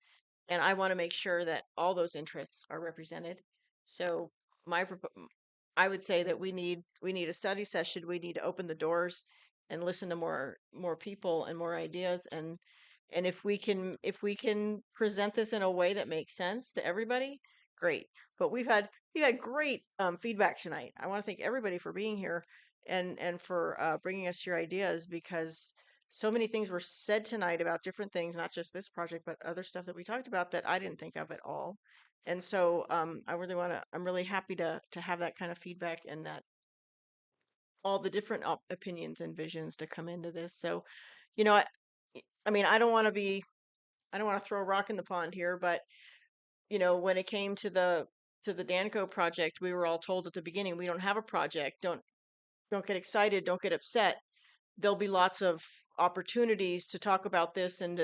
and I want to make sure that all those interests are represented. So I would say that we need a study session. We need to open the doors and listen to more people and more ideas, and if we can present this in a way that makes sense to everybody, great. But we've had great feedback tonight. I want to thank everybody for being here and for bringing us your ideas, because so many things were said tonight about different things, not just this project, but other stuff that we talked about that I didn't think of at all. And so I'm really happy to have that kind of feedback and that all the different opinions and visions to come into this. So, I mean, I don't want to throw a rock in the pond here, but when it came to the Danco project, we were all told at the beginning, we don't have a project. Don't get excited. Don't get upset. There'll be lots of opportunities to talk about this and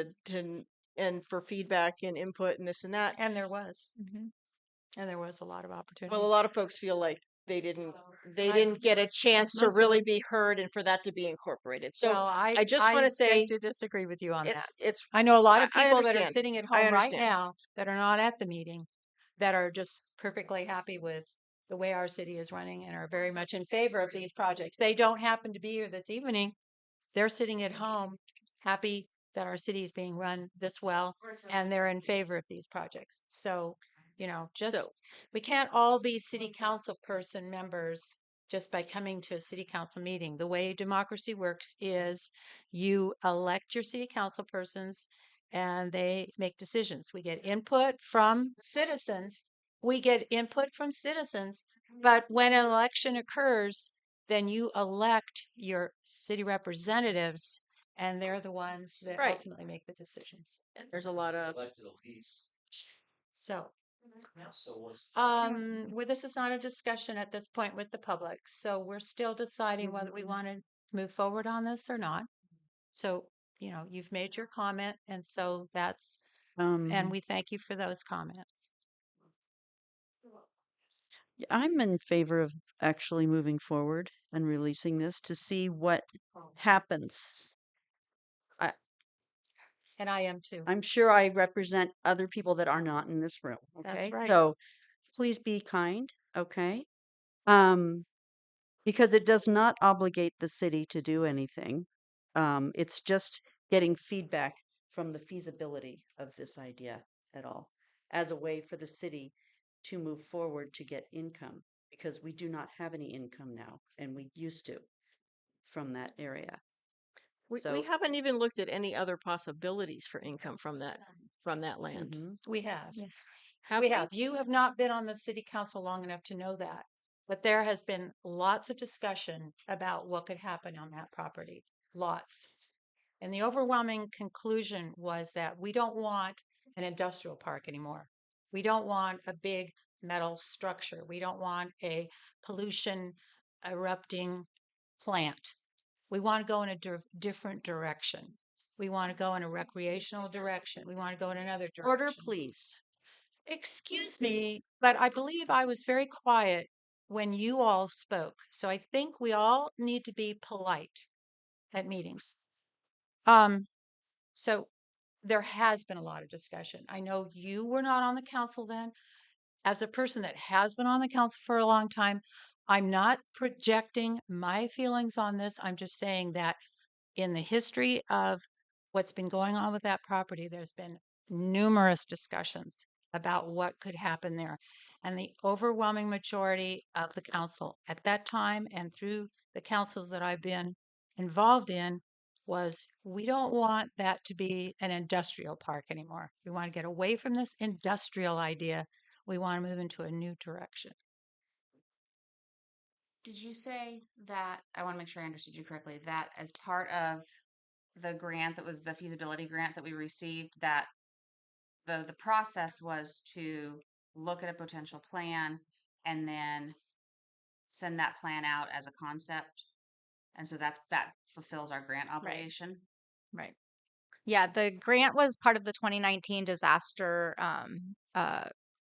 and for feedback and input and this and that. And there was. And there was a lot of opportunity. Well, a lot of folks feel like they didn't I- get a chance to most of really it- be heard and for that to be incorporated. So Well, I just want to say beg to disagree with you on that. it's I know a lot of I people that are understand. sitting at I home right understand. now that are not at the meeting, that are just perfectly happy with the way our city is running and are very much in favor of these projects. They don't happen to be here this evening. They're sitting at home happy that our city is being run this well and they're in favor of these projects. So, So we can't all be city council person members just by coming to a city council meeting. The way democracy works is you elect your city council persons and they make decisions. We get input from citizens. But when an election occurs, then you elect your city representatives and they're the ones that Right. ultimately make the decisions. there's a lot of Elected elites. So, So what's well, this is not a discussion at this point with the public, so we're still deciding whether we want to move forward on this or not. So, you've made your comment, and so that's, and we thank you for those comments. I'm in favor of actually moving forward and releasing this to see what happens. And I am too. I'm sure I represent other people that are not in this room. That's Okay. right. So please be kind. Okay. Because it does not obligate the city to do anything. It's just getting feedback from the feasibility of this idea at all as a way for the city to move forward to get income, because we do not have any income now and we used to from that area. we So haven't even looked at any other possibilities for income from that land. mhm. We have. Yes. Have We have. You have not been on the city council long enough to know that. But there has been lots of discussion about what could happen on that property. Lots. And the overwhelming conclusion was that we don't want an industrial park anymore. We don't want a big metal structure. We don't want a pollution erupting plant. We want to go in a different direction. We want to go in a recreational direction. We want to go in another Order, direction. please. Excuse me, but I believe I was very quiet when you all spoke. So I think we all need to be polite at meetings. So there has been a lot of discussion. I know you were not on the council then. As a person that has been on the council for a long time, I'm not projecting my feelings on this. I'm just saying that in the history of what's been going on with that property, there's been numerous discussions about what could happen there. And the overwhelming majority of the council at that time and through the councils that I've been involved in was we don't want that to be an industrial park anymore. We want to get away from this industrial idea. We want to move into a new direction. Did you say that, I want to make sure I understood you correctly, that as part of the grant that was the feasibility grant that we received, that the process was to look at a potential plan and then send that plan out as a concept? And so that fulfills our grant obligation? Right. Yeah, the grant was part of the 2019 disaster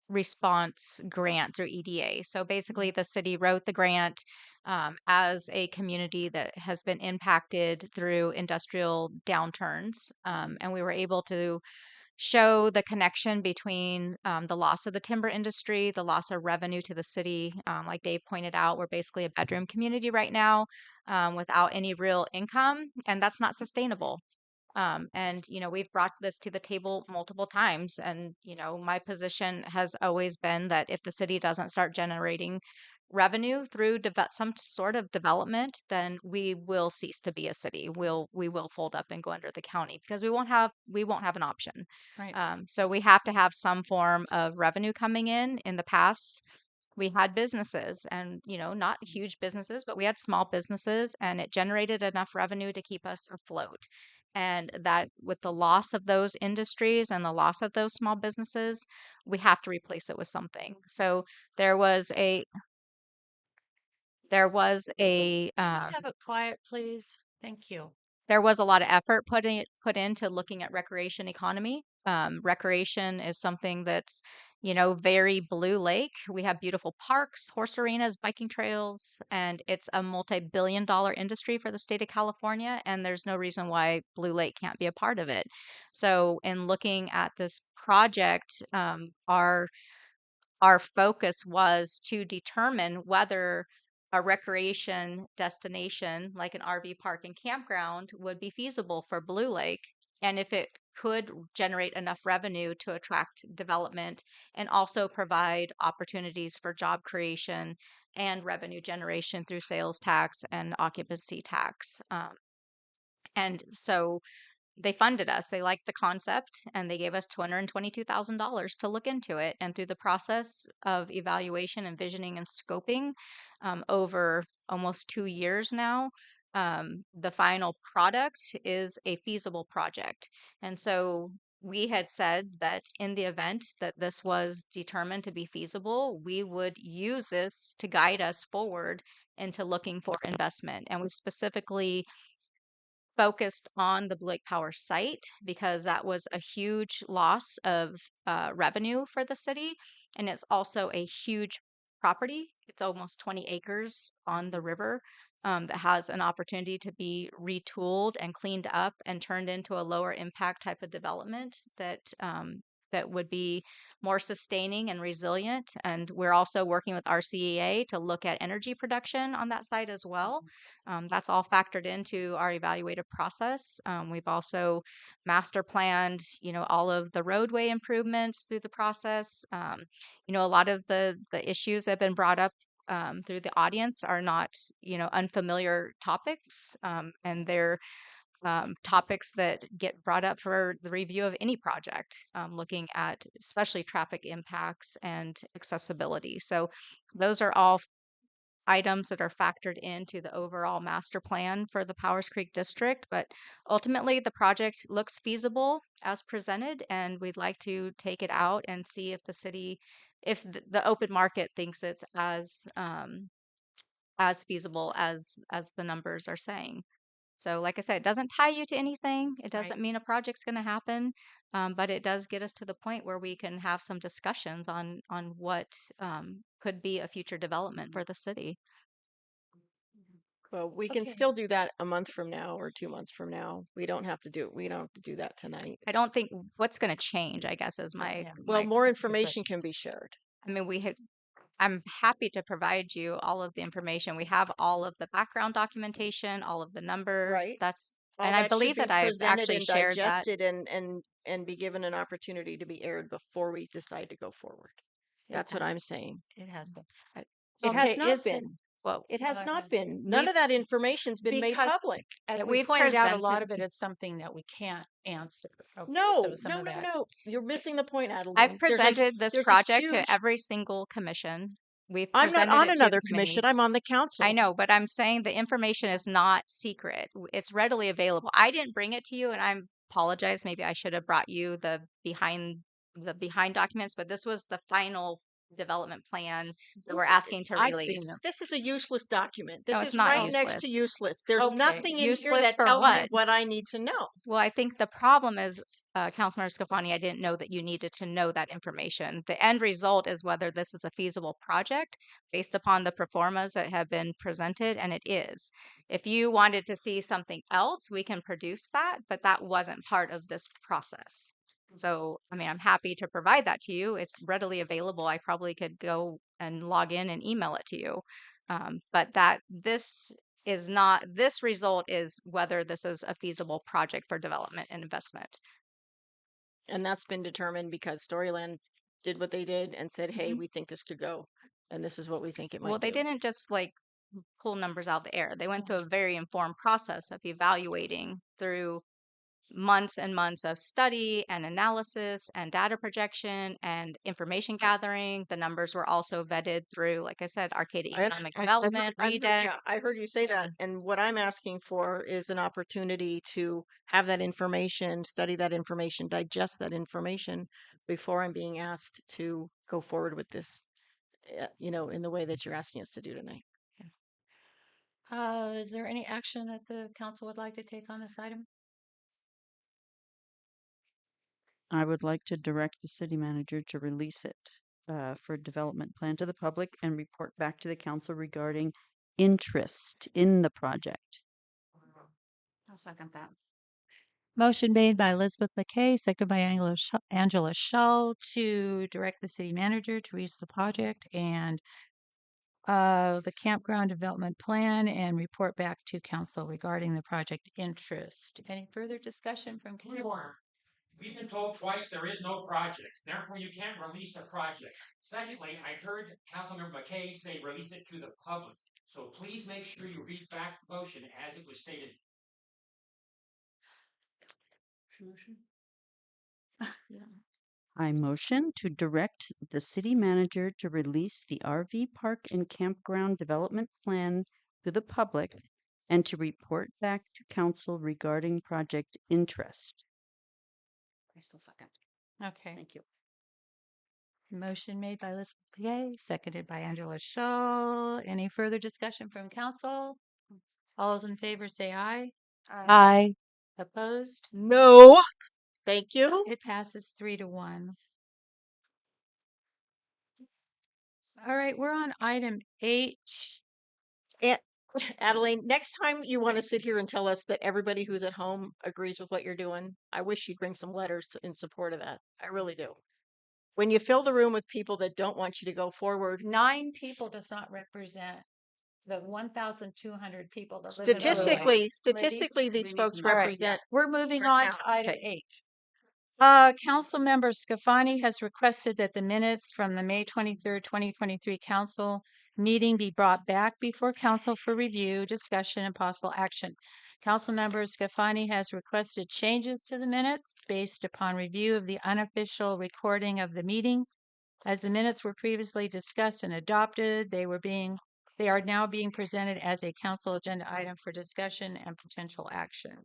response grant through EDA. So basically, the city wrote the grant as a community that has been impacted through industrial downturns. And we were able to show the connection between the loss of the timber industry, the loss of revenue to the city. Like Dave pointed out, we're basically a bedroom community right now without any real income, and that's not sustainable. And, we've brought this to the table multiple times. And, my position has always been that if the city doesn't start generating revenue through some sort of development, then we will cease to be a city. We will fold up and go under the county because we won't have an option. Right. So we have to have some form of revenue coming in. In the past, we had businesses and, not huge businesses, but we had small businesses and it generated enough revenue to keep us afloat. And that with the loss of those industries and the loss of those small businesses, we have to replace it with something. So there was a Can we have it quiet, please? Thank you. there was a lot of effort put into looking at recreation economy. Recreation is something that's, very Blue Lake. We have beautiful parks, horse arenas, biking trails, and it's a multi-billion-dollar industry for the state of California. And there's no reason why Blue Lake can't be a part of it. So, in looking at this project, our focus was to determine whether a recreation destination like an RV park and campground would be feasible for Blue Lake and if it could generate enough revenue to attract development and also provide opportunities for job creation and revenue generation through sales tax and occupancy tax. And so they funded us. They liked the concept and they gave us $222,000 to look into it. And through the process of evaluation and visioning and scoping over almost 2 years now, the final product is a feasible project. And so we had said that in the event that this was determined to be feasible, we would use this to guide us forward into looking for investment. And we specifically focused on the Blue Lake Power site because that was a huge loss of revenue for the city. And it's also a huge property. It's almost 20 acres on the river that has an opportunity to be retooled and cleaned up and turned into a lower impact type of development that would be more sustaining and resilient. And we're also working with RCEA to look at energy production on that site as well. That's all factored into our evaluative process. We've also master planned, all of the roadway improvements through the process. A lot of the issues that have been brought up through the audience are not, unfamiliar topics, and they're topics that get brought up for the review of any project, looking at especially traffic impacts and accessibility. So those are all items that are factored into the overall master plan for the Powers Creek district. But ultimately, the project looks feasible as presented, and we'd like to take it out and see if the city, if the open market thinks it's as feasible as the numbers are saying. So, like I said, it doesn't tie you to anything. It Right. doesn't mean a project's going to happen, but it does get us to the point where we can have some discussions on what could be a future development for the city. Well, we can Okay. still do that a month from now or 2 months from now. We don't have to do that tonight. I don't think what's going to change, I guess, is my Yeah. Well, my more Good information question. can be shared. I mean, I'm happy to provide you all of the information. We have all of the background documentation, all of the numbers. Right. All And I that should believe be that I've presented actually and shared that. digested and be given an opportunity to be aired before we decide to go forward. That's what I'm saying. It has been. It has Okay, not is there, been. Well, It has well, it not has. been. None we've of that information's been made Because public. as we we've pointed out, a lot presented. of it is something that we can't answer. Okay, so No, some no, of no, that. no. You're missing the point, I've Adeline. presented this There's a project to huge. every single commission. We've I'm not presented on it to the another commission. committee. I'm on the I council. know, but I'm saying the information is not secret. It's readily available. I didn't bring it to you, and I apologize. Maybe I should have brought you the behind documents, but this was the final development plan that we're asking to I've seen release. them. This is a useless document. No, This it's is not right next to useless. useless. There's Okay. nothing in here Useless that for tells me what? what I need to know. Well, I think the problem is, Councilmember Scafani, I didn't know that you needed to know that information. The end result is whether this is a feasible project based upon the performas that have been presented, and it is. If you wanted to see something else, we can produce that, but that wasn't part of this process. So, I mean, I'm happy to provide that to you. It's readily available. I probably could go and log in and email it to you. But this result is whether this is a feasible project for development and investment. And that's been determined because Storyland did what they did and said, hey, Mhm. we think this could go. And this is what we think it Well, might they do. didn't just like pull numbers out the air. They went through a very informed process of evaluating through months and months of study and analysis and data projection and information gathering. The numbers were also vetted through, like I said, Arcata Economic Development, REDEC. Yeah, I heard you say that. And what I'm asking for is an opportunity to have that information, study that information, digest that information before I'm being asked to go forward with this, in the way that you're asking us to do tonight. Is there any action that the council would like to take on this item? I would like to direct the city manager to release it for development plan to the public and report back to the council regarding interest in the project. I'll second that. Motion made by Elizabeth McKay, seconded by Angela Shull to direct the city manager to release the project and the campground development plan and report back to council regarding the project interest. Any further discussion from council? We've been told twice there is no project, therefore you can't release a project. Secondly, I heard Councilmember McKay say release it to the public. So please make sure you read back the motion as it was stated. I motion to direct the city manager to release the RV park and campground development plan to the public and to report back to council regarding project interest. I still second. Okay. Thank you. Motion made by Elizabeth McKay, seconded by Angela Shull. Any further discussion from council? All those in favor say aye. Aye. Opposed? No. Thank you. It passes 3-1. All right, we're on item 8. And Adeline, next time you want to sit here and tell us that everybody who's at home agrees with what you're doing, I wish you'd bring some letters in support of that. I really do. When you fill the room with people that don't want you to go forward, 9 people does not represent the 1,200 people that live in Blue Lake. statistically, these folks All right, represent. we're moving our on town. to item Okay. 8. Councilmember Scafani has requested that the minutes from the May 23rd, 2023 council meeting be brought back before council for review, discussion, and possible action. Councilmember Scafani has requested changes to the minutes based upon review of the unofficial recording of the meeting. As the minutes were previously discussed and adopted, they They are now being presented as a council agenda item for discussion and potential action.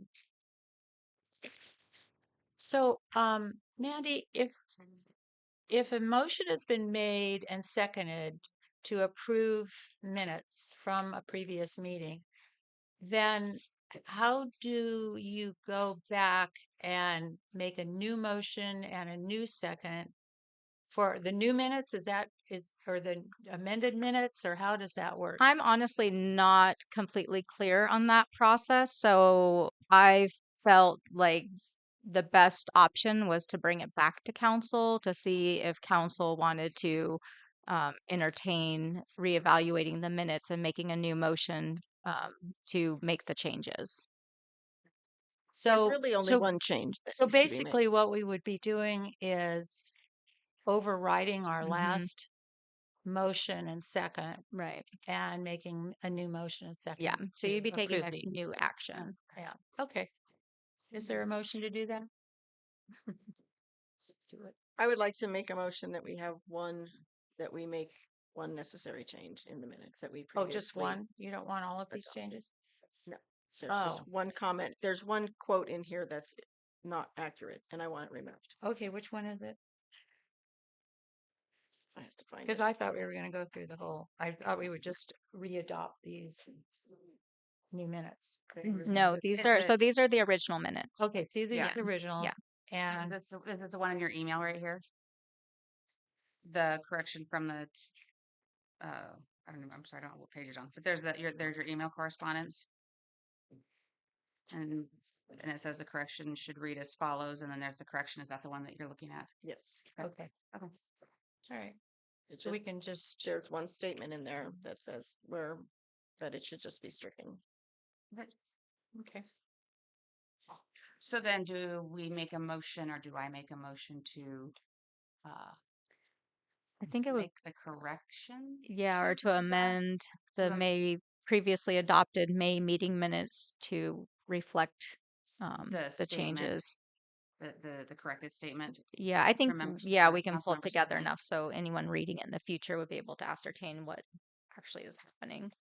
So, Mandy, if a motion has been made and seconded to approve minutes from a previous meeting, then how do you go back and make a new motion and a new second for the new minutes? Or the amended minutes, or how does that work? I'm honestly not completely clear on that process, so I felt like the best option was to bring it back to council to see if council wanted to entertain reevaluating the minutes and making a new motion to make the changes. So, Really only so, one change that so needs to be made. basically what we would be doing is overriding our Mhm. last motion and second Right. and making a new motion and second. Yeah. So you'd be to taking approve a these. new action. Yeah. Okay. Is there a motion to do that? Do it. I would like to make a motion that we have that we make one necessary change in the minutes that we Oh, previously. just one? You don't want all of these changes? No, there's just Oh. one comment. There's one quote in here that's not accurate, and I want it removed. Okay, which one is it? I have to find Because it. I thought we were going to go through the whole, I thought we would just readopt these new minutes. No, these are the original minutes. Okay, see the Yeah. originals. Yeah. And Is it the one in your email right here? The correction from the, I don't know, I'm sorry, I don't know what page it's on, but there's your email correspondence. And it says the correction should read as follows, and then there's the correction. Is that the one that you're looking at? Yes. okay. Okay. All right. It's So we can just, there's one statement in there that says that it should just be stricken. okay. So then do we make a motion, or do I make a motion to I think it would, make the correction? yeah, or to amend the previously adopted May meeting minutes to reflect The the statement. changes. The corrected statement. Yeah, I think, Remember- yeah, for we can pull it Councilmember together Stefani. enough so anyone reading it in the future would be able to ascertain what actually is happening.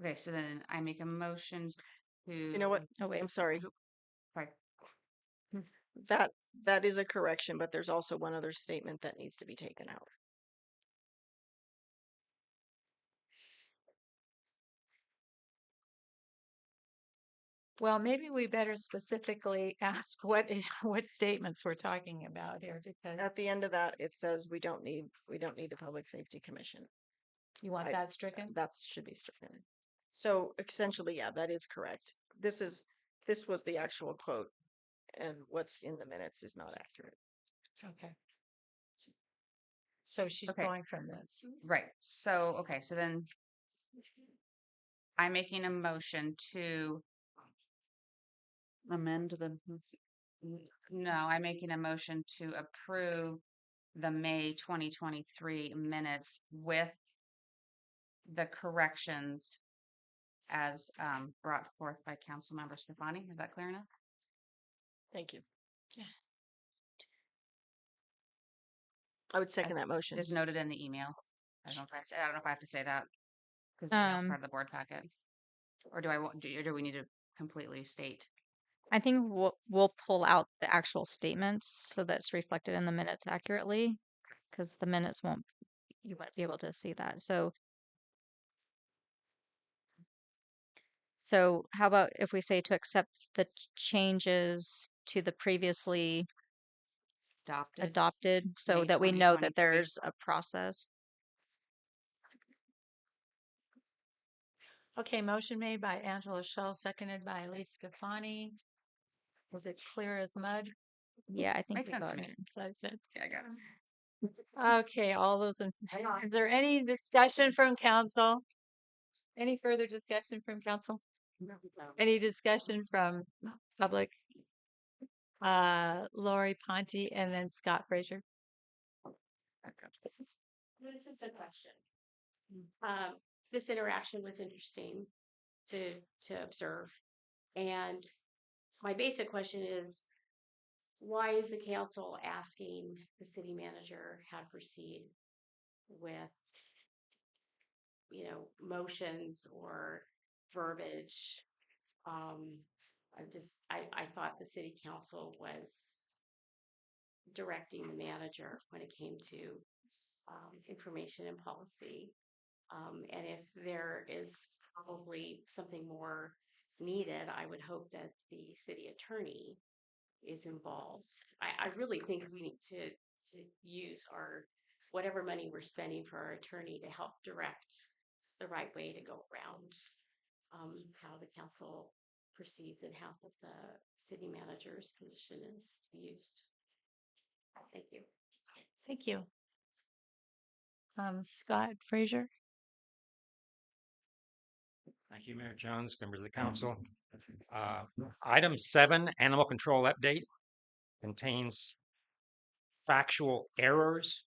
Okay, so then I make a motion to. You know what? Oh, wait. I'm sorry. Sorry. That is a correction, but there's also one other statement that needs to be taken out. Well, maybe we better specifically ask what statements we're talking about here, because At the end of that, it says we don't need the Public Safety Commission. you want that stricken? That should be stricken. So essentially, yeah, that is correct. This was the actual quote, and what's in the minutes is not accurate. Okay. So she's Okay. going from this. Right. So, okay. So then I'm making a motion to, Amend the, no, I'm making a motion to approve the May 2023 minutes with the corrections as brought forth by Councilmember Stefani. Is that clear enough? Thank you. I would second that motion. Is noted in the email. I don't know if I have to say that because it's part of the board packet. Or do we need to completely state? I think we'll pull out the actual statements so that's reflected in the minutes accurately, because the minutes you won't be able to see that. So how about if we say to accept the changes to the previously adopted so May that we know that 2023. there's a process? Okay, motion made by Angela Shell, seconded by Elise Scafani. Was it clear as mud? Yeah, I think Makes we sense got to it. me. So I said, Yeah, I got it. okay, all those in, is there any discussion from council? Any further discussion from council? Any discussion from public? Lori Ponte and then Scott Frazier. This is a question. This interaction was interesting to observe. And my basic question is, why is the council asking the city manager how to proceed with motions or verbiage. I thought the city council was directing the manager when it came to information and policy. And if there is probably something more needed, I would hope that the city attorney is involved. I really think we need to use our whatever money we're spending for our attorney to help direct the right way to go around how the council proceeds and how the city manager's position is used. Thank you. Thank you. Scott Frazier. Thank you, Mayor Jones, members of the council. Item 7, animal control update, contains factual errors.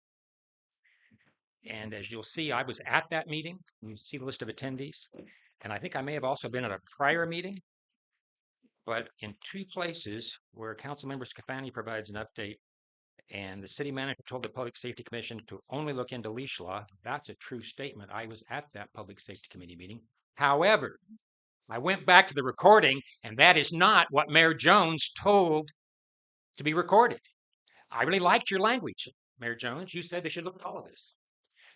And as you'll see, I was at that meeting. You see the list of attendees. And I think I may have also been at a prior meeting. But in 2 places where Councilmember Scafani provides an update and the city manager told the Public Safety Commission to only look into leash law, that's a true statement. I was at that Public Safety Committee meeting. However, I went back to the recording, and that is not what Mayor Jones told to be recorded. I really liked your language, Mayor Jones. You said they should look at all of this.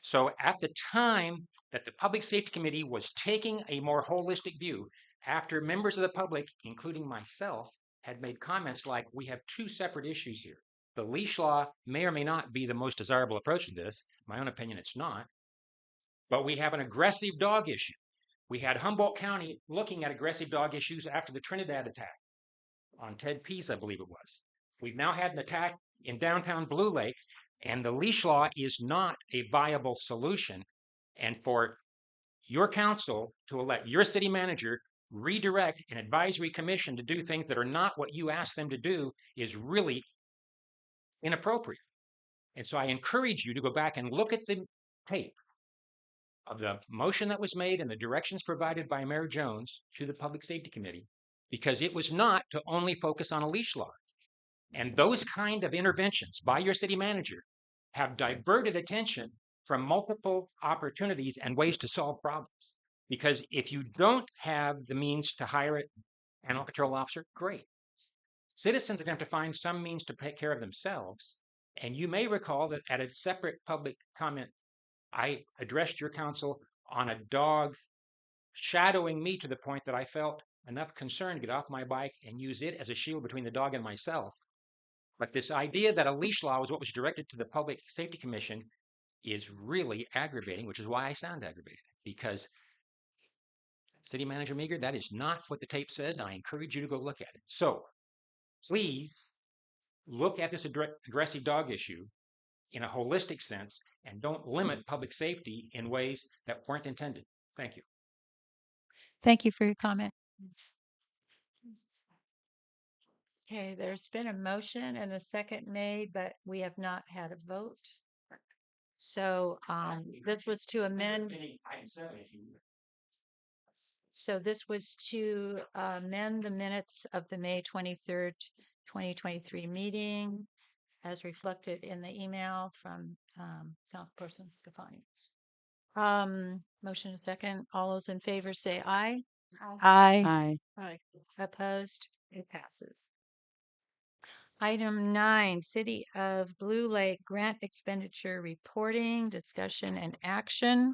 So at the time that the Public Safety Committee was taking a more holistic view, after members of the public, including myself, had made comments like, we have 2 separate issues here. The leash law may or may not be the most desirable approach to this. My own opinion, it's not. But we have an aggressive dog issue. We had Humboldt County looking at aggressive dog issues after the Trinidad attack on Ted Pease, I believe it was. We've now had an attack in downtown Blue Lake, and the leash law is not a viable solution. And for your council to let your city manager redirect an advisory commission to do things that are not what you asked them to do is really inappropriate. And so I encourage you to go back and look at the tape of the motion that was made and the directions provided by Mayor Jones to the Public Safety Committee, because it was not to only focus on a leash law. And those kind of interventions by your city manager have diverted attention from multiple opportunities and ways to solve problems. Because if you don't have the means to hire an animal control officer, great. Citizens are going to have to find some means to take care of themselves. And you may recall that at a separate public comment, I addressed your council on a dog shadowing me to the point that I felt enough concern to get off my bike and use it as a shield between the dog and myself. But this idea that a leash law was what was directed to the Public Safety Commission is really aggravating, which is why I sound aggravated. Because City Manager Meager, that is not what the tape said, and I encourage you to go look at it. So please look at this aggressive dog issue in a holistic sense and don't limit public safety in ways that weren't intended. Thank you. Thank you for your comment. Okay, there's been a motion and a second made, but we have not had a vote. So this was to amend. So this was to amend the minutes of the May 23rd, 2023 meeting as reflected in the email from Councilperson Scafani. Motion and second. All those in favor say aye. Aye. Aye. Aye. Opposed? It passes. Item 9, City of Blue Lake Grant Expenditure Reporting, Discussion and Action.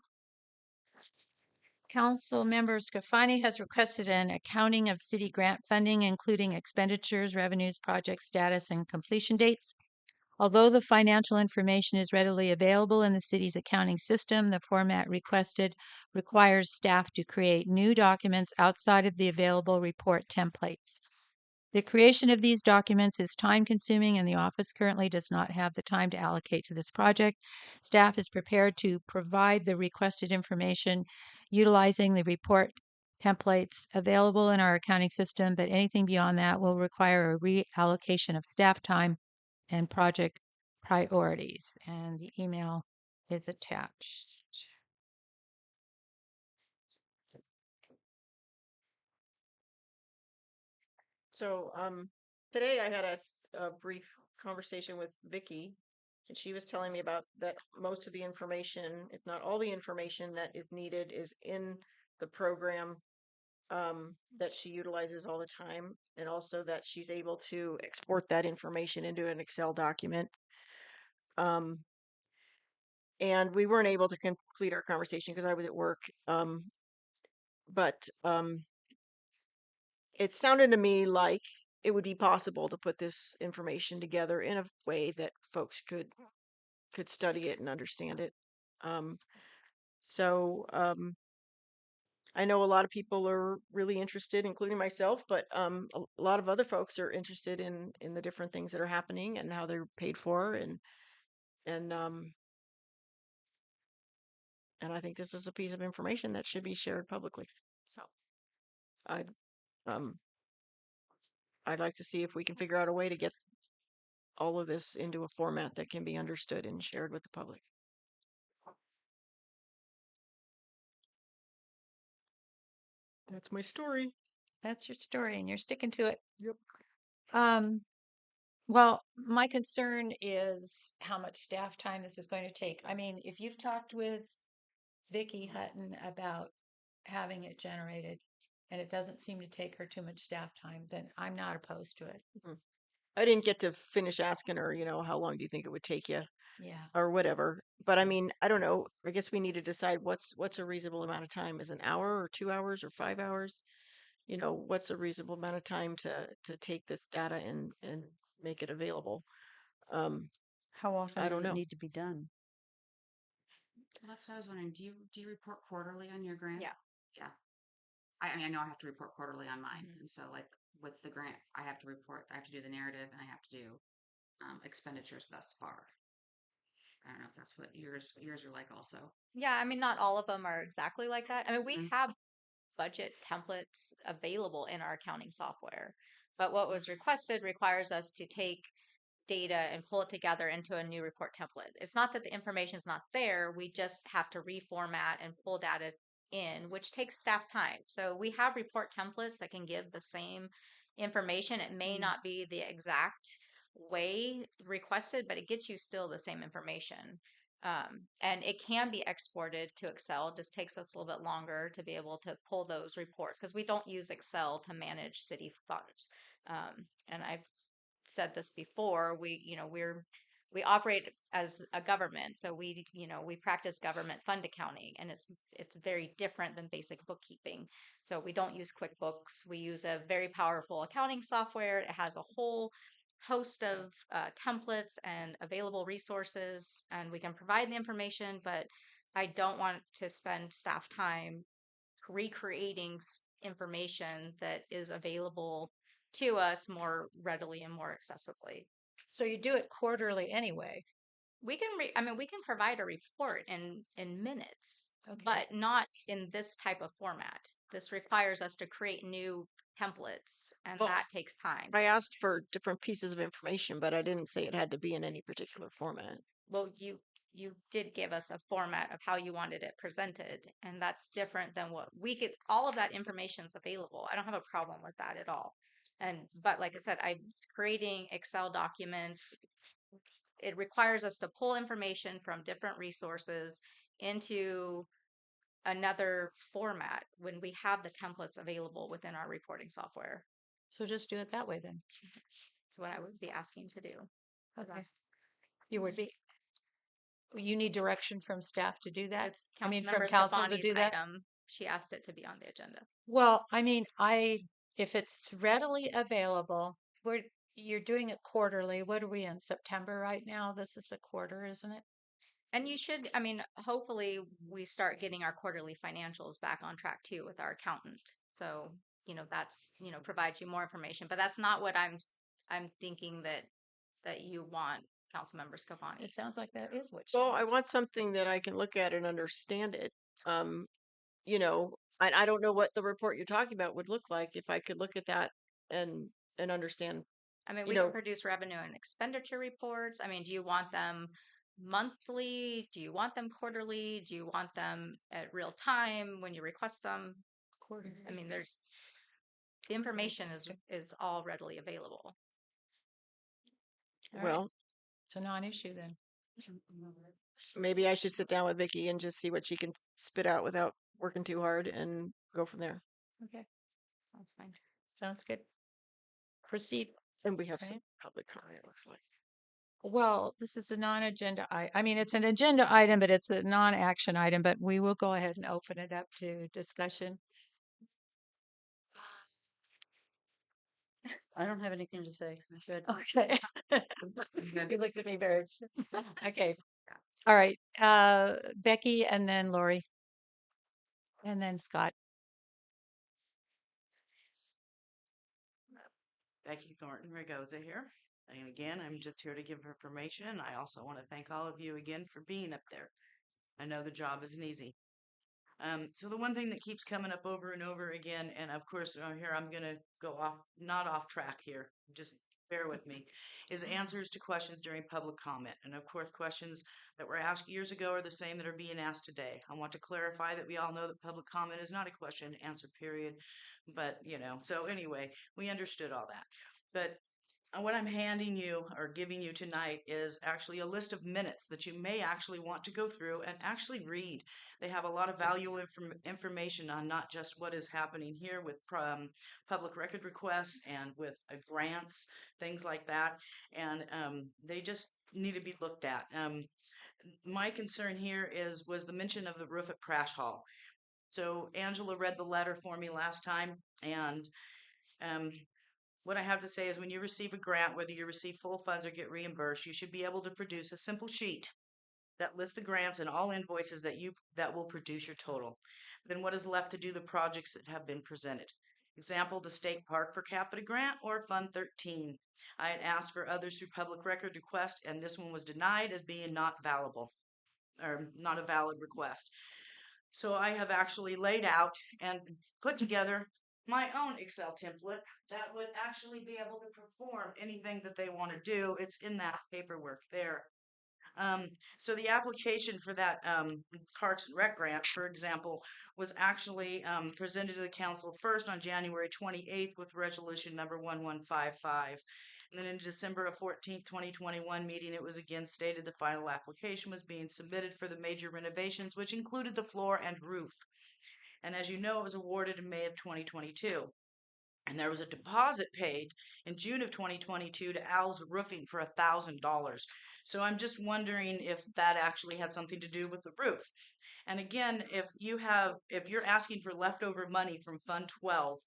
Council member Scafani has requested an accounting of city grant funding, including expenditures, revenues, project status, and completion dates. Although the financial information is readily available in the city's accounting system, the format requested requires staff to create new documents outside of the available report templates. The creation of these documents is time-consuming, and the office currently does not have the time to allocate to this project. Staff is prepared to provide the requested information utilizing the report templates available in our accounting system, but anything beyond that will require a reallocation of staff time and project priorities. And the email is attached. So today I had a brief conversation with Vicky And she was telling me about that most of the information, if not all the information that is needed, is in the program that she utilizes all the time, and also that she's able to export that information into an Excel document. Um, and we weren't able to complete our conversation because I was at work. But it sounded to me like it would be possible to put this information together in a way that folks could study it and understand it. Um, so I know a lot of people are really interested, including myself, but a lot of other folks are interested in the different things that are happening and how they're paid for, and and I think this is a piece of information that should be shared publicly. So I'd um I'd like to see if we can figure out a way to get all of this into a format that can be understood and shared with the public. That's my story. That's your story and you're sticking to it. Yep. Um, well, my concern is how much staff time this is going to take. I mean, if you've talked with Vicky Hutton about having it generated and it doesn't seem to take her too much staff time, then I'm not opposed to it. Mhm. I didn't get to finish asking her, how long do you think it would take you Yeah. or whatever. But I mean, I don't know. I guess we need to decide what's a reasonable amount of time. Is an hour or 2 hours or 5 hours? What's a reasonable amount of time to take this data and make it available? How often I does don't it know. need to be done? Well, that's what I was wondering. Do you report quarterly on your grant? Yeah. Yeah. I mean, I know I have to report quarterly on mine, and so like with the grant, I have to report. I have to do the narrative, and I have to do expenditures thus far. I don't know if that's what yours are like also. Yeah, I mean, not all of them are exactly like that. I mean, we Mhm. have budget templates available in our accounting software, but what was requested requires us to take data and pull it together into a new report template. It's not that the information is not there, we just have to reformat and pull data in, which takes staff time. So we have report templates that can give the same information. It may not be the exact way requested, but it gets you still the same information. And it can be exported to Excel. It just takes us a little bit longer to be able to pull those reports because we don't use Excel to manage city funds. And I've said this before, we operate as a government, so we practice government fund accounting, and it's very different than basic bookkeeping. So we don't use QuickBooks. We use a very powerful accounting software. It has a whole host of templates and available resources, and we can provide the information, but I don't want to spend staff time recreating information that is available to us more readily and more accessibly. So you do it quarterly anyway. I mean, we can provide a report in minutes, Okay. but not in this type of format. This requires us to create new templates, and Well, that takes time. I asked for different pieces of information, but I didn't say it had to be in any particular format. Well, you did give us a format of how you wanted it presented, and that's different than what we could. All of that information is available. I don't have a problem with that at all. But like I said, I'm creating Excel documents. It requires us to pull information from different resources into another format when we have the templates available within our reporting software. So just do it that way then. That's what I would be asking to do. Okay. You would be. You need direction from staff to do that? It's I mean, from Councilmember council to Stefani's do that? item. She asked it to be on the agenda. Well, I mean, if it's readily available, you're doing it quarterly. What are we in September right now? This is a quarter, isn't it? And you should, I mean, hopefully we start getting our quarterly financials back on track too with our accountant. So, that's, provides you more information, but that's not what I'm thinking that you want, Councilmember Scafani. It sounds like that is what she Well, I wants. want something that I can look at and understand it. I don't know what the report you're talking about would look like if I could look at that and understand. I mean, you we know, can produce revenue and expenditure reports. I mean, do you want them monthly? Do you want them quarterly? Do you want them at real time when you request them? Quarterly. I mean, the information is all readily available. All right. Well, It's a non-issue then. Maybe I should sit down with Vicky and just see what she can spit out without working too hard and go from there. Okay, sounds fine. Sounds good. Proceed. And we have some Right. public comment, it looks like. Well, this is a non-agenda I mean, it's an agenda item, but it's a non-action item, but we will go ahead and open it up to discussion. I don't have anything to say. Good. Okay. You looked at me very, okay. All right. Becky and then Lori. And then Scott. Becky Thornton Ragosa here. And again, I'm just here to give information. I also want to thank all of you again for being up there. I know the job isn't easy. So the one thing that keeps coming up over and over again, and of course here I'm going to go off, not off track here, just bear with me, is answers to questions during public comment. And of course, questions that were asked years ago are the same that are being asked today. I want to clarify that we all know that public comment is not a question and answer period, but so anyway, we understood all that. But what I'm handing you or giving you tonight is actually a list of minutes that you may actually want to go through and actually read. They have a lot of valuable information on not just what is happening here with public record requests and with grants, things like that. And they just need to be looked at. My concern here was the mention of the roof at Prash Hall. So Angela read the letter for me last time, and what I have to say is when you receive a grant, whether you receive full funds or get reimbursed, you should be able to produce a simple sheet that lists the grants and all invoices that will produce your total. Then what is left to do the projects that have been presented? Example, the state park per capita grant or Fund 13. I had asked for others through public record request, and this one was denied as being not valuable or not a valid request. So I have actually laid out and put together my own Excel template that would actually be able to perform anything that they want to do. It's in that paperwork there. So the application for that Parks and Rec grant, for example, was actually presented to the council first on January 28th with resolution number 1155. And then in December of 14th, 2021 meeting, it was again stated the final application was being submitted for the major renovations, which included the floor and roof. And as you know, it was awarded in May of 2022. And there was a deposit paid in June of 2022 to Al's Roofing for $1,000. So I'm just wondering if that actually had something to do with the roof. And again, if you're asking for leftover money from Fund 12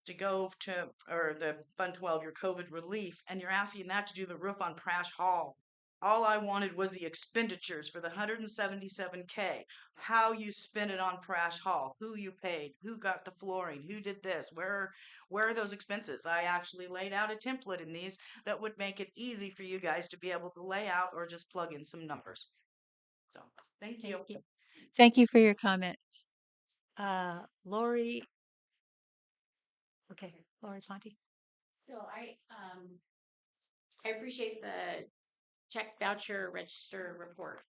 to go to, or the Fund 12, your COVID relief, and you're asking that to do the roof on Prash Hall, all I wanted was the expenditures for the $177K, how you spent it on Prash Hall, who you paid, who got the flooring, who did this, where are those expenses? I actually laid out a template in these that would make it easy for you guys to be able to lay out or just plug in some numbers. So, thank you. Thank you for your comment. Lori. Okay, Lori Fonte. So I appreciate the check voucher register report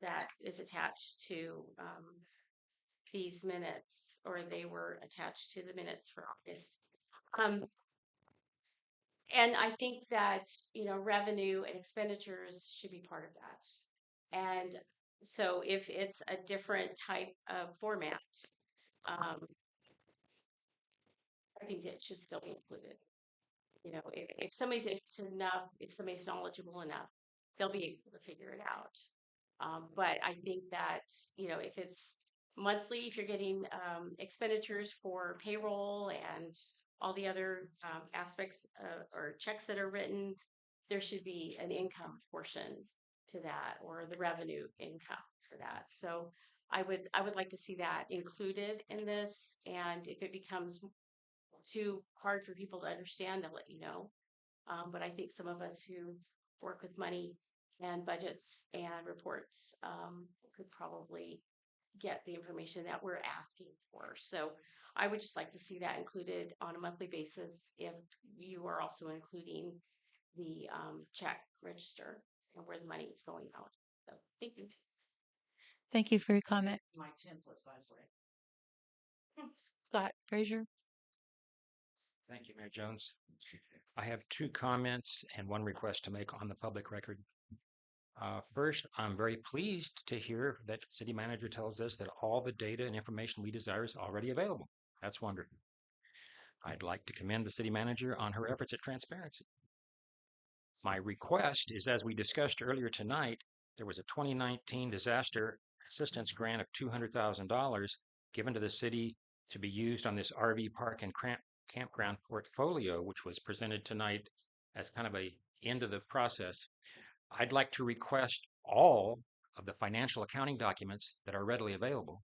that is attached to these minutes, or they were attached to the minutes for August. And I think that, revenue and expenditures should be part of that. And so if it's a different type of format, I think it should still be included. If somebody's interested enough, if somebody's knowledgeable enough, they'll be able to figure it out. But I think that, if it's monthly, if you're getting expenditures for payroll and all the other aspects or checks that are written, there should be an income portion to that, or the revenue income for that. So I would like to see that included in this. And if it becomes too hard for people to understand, they'll let you know. But I think some of us who work with money and budgets and reports could probably get the information that we're asking for. So I would just like to see that included on a monthly basis if you are also including the check register and where the money is going out. So thank you. Thank you for your comment. My template, by the way. Scott Frazier. Thank you, Mayor Jones. I have two comments and one request to make on the public record. First, I'm very pleased to hear that city manager tells us that all the data and information we desire is already available. That's wonderful. I'd like to commend the city manager on her efforts at transparency. My request is, as we discussed earlier tonight, there was a 2019 disaster assistance grant of $200,000 given to the city to be used on this RV park and campground portfolio, which was presented tonight as kind of a end of the process. I'd like to request all of the financial accounting documents that are readily available.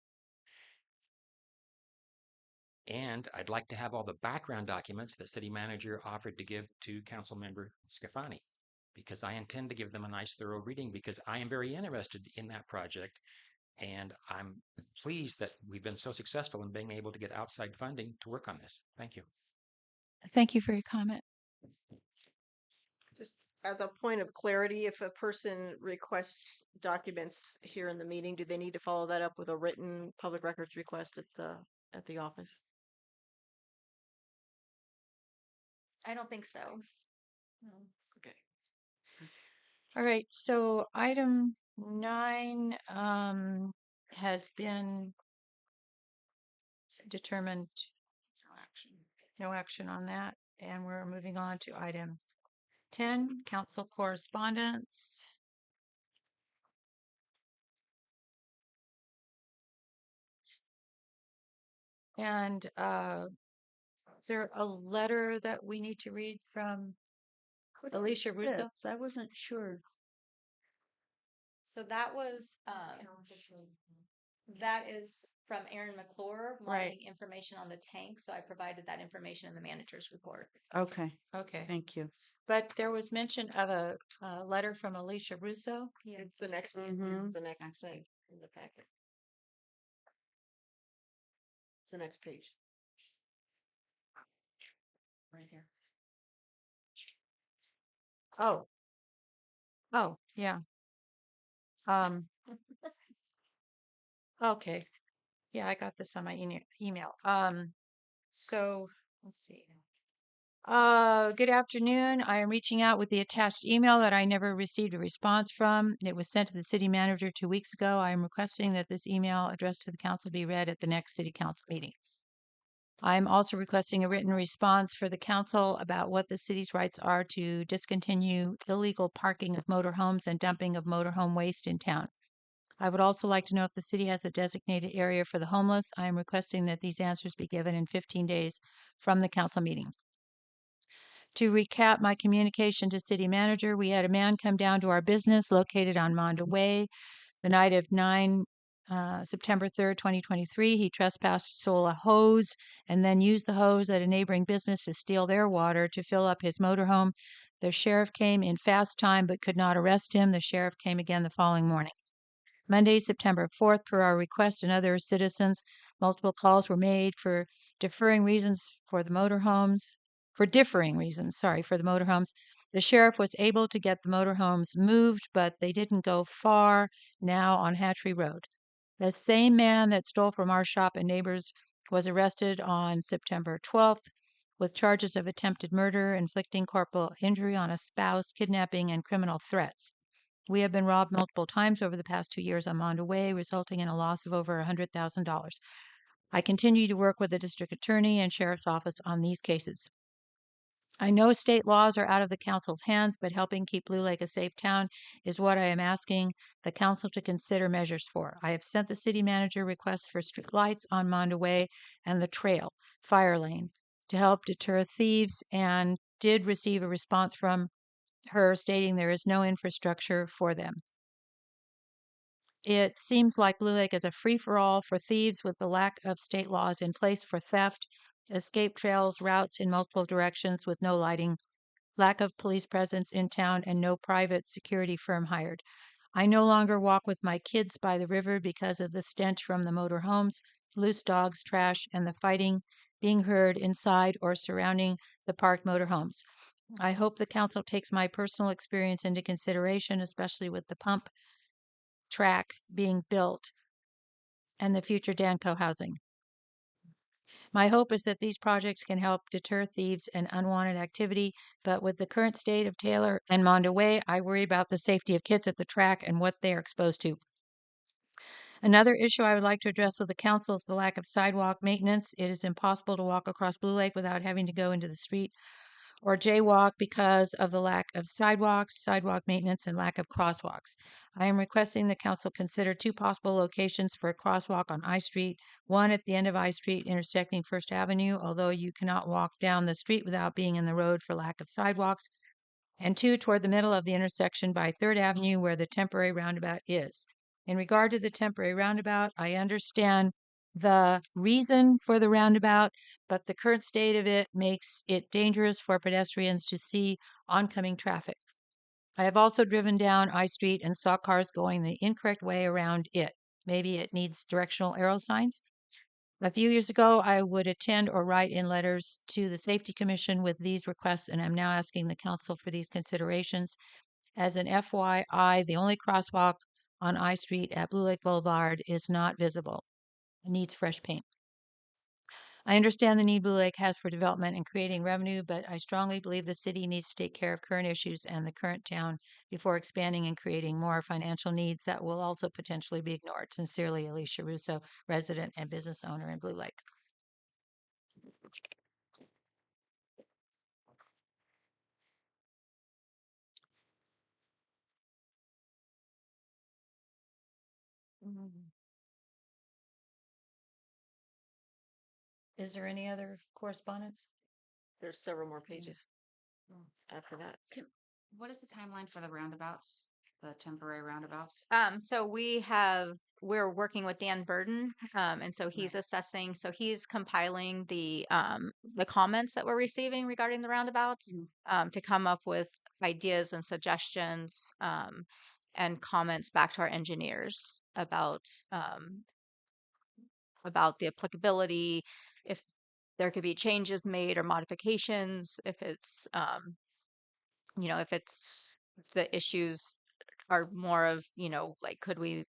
And I'd like to have all the background documents the city manager offered to give to Councilmember Scafani, because I intend to give them a nice thorough reading because I am very interested in that project. And I'm pleased that we've been so successful in being able to get outside funding to work on this. Thank you. Thank you for your comment. Just as a point of clarity, if a person requests documents here in the meeting, do they need to follow that up with a written public records request at the office? I don't think so. Okay. All right, so item 9 has been determined. No action on that. And we're moving on to item 10, council correspondence. And is there a letter that we need to read from Alicia Russo? I wasn't sure. So that was that is from Aaron McClure Right. wanting information on the tank. So I provided that information in the manager's report. Okay. Okay. Thank you. But there was mention of a letter from Alicia Russo. It's the next Mhm. the next thing in the packet. It's the next page. Right here. Oh, yeah. Okay. Yeah, I got this on my email. So let's see. Good afternoon. I am reaching out with the attached email that I never received a response from. It was sent to the city manager 2 weeks ago. I am requesting that this email addressed to the council be read at the next city council meeting. I am also requesting a written response for the council about what the city's rights are to discontinue illegal parking of motorhomes and dumping of motorhome waste in town. I would also like to know if the city has a designated area for the homeless. I am requesting that these answers be given in 15 days from the council meeting. To recap my communication to city manager, we had a man come down to our business located on Monda Way the night of September 3rd, 2023. He trespassed, stole a hose, and then used the hose at a neighboring business to steal their water to fill up his motorhome. The sheriff came in fast time but could not arrest him. The sheriff came again the following morning. Monday, September 4th, per our request and other citizens, multiple calls were made for differing reasons for the motorhomes. For differing reasons, sorry, for the motorhomes. The sheriff was able to get the motorhomes moved, but they didn't go far now on Hatchery Road. The same man that stole from our shop and neighbors was arrested on September 12th with charges of attempted murder, inflicting corporal injury on a spouse, kidnapping, and criminal threats. We have been robbed multiple times over the past 2 years on Monda Way, resulting in a loss of over $100,000. I continue to work with the district attorney and sheriff's office on these cases. I know state laws are out of the council's hands, but helping keep Blue Lake a safe town is what I am asking the council to consider measures for. I have sent the city manager requests for street lights on Monda Way and the trail, fire lane, to help deter thieves, and did receive a response from her stating there is no infrastructure for them. It seems like Blue Lake is a free-for-all for thieves with the lack of state laws in place for theft, escape trails, routes in multiple directions with no lighting, lack of police presence in town, and no private security firm hired. I no longer walk with my kids by the river because of the stench from the motor homes, loose dogs, trash, and the fighting being heard inside or surrounding the parked motor homes. I hope the council takes my personal experience into consideration, especially with the pump track being built and the future Danco housing. My hope is that these projects can help deter thieves and unwanted activity, but with the current state of Taylor and Mondo Way, I worry about the safety of kids at the track and what they are exposed to. Another issue I would like to address with the council is the lack of sidewalk maintenance. It is impossible to walk across Blue Lake without having to go into the street or jaywalk because of the lack of sidewalks, sidewalk maintenance, and lack of crosswalks. I am requesting the council consider two possible locations for a crosswalk on I Street, one at the end of I Street intersecting First Avenue, although you cannot walk down the street without being in the road for lack of sidewalks, and two toward the middle of the intersection by Third Avenue where the temporary roundabout is. In regard to the temporary roundabout, I understand the reason for the roundabout, but the current state of it makes it dangerous for pedestrians to see oncoming traffic. I have also driven down I Street and saw cars going the incorrect way around it. Maybe it needs directional arrow signs. A few years ago, I would attend or write in letters to the Safety Commission with these requests, and I'm now asking the council for these considerations. As an FYI, the only crosswalk on I Street at Blue Lake Boulevard is not visible. It needs fresh paint. I understand the need Blue Lake has for development and creating revenue, but I strongly believe the city needs to take care of current issues and the current town before expanding and creating more financial needs that will also potentially be ignored. Sincerely, Alicia Russo, resident and business owner in Blue Lake. Is there any other correspondence? There's several more pages after that. What is the timeline for the roundabouts, the temporary roundabouts? So we're working with Dan Burden, and so he's assessing. So he's compiling the comments that we're receiving regarding the roundabouts to come up with ideas and suggestions and comments back to our engineers about the applicability, if there could be changes made or modifications, if it's if the issues are more of, like, could we,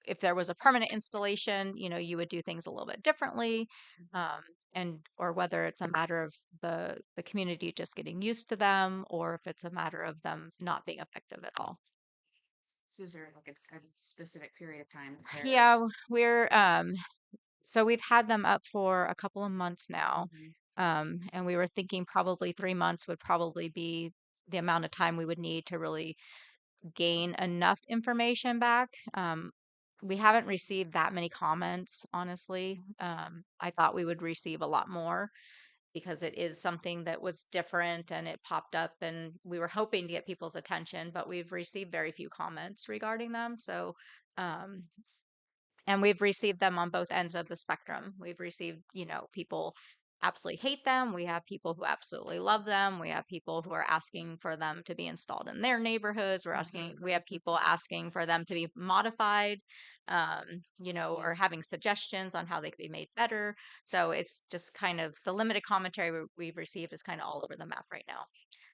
if there was a permanent installation, you would do things a little bit differently, and or whether it's a matter of the community just getting used to them, or if it's a matter of them not being effective at all. So is there like a specific period of time? where- Yeah, so we've had them up for a couple of months now. And we were thinking probably 3 months would probably be the amount of time we would need to really gain enough information back. We haven't received that many comments, honestly. I thought we would receive a lot more because it is something that was different and it popped up, and we were hoping to get people's attention, but we've received very few comments regarding them. So, and we've received them on both ends of the spectrum. We've received, people absolutely hate them. We have people who absolutely love them. We have people who are asking for them to be installed in their neighborhoods. We have people asking for them to be modified, or having suggestions on how they could be made better. So it's just kind of the limited commentary we've received is kind of all over the map right now.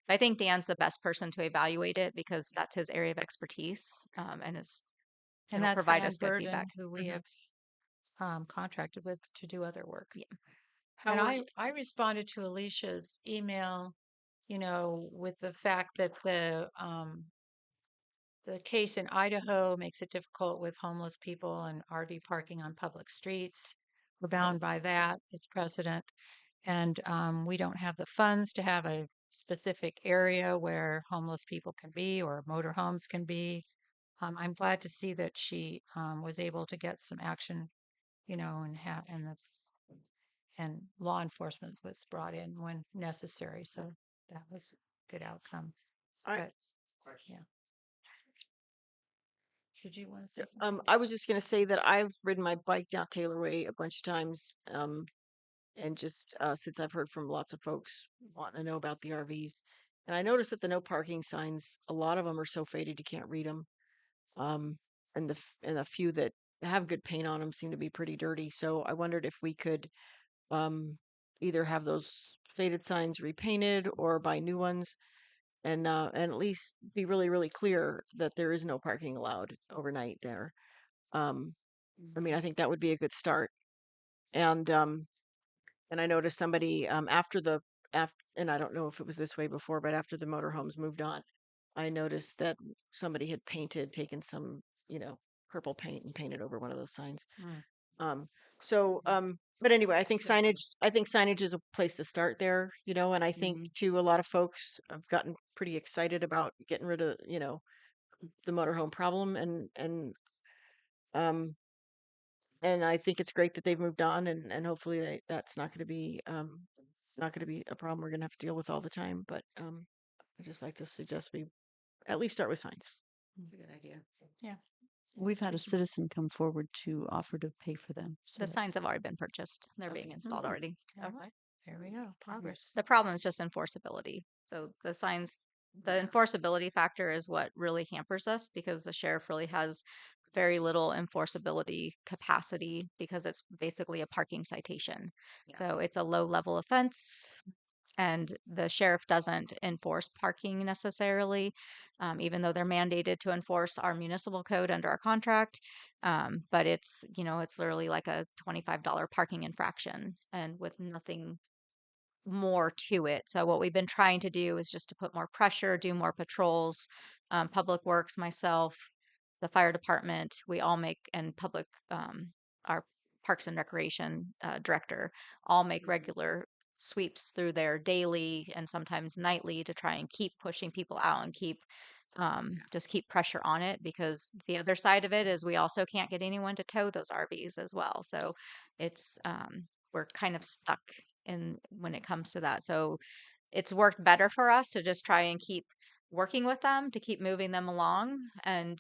I think Dan's the best person to evaluate it because that's his area of expertise, and And it'll that's provide Dan us good Burden, feedback. who we have contracted with to do other work. Yeah. And I responded to Alicia's email, with the fact that the case in Idaho makes it difficult with homeless people and RV parking on public streets. We're bound by that. It's precedent. And we don't have the funds to have a specific area where homeless people can be or motorhomes can be. I'm glad to see that she was able to get some action, and law enforcement was brought in when necessary. So that was a good outcome. But yeah. Did you want to say something? I was just going to say that I've ridden my bike down Taylor Way a bunch of times, and just since I've heard from lots of folks wanting to know about the RVs, and I noticed that the no parking signs, a lot of them are so faded you can't read them, and a few that have good paint on them seem to be pretty dirty. So I wondered if we could either have those faded signs repainted or buy new ones, and at least be really, really clear that there is no parking allowed overnight there. I mean, I think that would be a good start. And And I noticed somebody after and I don't know if it was this way before, but after the motorhomes moved on, I noticed that somebody had taken some, purple paint and painted over one of those signs. Um, but anyway, I think signage is a place to start there, and I think too, a lot of folks have gotten pretty excited about getting rid of, the motorhome problem um, and I think it's great that they've moved on and hopefully that's not going to be a problem we're going to have to deal with all the time. But I just like to suggest we at least start with signs. That's a good idea. Yeah. We've had a citizen come forward to offer to pay for them. So The signs have already been purchased. They're being installed already. All right. There we go. Progress. The problem is just enforceability. So the signs, the enforceability factor is what really hampers us because the sheriff really has very little enforceability capacity because it's basically a parking citation. So it's a low level offense and the sheriff doesn't enforce parking necessarily, even though they're mandated to enforce our municipal code under our contract. But it's, it's literally like a $25 parking infraction and with nothing more to it. So what we've been trying to do is just to put more pressure, do more patrols. Public Works, myself, the fire department, we all make, and our Parks and Recreation director, all make regular sweeps through there daily and sometimes nightly to try and keep pushing people out and just keep pressure on it because the other side of it is we also can't get anyone to tow those RVs as well. So it's we're kind of stuck in when it comes to that. So it's worked better for us to just try and keep working with them to keep moving them along and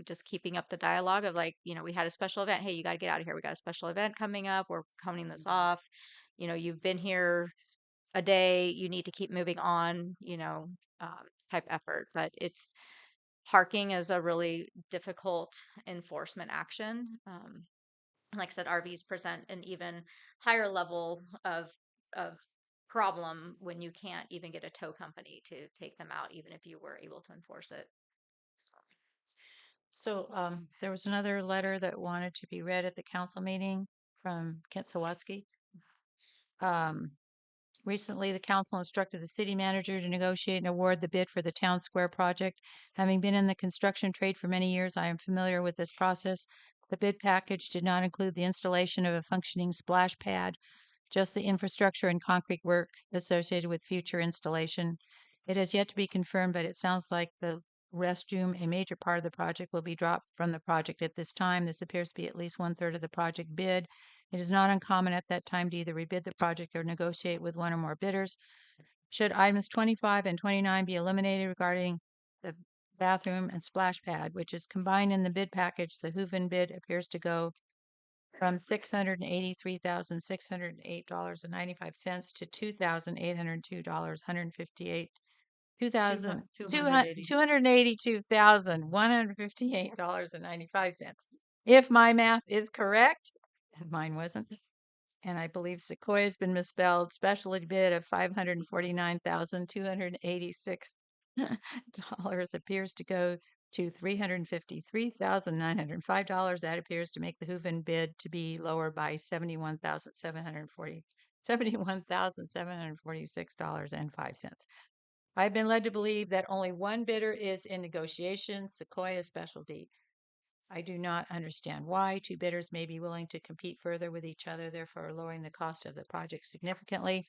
just keeping up the dialogue of like we had a special event, hey, you got to get out of here, we got a special event coming up, we're coning this off, you've been here a day, you need to keep moving on, type effort. But it's parking is a really difficult enforcement action. Like I said, RVs present an even higher level of problem when you can't even get a tow company to take them out, even if you were able to enforce it. So there was another letter that wanted to be read at the council meeting from Kent Sawatsky. Recently, the council instructed the city manager to negotiate and award the bid for the town square project. Having been in the construction trade for many years, I am familiar with this process. The bid package did not include the installation of a functioning splash pad, just the infrastructure and concrete work associated with future installation. It has yet to be confirmed, but it sounds like the restroom, a major part of the project, will be dropped from the project at this time. This appears to be at least 1/3 of the project bid. It is not uncommon at that time to either rebid the project or negotiate with one or more bidders. Should items 25 and 29 be eliminated regarding the bathroom and splash pad, which is combined in the bid package, the Hooven bid appears to go from $683,608.95 to $2,802.158. $282,158.95. If my math is correct, and mine wasn't, and I believe Sequoia has been misspelled, special bid of $549,286 appears to go to $353,905. That appears to make the Hooven bid to be lower by $71,746.05. I've been led to believe that only one bidder is in negotiation, Sequoia Specialty. I do not understand why. Two bidders may be willing to compete further with each other, therefore lowering the cost of the project significantly.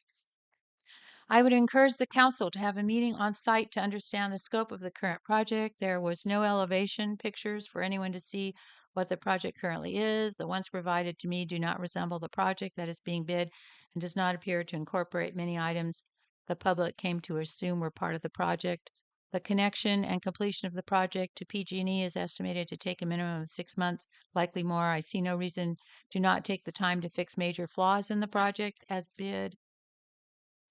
I would encourage the council to have a meeting on site to understand the scope of the current project. There was no elevation pictures for anyone to see what the project currently is. The ones provided to me do not resemble the project that is being bid and does not appear to incorporate many items the public came to assume were part of the project. The connection and completion of the project to PG&E is estimated to take a minimum of 6 months, likely more. I see no reason to not take the time to fix major flaws in the project as bid.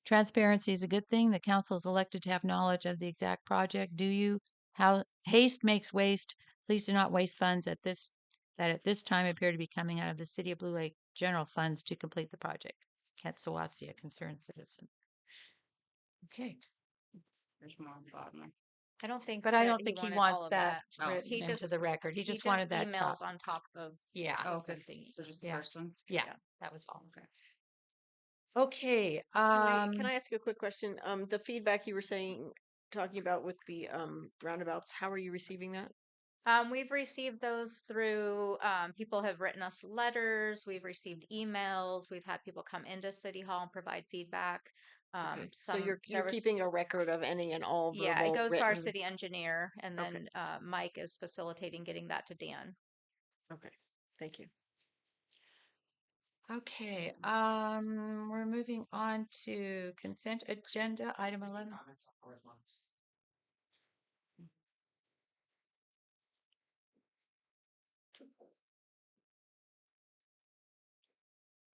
Transparency is a good thing. The council is elected to have knowledge of the exact project. Do you? How haste makes waste. Please do not waste funds that at this time appear to be coming out of the City of Blue Lake general funds to complete the project. Kent Sawatsky, a concerned citizen. Okay. There's more on the bottom. I don't think But I that don't think he wanted wants all of that Oh, written into the record. He just wanted that top. emails on top of Yeah. Oh, okay. existing. So just the Yeah. first one? Yeah, that was all. Okay. Okay, Can I ask a quick question? The feedback you were saying, talking about with the roundabouts, how are you receiving that? We've received those through, people have written us letters, we've received emails, we've had people come into City Hall and provide feedback. Okay. So Some, you're there keeping was, a record of any and all yeah, it verbal, goes to our written. city engineer, and Okay. then Mike is facilitating getting that to Dan. Okay. Thank you. okay, we're moving on to consent agenda, item 11. Comments on correspondence?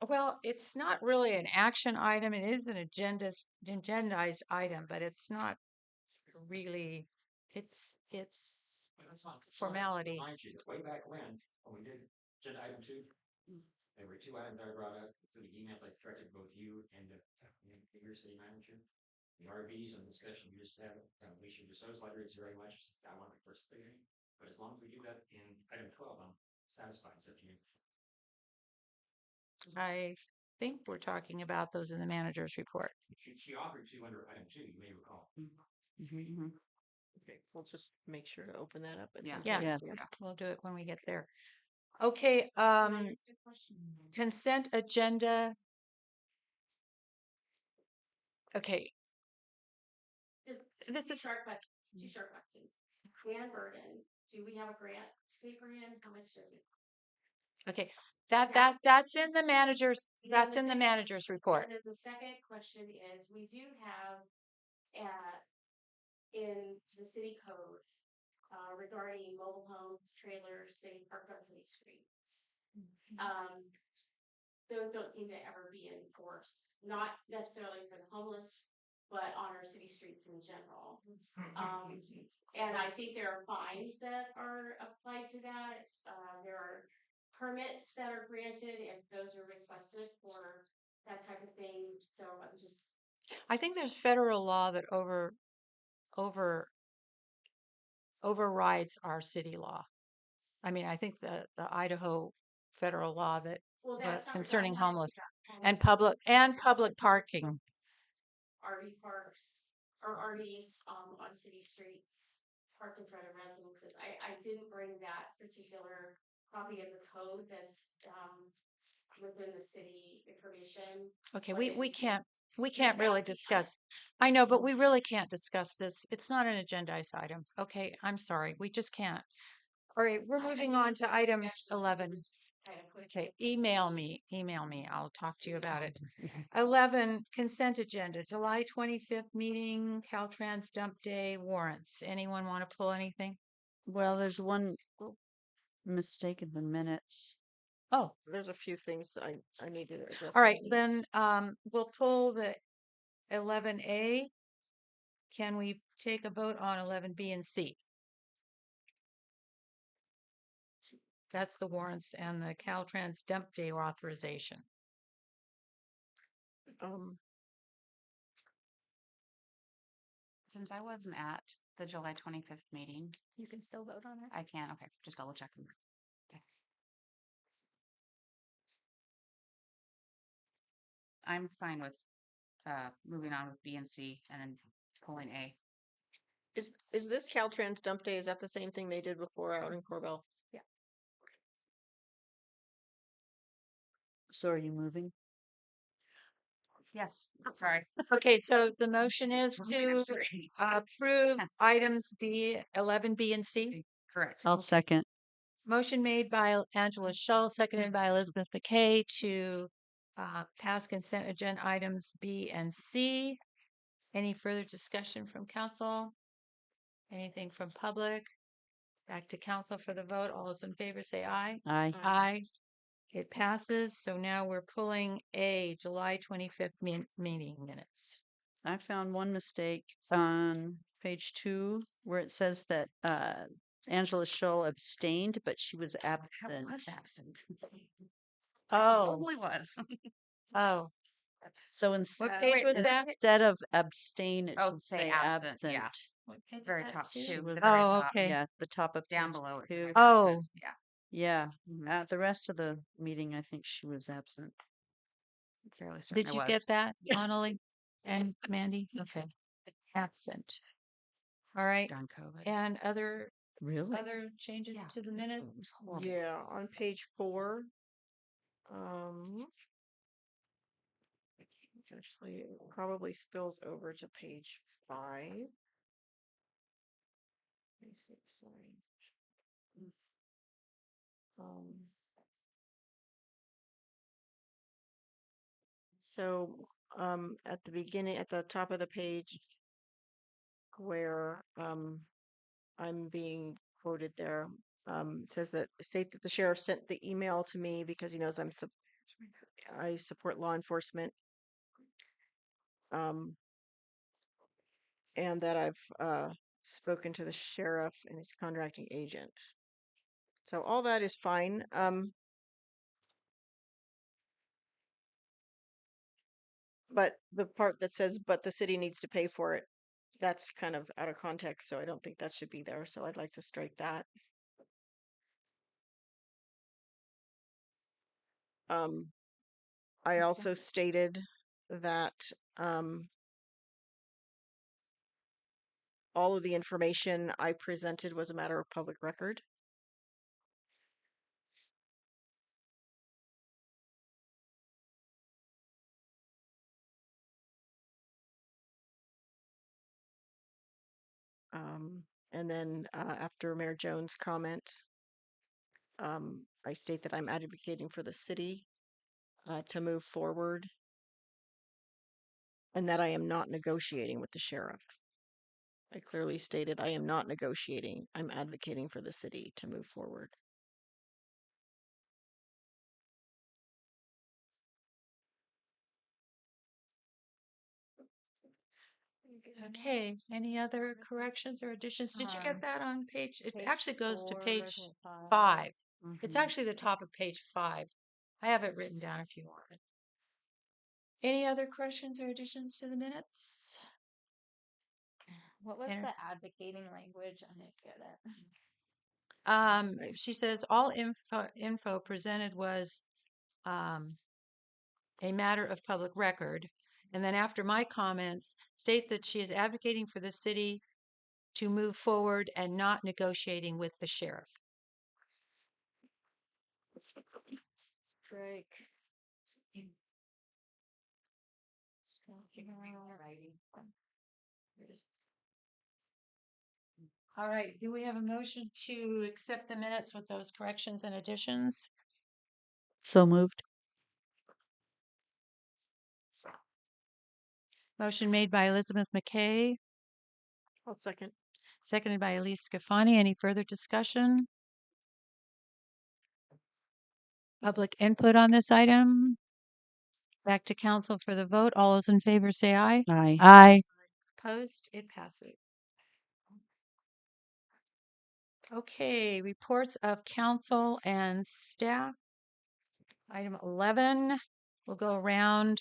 Well, it's not really an action item. It is an agendized item, but it's not really, it's Well, that's not- it's not- formality. Remind you that way back when we did agenda item 2, there were 2 items I brought up, including emails I threatened both you and your city manager. The RVs and discussion we just had, we should dispose libraries very much. I want to participate, but as long as we do that in item 12, I'm satisfied. It's up to you. I think we're talking about those in the manager's report. She offered 2 under item 2, you may recall. Okay. We'll just make sure to open that up at Yeah. some Yeah, point. we'll do it when we get there. Okay, consent agenda. Okay, this is, Two short questions. Grant burden, do we have a grant to pay for him? How much does it? okay, that's in the manager's, that's in the manager's report. And then the second question is, we do have in the city code regarding mobile homes, trailers, being parked on city streets. Those don't seem to ever be enforced, not necessarily for the homeless, but on our city streets in general. And I think there are fines that are applied to that. There are permits that are granted if those are requested for that type of thing. So I'm just, I think there's federal law that overrides our city law. I mean, I think the Idaho federal law that well, that's not concerning regarding homeless homeless, and public parking. RV parks or RVs on city streets, parked in front of residences. I didn't bring that particular copy of the code that's within the city information. Okay, but we it's can't just- really discuss. I know, but we really can't discuss this. It's not an agendized item. Okay, I'm sorry. We just can't. All right, we're moving on to item 11. Okay, email me. I'll talk to you about it. 11, consent agenda, July 25th meeting, Caltrans dump day warrants. Anyone want to pull anything? Well, there's one mistake in the minutes. Oh, There's a few things I need to address. all right, then we'll pull the 11A. Can we take a vote on 11B and C? That's the warrants and the Caltrans dump day authorization. Since I wasn't at the July 25th meeting, You can still vote on it. I can. Okay, just double check. Okay. I'm fine with moving on with B and C and then pulling A. Is this Caltrans dump day? Is that the same thing they did before out in Corbell? So are you moving? Yes, sorry. Okay, so the motion is to approve items B, 11B and C. Correct. I'll second. Motion made by Angela Shull, seconded by Elizabeth McKay to pass consent agenda items B and C. Any further discussion from council? Anything from public? Back to council for the vote. All those in favor say aye. Aye. Aye. It passes. So now we're pulling A, July 25th meeting minutes. I found one mistake on page 2 where it says that Angela Shull abstained, but she was absent. I was absent. Oh, Totally was. oh. So What page was that? instead of abstain, it Oh, should say say absent, absent. yeah. Very top She two. was- The very Oh, top, okay. Yeah, the top of down page below it. 2. Oh, Yeah. Yeah, the rest of the meeting, I think she was absent. fairly certain Did I you was. get that, Annalie and Mandy? Okay. Absent. All right. Darn COVID. And other Really? changes Yeah. to the It minutes? was horrible. Yeah, on page 4, um, actually, it probably spills over to page 5. Let me see, sorry. Um, so, at the beginning, at the top of the page, where I'm being quoted there, it says that state that the sheriff sent the email to me because he knows I support law enforcement, um, and that I've spoken to the sheriff and his contracting agent. So all that is fine. But the part that says, but the city needs to pay for it, that's kind of out of context, so I don't think that should be there. So I'd like to strike that. I also stated that all of the information I presented was a matter of public record. And then after Mayor Jones' comment, I state that I'm advocating for the city to move forward and that I am not negotiating with the sheriff. I clearly stated I am not negotiating. I'm advocating for the city to move forward. Okay, any other corrections or additions? Did you get that on page? It Page actually goes to 4, page to 5. 5. It's Mhm. actually the top of page 5. I have it written down if you want it. Any other corrections or additions to the minutes? What was Enter- the advocating language? I didn't get it. She says all info presented was a matter of public record. And then after my comments, state that she is advocating for the city to move forward and not negotiating with the sheriff. Strike. All right, do we have a motion to accept the minutes with those corrections and additions? So moved. Motion made by Elizabeth McKay, I'll second. seconded by Elise Scafani. Any further discussion? Public input on this item? Back to council for the vote. All those in favor say aye. Aye. Aye. Opposed? It passes. Okay, reports of council and staff. Item 11. We'll go around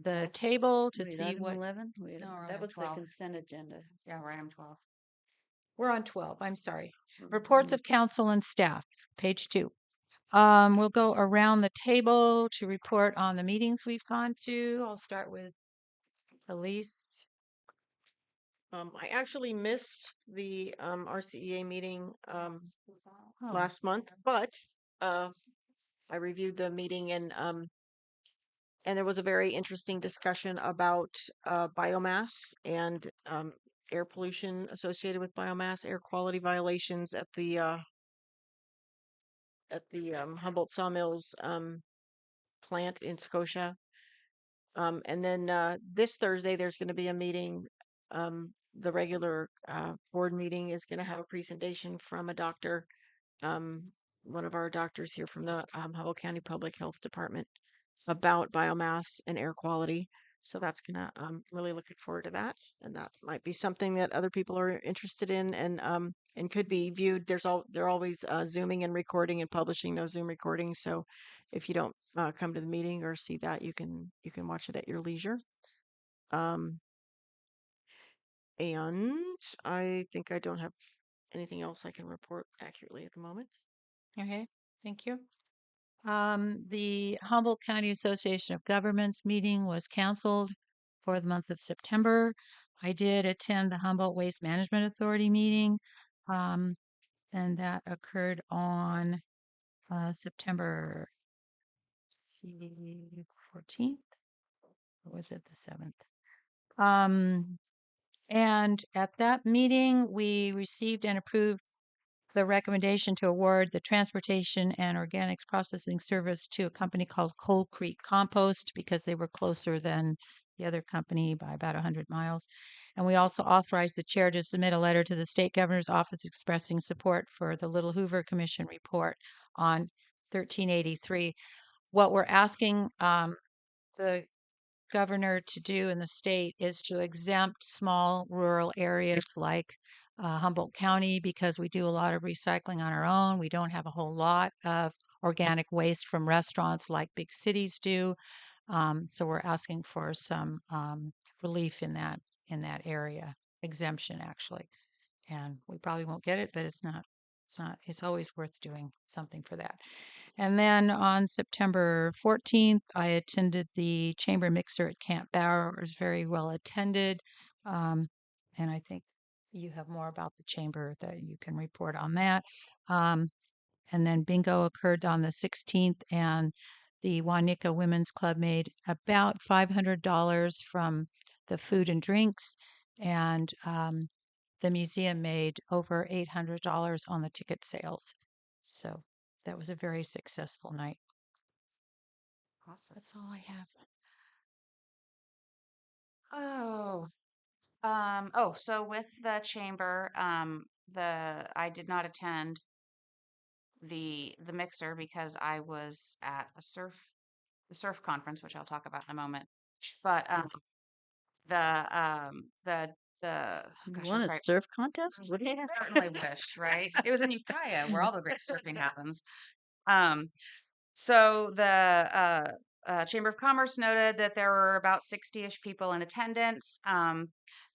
the table to Wait, see item what. 11? Wait, No, we're that on was the 12. consent agenda. Yeah, we're on 12. We're on 12. I'm sorry. Reports of council and staff, page 2. We'll go around the table to report on the meetings we've gone to. I'll start with Elise. I actually missed the RCEA meeting Oh. last month, but I reviewed the meeting and there was a very interesting discussion about biomass and air pollution associated with biomass, air quality violations at the Humboldt Sawmills plant in Scotia. And then this Thursday, there's going to be a meeting. The regular board meeting is going to have a presentation from a doctor, one of our doctors here from the Humboldt County Public Health Department about biomass and air quality. So that's gonna really looking forward to that, and that might be something that other people are interested in and could be viewed. They're always zooming and recording and publishing those Zoom recordings. So if you don't come to the meeting or see that, you can watch it at your leisure. And I think I don't have anything else I can report accurately at the moment. Okay, thank you. The Humboldt County Association of Governments meeting was canceled for the month of September. I did attend the Humboldt Waste Management Authority meeting, um, and that occurred on September 14th, or was it the 7th? And at that meeting, we received and approved the recommendation to award the transportation and organics processing service to a company called Cold Creek Compost because they were closer than the other company by about 100 miles. And we also authorized the chair to submit a letter to the state governor's office expressing support for the Little Hoover Commission report on 1383. What we're asking the governor to do in the state is to exempt small rural areas like Humboldt County because we do a lot of recycling on our own. We don't have a whole lot of organic waste from restaurants like big cities do. So we're asking for some relief in that area, exemption actually. And we probably won't get it, but it's always worth doing something for that. And then on September 14th, I attended the chamber mixer at Camp Bauer. It was very well attended. And I think you have more about the chamber that you can report on that. And then bingo occurred on the 16th, and the Wanika Women's Club made about $500 from the food and drinks. And the museum made over $800 on the ticket sales. So that was a very successful night. Awesome. That's all I have. So with the chamber, I did not attend the mixer because I was at the surf conference, which I'll talk about in a moment. But You gosh, won I'm a sorry. surf contest? What do you Certainly wish, right? It was in Ukiah where all the great surfing happens. Um, so the Chamber of Commerce noted that there were about 60-ish people in attendance.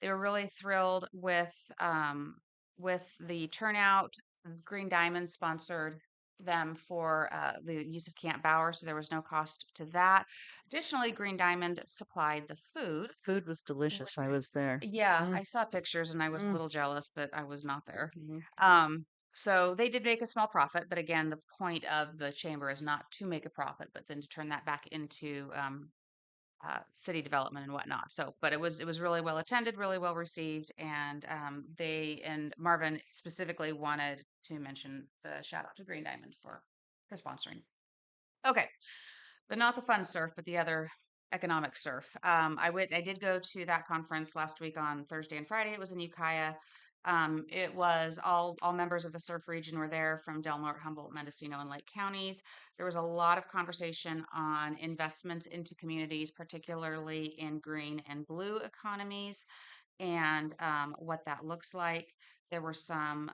They were really thrilled with the turnout. Green Diamond sponsored them for the use of Camp Bauer, so there was no cost to that. Additionally, Green Diamond supplied the food. Food was delicious. I was there. Yeah, Mm. I saw pictures and I was a Mm. little jealous that I was not there. Mhm. So they did make a small profit, but again, the point of the chamber is not to make a profit, but then to turn that back into city development and whatnot. So, but it was really well attended, really well received, and they and Marvin specifically wanted to mention the shout out to Green Diamond for sponsoring. Okay, but not the fun surf, but the other economic surf. I did go to that conference last week on Thursday and Friday. It was in Ukiah. It was all members of the surf region were there from Del Norte, Humboldt, Mendocino, and Lake counties. There was a lot of conversation on investments into communities, particularly in green and blue economies, and what that looks like. There were some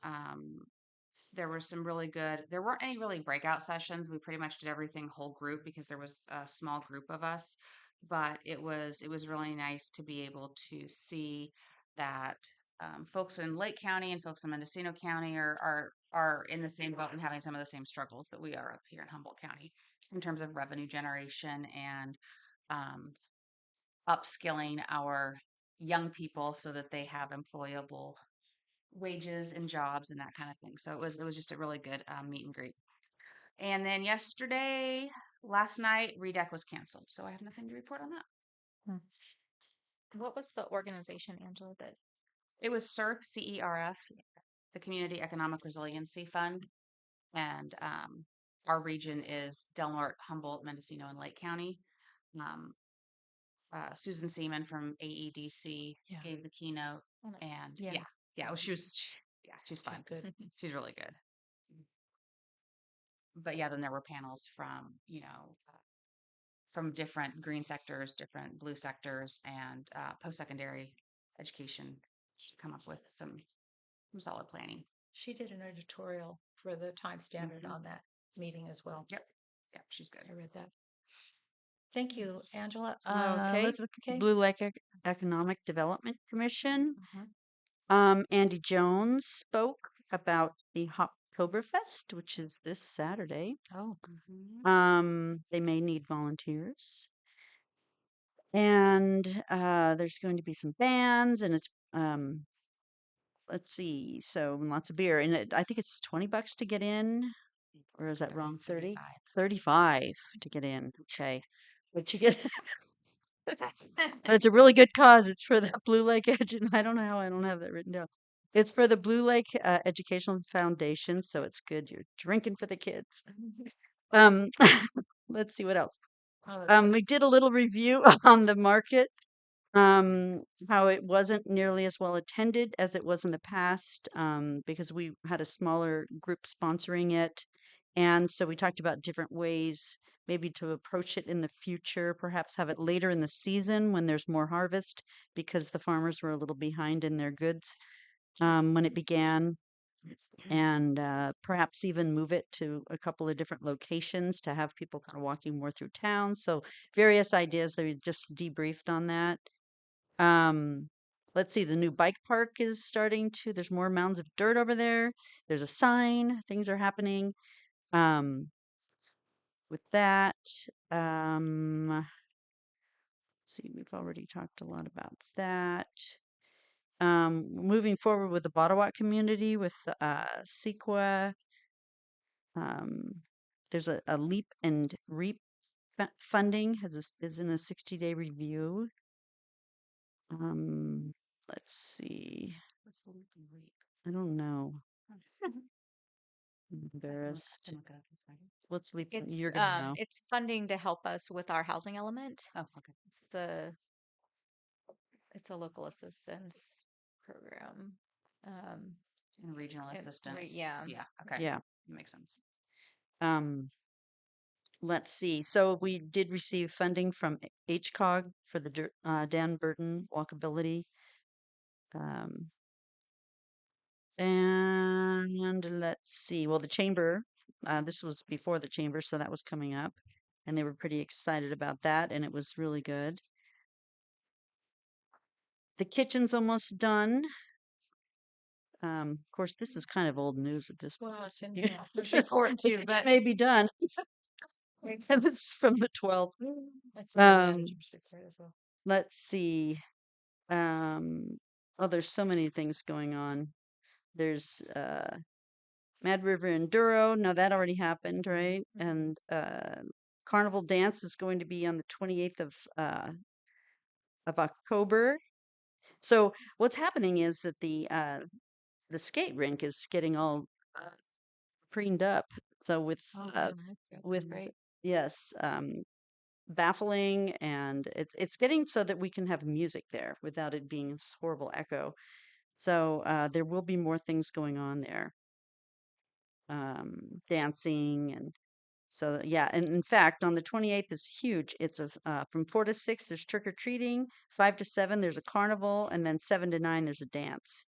really good. There weren't any really breakout sessions. We pretty much did everything whole group because there was a small group of us, but it was really nice to be able to see that folks in Lake County and folks in Mendocino County are in the same boat and having some of the same struggles that we are up here in Humboldt County in terms of revenue generation and um, upskilling our young people so that they have employable wages and jobs and that kind of thing. So it was just a really good meet and greet. And then last night, REDEC was canceled, so I have nothing to report on that. What was the organization, Angela, that It was CERF, CERF, the Community Economic Resiliency Fund, and our region is Del Norte, Humboldt, Mendocino, and Lake County. Um, Susan Seaman from AEDC Yeah. gave the keynote, Oh, nice. and Yeah. yeah, well, she's fun. She's good. She's really good. But yeah, then there were panels from from different green sectors, different blue sectors, and post-secondary education to come up with some solid planning. She did an editorial for the Times Standard Mhm. on that meeting as well. Yep, she's good. I read that. Thank you, Angela. Okay. Elizabeth McKay. Blue Lake Economic Development Commission. Mhm. Andy Jones spoke about the Oktoberfest, which is this Saturday. Oh. They may need volunteers. And there's going to be some bands, and it's let's see, so lots of beer, and I think it's $20 to get in, or is that wrong? 30? 35 to get in. Okay, but you get. But it's a really good cause. It's for the Blue Lake I don't know how I don't have that written down. It's for the Blue Lake Educational Foundation, so it's good. You're drinking for the kids. Um, let's see what else. We did a little review on the market, how it wasn't nearly as well attended as it was in the past, because we had a smaller group sponsoring it. And so we talked about different ways maybe to approach it in the future, perhaps have it later in the season when there's more harvest, because the farmers were a little behind in their goods when it began. And perhaps even move it to a couple of different locations to have people kind of walking more through town. So various ideas. They just debriefed on that. Let's see, the new bike park is starting to, there's more mounds of dirt over there. There's a sign, things are happening. With that, let's see, we've already talked a lot about that. Moving forward with the Bottawat community with CEQA. There's a Leap and Reap funding is in a 60-day review. Let's see. What's the Leap and Reap? I don't know. Oh. I'm embarrassed. Look it up, it's fine. What's Leap? It's You're gonna know. it's funding to help us with our housing element. Oh, okay. It's a local assistance program. And regional and assistance. yeah. Yeah. Okay. Yeah. That makes sense. Let's see. So we did receive funding from HCOG for the Dan Burton walkability. And let's see. Well, the chamber, this was before the chamber, so that was coming up. And they were pretty excited about that, and it was really good. The kitchen's almost done. Of course, this is kind of old news at this point. Well, it's in Yeah. the report The too, kitchen but may be done. And this is from the 12th. that's in the manager's report as well. Let's see. Oh, there's so many things going on. There's Mad River Enduro. No, that already happened, right? And Carnival Dance is going to be on the 28th of October. So what's happening is that the skate rink is getting all preened up. So with Great. yes, baffling, and it's getting so that we can have music there without it being this horrible echo. So there will be more things going on there, dancing, and so yeah. And in fact, on the 28th is huge. It's from 4 to 6 there's trick or treating, 5 to 7 there's a carnival, and then 7 to 9 there's a dance.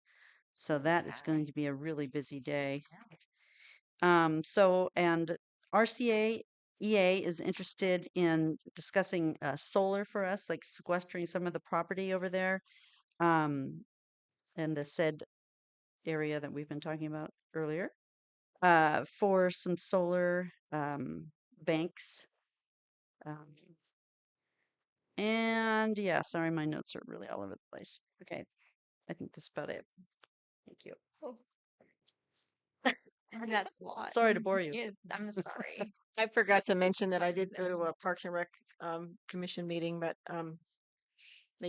So that is going to be a really busy day. So and RCA EA is interested in discussing solar for us, like sequestering some of the property over there, in the said area that we've been talking about earlier, for some solar banks. And yeah, sorry, my notes are really all over the place. Okay, I think that's about it. Thank you. That's a lot. Sorry to bore you. Yeah, I'm sorry. I forgot to mention that I did go to a Parks and Rec commission meeting, but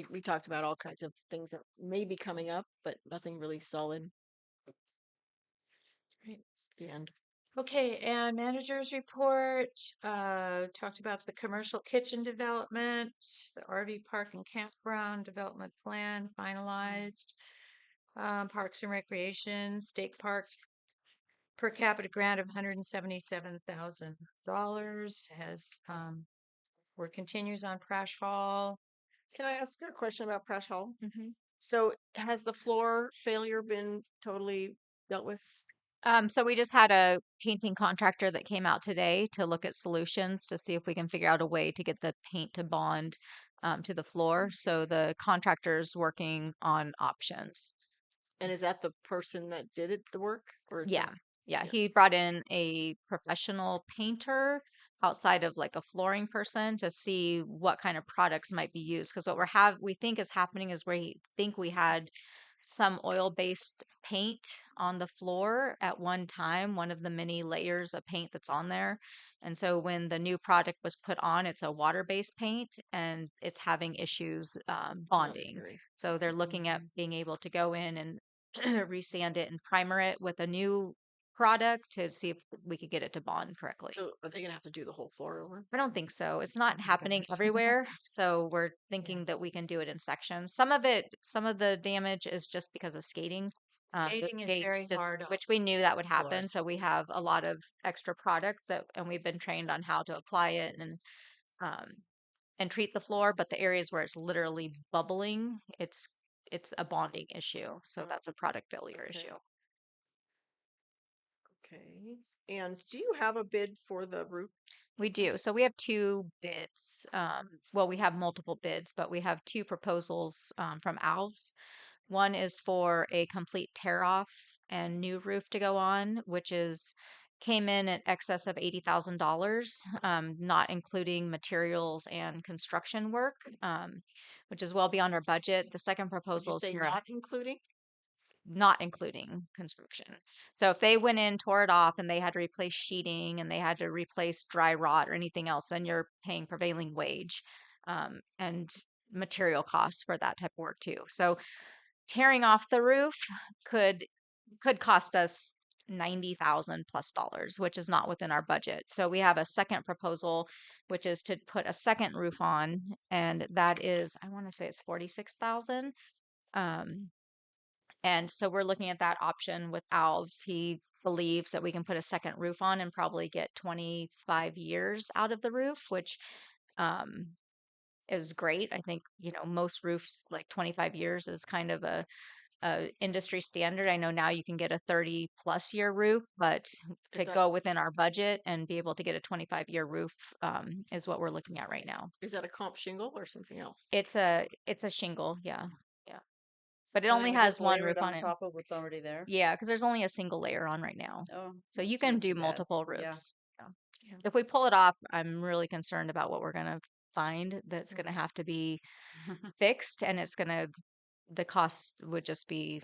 we talked about all kinds of things that may be coming up, but nothing really solid. Right. The end. Okay, and manager's report, talked about the commercial kitchen development, the RV park and campground development plan finalized, Parks and Recreation, State Park per capita grant of $177,000 has, work continues on Prash Hall. Can I ask you a question about Prash Hall? Mm-hmm. So has the floor failure been totally dealt with? So we just had a painting contractor that came out today to look at solutions to see if we can figure out a way to get the paint to bond to the floor. So the contractor's working on options. And is that the person that did the work? Or Yeah. Yeah, he brought in a professional painter outside of like a flooring person to see what kind of products might be used. Because what we think is happening is we think we had some oil-based paint on the floor at one time, one of the many layers of paint that's on there. And so when the new product was put on, it's a water-based paint and it's having issues bonding. So they're looking at being able to go in and resand it and primer it with a new product to see if we could get it to bond correctly. So are they gonna have to do the whole floor over? I don't think so. It's not happening everywhere, so we're thinking that we can do it in sections. Some of the damage is just because of skating. The Skating is skate very just- hard on which we knew that would happen. floors. So we have a lot of extra product and we've been trained on how to apply it um, and treat the floor. But the areas where it's literally bubbling, it's a bonding issue. So that's a product failure issue. Okay. And do you have a bid for the roof? We do. So we have two bids. Well, we have multiple bids, but we have two proposals from ALVS. One is for a complete tear off and new roof to go on, which came in at excess of $80,000, not including materials and construction work, which is well beyond our budget. The second Did proposal you is say here. not including? Not including construction. So if they went in, tore it off, and they had to replace sheeting and they had to replace dry rot or anything else, then you're paying prevailing wage and material costs for that type of work too. So tearing off the roof could cost us $90,000+, which is not within our budget. So we have a second proposal, which is to put a second roof on, and that is, I want to say it's 46,000. And so we're looking at that option with ALVS. He believes that we can put a second roof on and probably get 25 years out of the roof, which um, is great. I think, most roofs like 25 years is kind of a industry standard. I know now you can get a 30+ year roof, but to that- go within our budget and be able to get a 25-year roof is what we're looking at right now. Is that a comp shingle or something else? It's a shingle, yeah. But it So only they would has just one layer roof it on it. top of what's already there. Yeah, because there's only a single layer on right now. Oh, So you that's can not do too bad. multiple Yeah. roofs. Yeah. If we pull it off, I'm really concerned about what we're gonna find that's gonna have to be fixed, and the cost would just be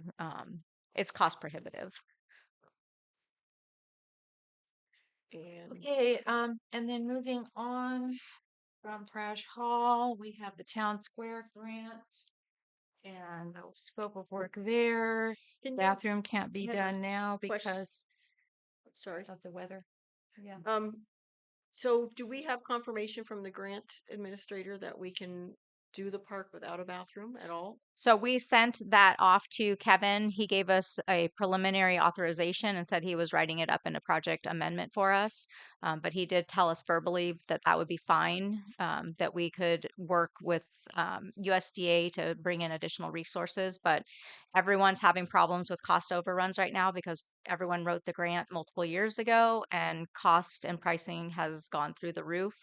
it's cost prohibitive. And Okay, and then moving on from Crash Hall, we have the Town Square grant and the scope of work there. Can you- Bathroom can't be I have a done now question. because Sorry. of the weather. Yeah. So do we have confirmation from the grant administrator that we can do the park without a bathroom at all? So we sent that off to Kevin. He gave us a preliminary authorization and said he was writing it up in a project amendment for us. But he did tell us verbally that that would be fine, that we could work with USDA to bring in additional resources. But everyone's having problems with cost overruns right now because everyone wrote the grant multiple years ago and cost and pricing has gone through the roof.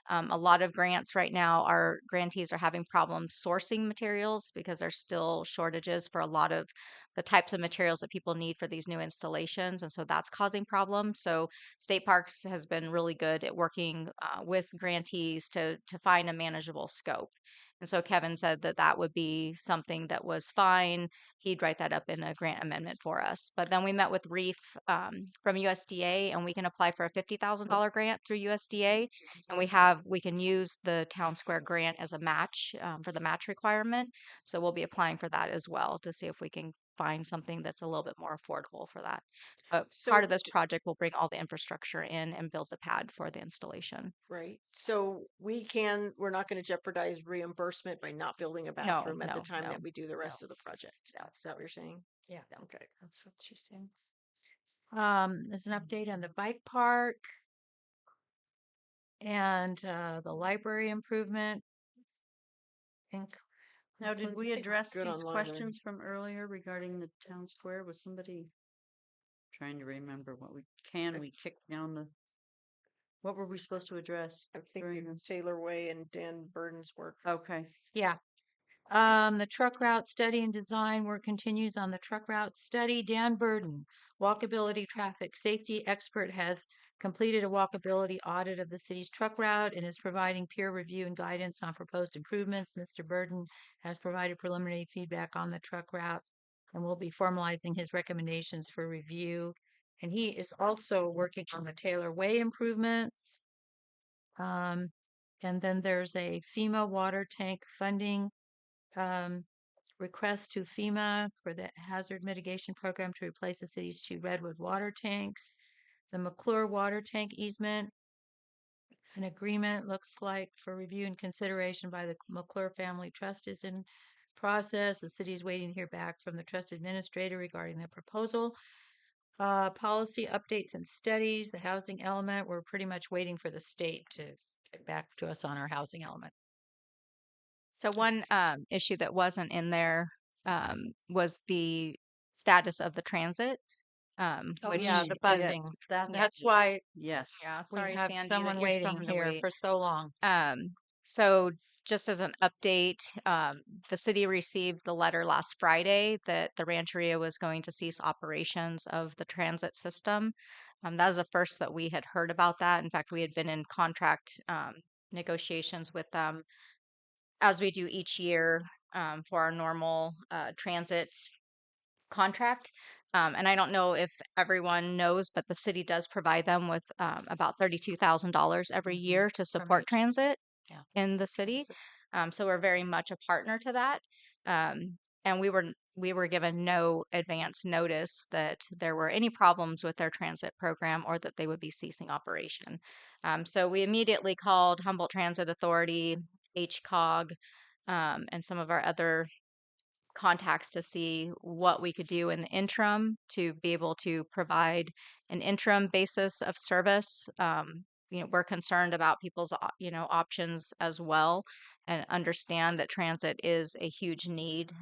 A lot of grants right now, our grantees are having problems sourcing materials because there's still shortages for a lot of the types of materials that people need for these new installations. And so that's causing problems. So State Parks has been really good at working with grantees to find a manageable scope. And so Kevin said that that would be something that was fine. He'd write that up in a grant amendment for us. But then we met with Reef from USDA, and we can apply for a $50,000 grant through USDA, and we can use the Town Square grant as a match for the match requirement. So we'll be applying for that as well to see if we can find something that's a little bit more affordable for that. But part of this project will bring all the infrastructure in and build the pad for the installation. Right. So we're not going to jeopardize reimbursement by not building a bathroom at the time that we do the rest of the project. Is that what you're saying? Yeah. Okay. That's what she's saying. There's an update on the bike park and the library improvement. Now, did we address Good these on library. questions from earlier regarding the town square? Was somebody trying to remember what we kick down what were we supposed to address? I think it was Taylor Way and Dan Burden's work. Okay. Yeah. The truck route study and design work continues on the truck route study. Dan Burden, walkability traffic safety expert, has completed a walkability audit of the city's truck route and is providing peer review and guidance on proposed improvements. Mr. Burden has provided preliminary feedback on the truck route and will be formalizing his recommendations for review. And he is also working on the Taylor Way improvements. And then there's a FEMA water tank funding um, request to FEMA for the hazard mitigation program to replace the city's 2 redwood water tanks. The McClure water tank easement, an agreement looks like for review and consideration by the McClure Family Trust is in process. The city is waiting to hear back from the trust administrator regarding the proposal. Policy updates and studies, the housing element, we're pretty much waiting for the state to get back to us on our housing element. So one issue that wasn't in there was the status of the transit, which Yeah, the busing. Yes, that, That's why yes. yeah, we sorry, have Sandy, that someone you're still waiting having to here wait. for so long. So just as an update, the city received the letter last Friday that the Rancheria was going to cease operations of the transit system. That was the first that we had heard about that. In fact, we had been in contract negotiations with them as we do each year for our normal transit contract. And I don't know if everyone knows, but the city does provide them with about $32,000 every year to support transit in the city. So we're very much a partner to that. And we were given no advance notice that there were any problems with their transit program or that they would be ceasing operation. So we immediately called Humboldt Transit Authority, HCOG, and some of our other contacts to see what we could do in the interim to be able to provide an interim basis of service. We're concerned about people's options as well, and understand that transit is a huge need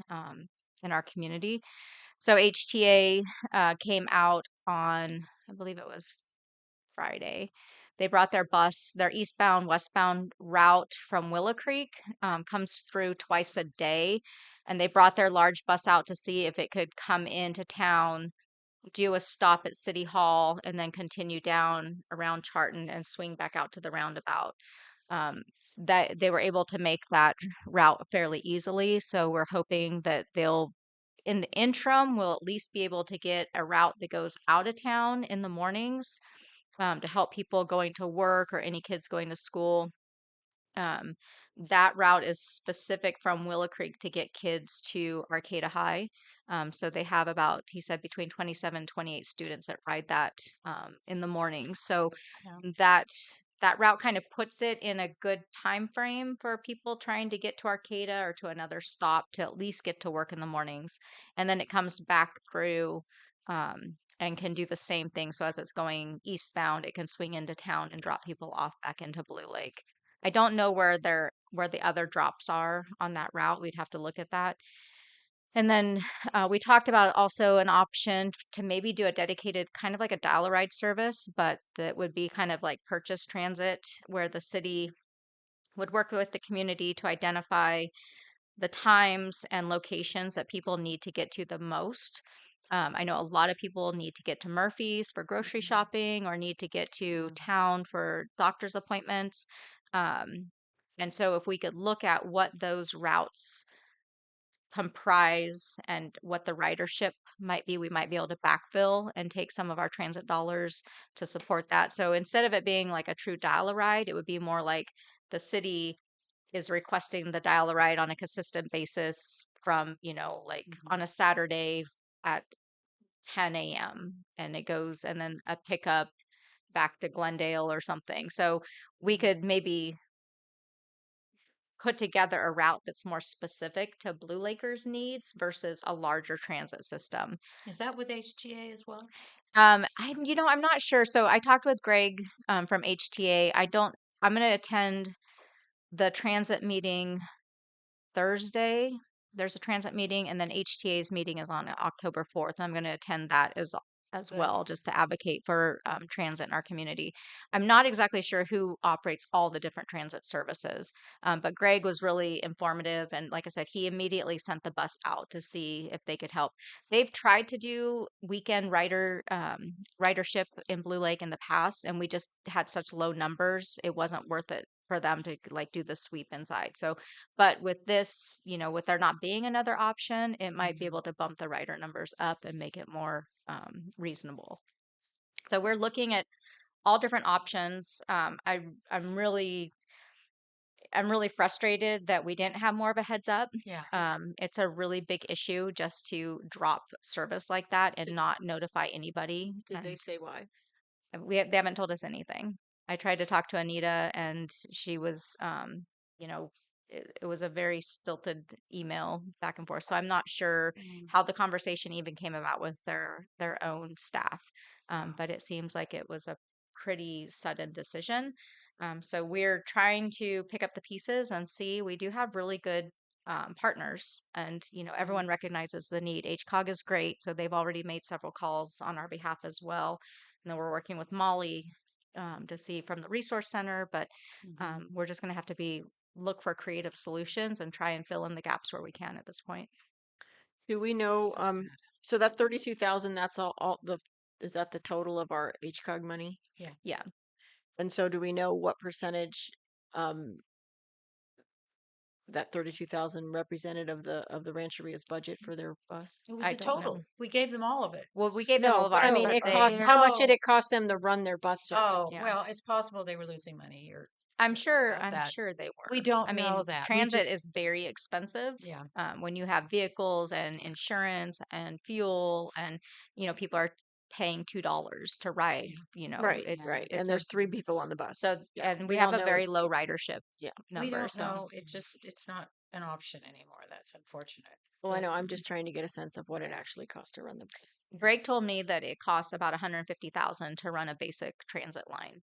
in our community. So HTA came out on, I believe it was Friday. They brought their bus, their eastbound, westbound route from Willow Creek comes through twice a day. And they brought their large bus out to see if it could come into town, do a stop at City Hall, and then continue down around Charton and swing back out to the roundabout. That they were able to make that route fairly easily. So we're hoping that they'll, in the interim, we'll at least be able to get a route that goes out of town in the mornings to help people going to work or any kids going to school. That route is specific from Willow Creek to get kids to Arcata High. So they have about, he said, between 27 and 28 students that ride that in the morning. So that route kind of puts it in a good time frame for people trying to get to Arcata or to another stop to at least get to work in the mornings. And then it comes back through and can do the same thing. So as it's going eastbound, it can swing into town and drop people off back into Blue Lake. I don't know where the other drops are on that route. We'd have to look at that. And then we talked about also an option to maybe do a dedicated kind of like a dial-a-ride service, but that would be kind of like purchase transit, where the city would work with the community to identify the times and locations that people need to get to the most. I know a lot of people need to get to Murphy's for grocery shopping or need to get to town for doctor's appointments. And so if we could look at what those routes comprise and what the ridership might be, we might be able to backfill and take some of our transit dollars to support that. So instead of it being like a true dial-a-ride, it would be more like the city is requesting the dial-a-ride on a consistent basis from, like on a Saturday at 10 a.m. and it goes, and then a pickup back to Glendale or something. So we could maybe put together a route that's more specific to Blue Lakers' needs versus a larger transit system. Is that with HTA as well? I'm not sure. So I talked with Greg from HTA. I'm going to attend the transit meeting Thursday. There's a transit meeting, and then HTA's meeting is on October 4th. And I'm going to attend that as Good. well, just to advocate for transit in our community. I'm not exactly sure who operates all the different transit services, but Greg was really informative. And like I said, he immediately sent the bus out to see if they could help. They've tried to do weekend ridership in Blue Lake in the past, and we just had such low numbers. It wasn't worth it for them to like do the sweep inside. So, but with this, with there not being another option, it might be able to bump the rider numbers up and make it more reasonable. So we're looking at all different options. I'm really frustrated that we didn't have more of a heads up. Yeah. It's a really big issue just to drop service like that and not notify anybody. Did they And say why? they haven't told us anything. I tried to talk to Anita, and she was, it was a very stilted email back and forth. So I'm not sure how the conversation even came about with their own staff. But it seems like it was a pretty sudden decision. So we're trying to pick up the pieces and see. We do have really good partners, and everyone recognizes the need. HCOG is great, so they've already made several calls on our behalf as well. And then we're working with Molly to see from the resource center, but we're just going to have to look for creative solutions and try and fill in the gaps where we can at this point. Do we know, so that 32,000, that's is that the total of our HCOG money? Yeah. Yeah. And so do we know what percentage, that 32,000 represented of the Rancheria's budget for their bus? It was I a don't know. total. We gave them all of it. Well, we gave them all No, of but I ours, mean, but it they, cost, how much did Oh. it cost them to run their bus service? Oh, Yeah. well, it's possible they were losing money or I'm sure that. they were. We don't I mean, know that. We transit just- is very expensive. Yeah. When you have vehicles and insurance and fuel, and people are paying $2 to ride. Right, it's right. it's And a there's 3 people on the bus. so Yeah, and we we have all a know very it. low ridership Yeah. number. We don't so know. It's not an option anymore. That's unfortunate. Well, I know. I'm just trying to get a sense of what it actually costs to run the bus. Greg told me that it costs about 150,000 to run a basic transit line.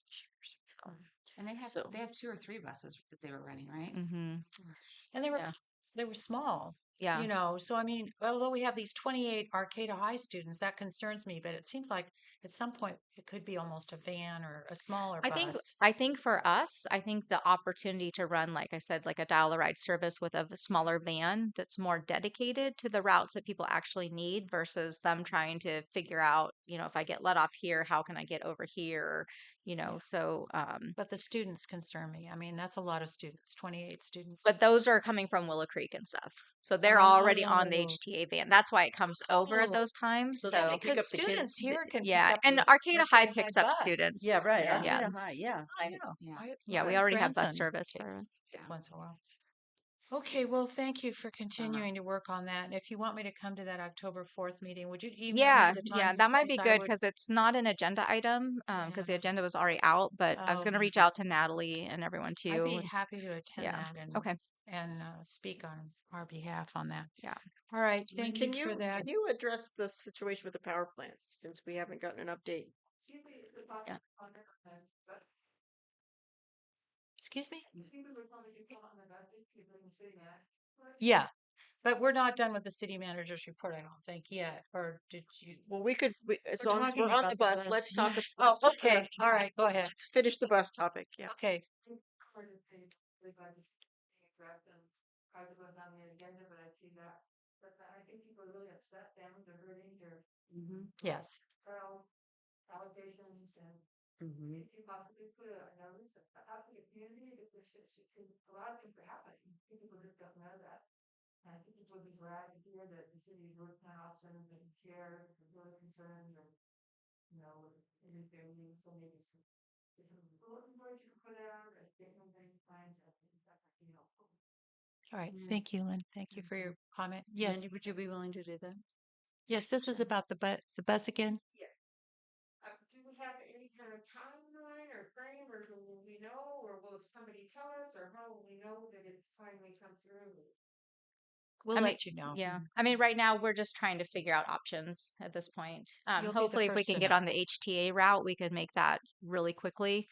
And So- they have 2 or 3 buses that they were running, right? Mm-hmm. And they were Yeah. they were small. Yeah. So I mean, although we have these 28 Arcata High students, that concerns me, but it seems like at some point it could be almost a van or a smaller bus. I think for us, I think the opportunity to run, like I said, like a dial-a-ride service with a smaller van that's more dedicated to the routes that people actually need versus them trying to figure out, if I get let off here, how can I get over here? So, But the students concern me. I mean, that's a lot of students, 28 students. but those are coming from Willow Creek and stuff. So they're already on the Oh. HTA van. That's why it comes over at Oh. those times. So So, they can pick because up the kids. students here can pick yeah. up And the Arcata High Arcata picks High up bus. students. Yeah, right. Yeah. Arcata High, yeah. I know. Yeah. Yeah, we My already have bus grandson service for takes once in a while. Okay, well, thank you for continuing to work on that. And if you want me to come to that October 4th meeting, would you email Yeah, me the yeah, times and that might be place? I good would. because it's not an agenda item, because the Yeah. agenda was already out, but I was going to Oh. reach out to Natalie and everyone I'd too. be and- happy to attend Yeah. that and Okay. speak on our behalf on that. Yeah. All right, thank Can you you for that. can you address the situation with the power plants since we haven't gotten an update? Yeah. Excuse me? Yeah, but we're not done with the city manager's report, I don't think yet. Or did you? Well, as We're long as talking we're on about the the bus, bus, let's yeah. talk. Oh, let's talk okay. about- All right, go ahead. Let's finish the bus topic. Yeah. Okay. Yes. Allegations and Mhm. if you possibly put a notice out to the community that this is a lot of things are happening. People just don't know that. And I think people would be glad to hear that the city is working on options and care, and really concerned, and it is their needs, so maybe some bulletin boards you can put out, or statement plans, and things that might be helpful. All right. Yeah. Thank you, Lynn. Thank you for your comment. Yes. Wendy, would you be willing to do that? Yes, this is about the bus again. Do we have any kind of timeline or frame, or will we know, or will somebody tell us, or how will we know that it's finally come through? We'll I mean, let you know. Yeah. I mean, right now we're just trying to figure out options at this point. You'll be the Hopefully if we first can to get know. on the HTA route, we could make that really quickly.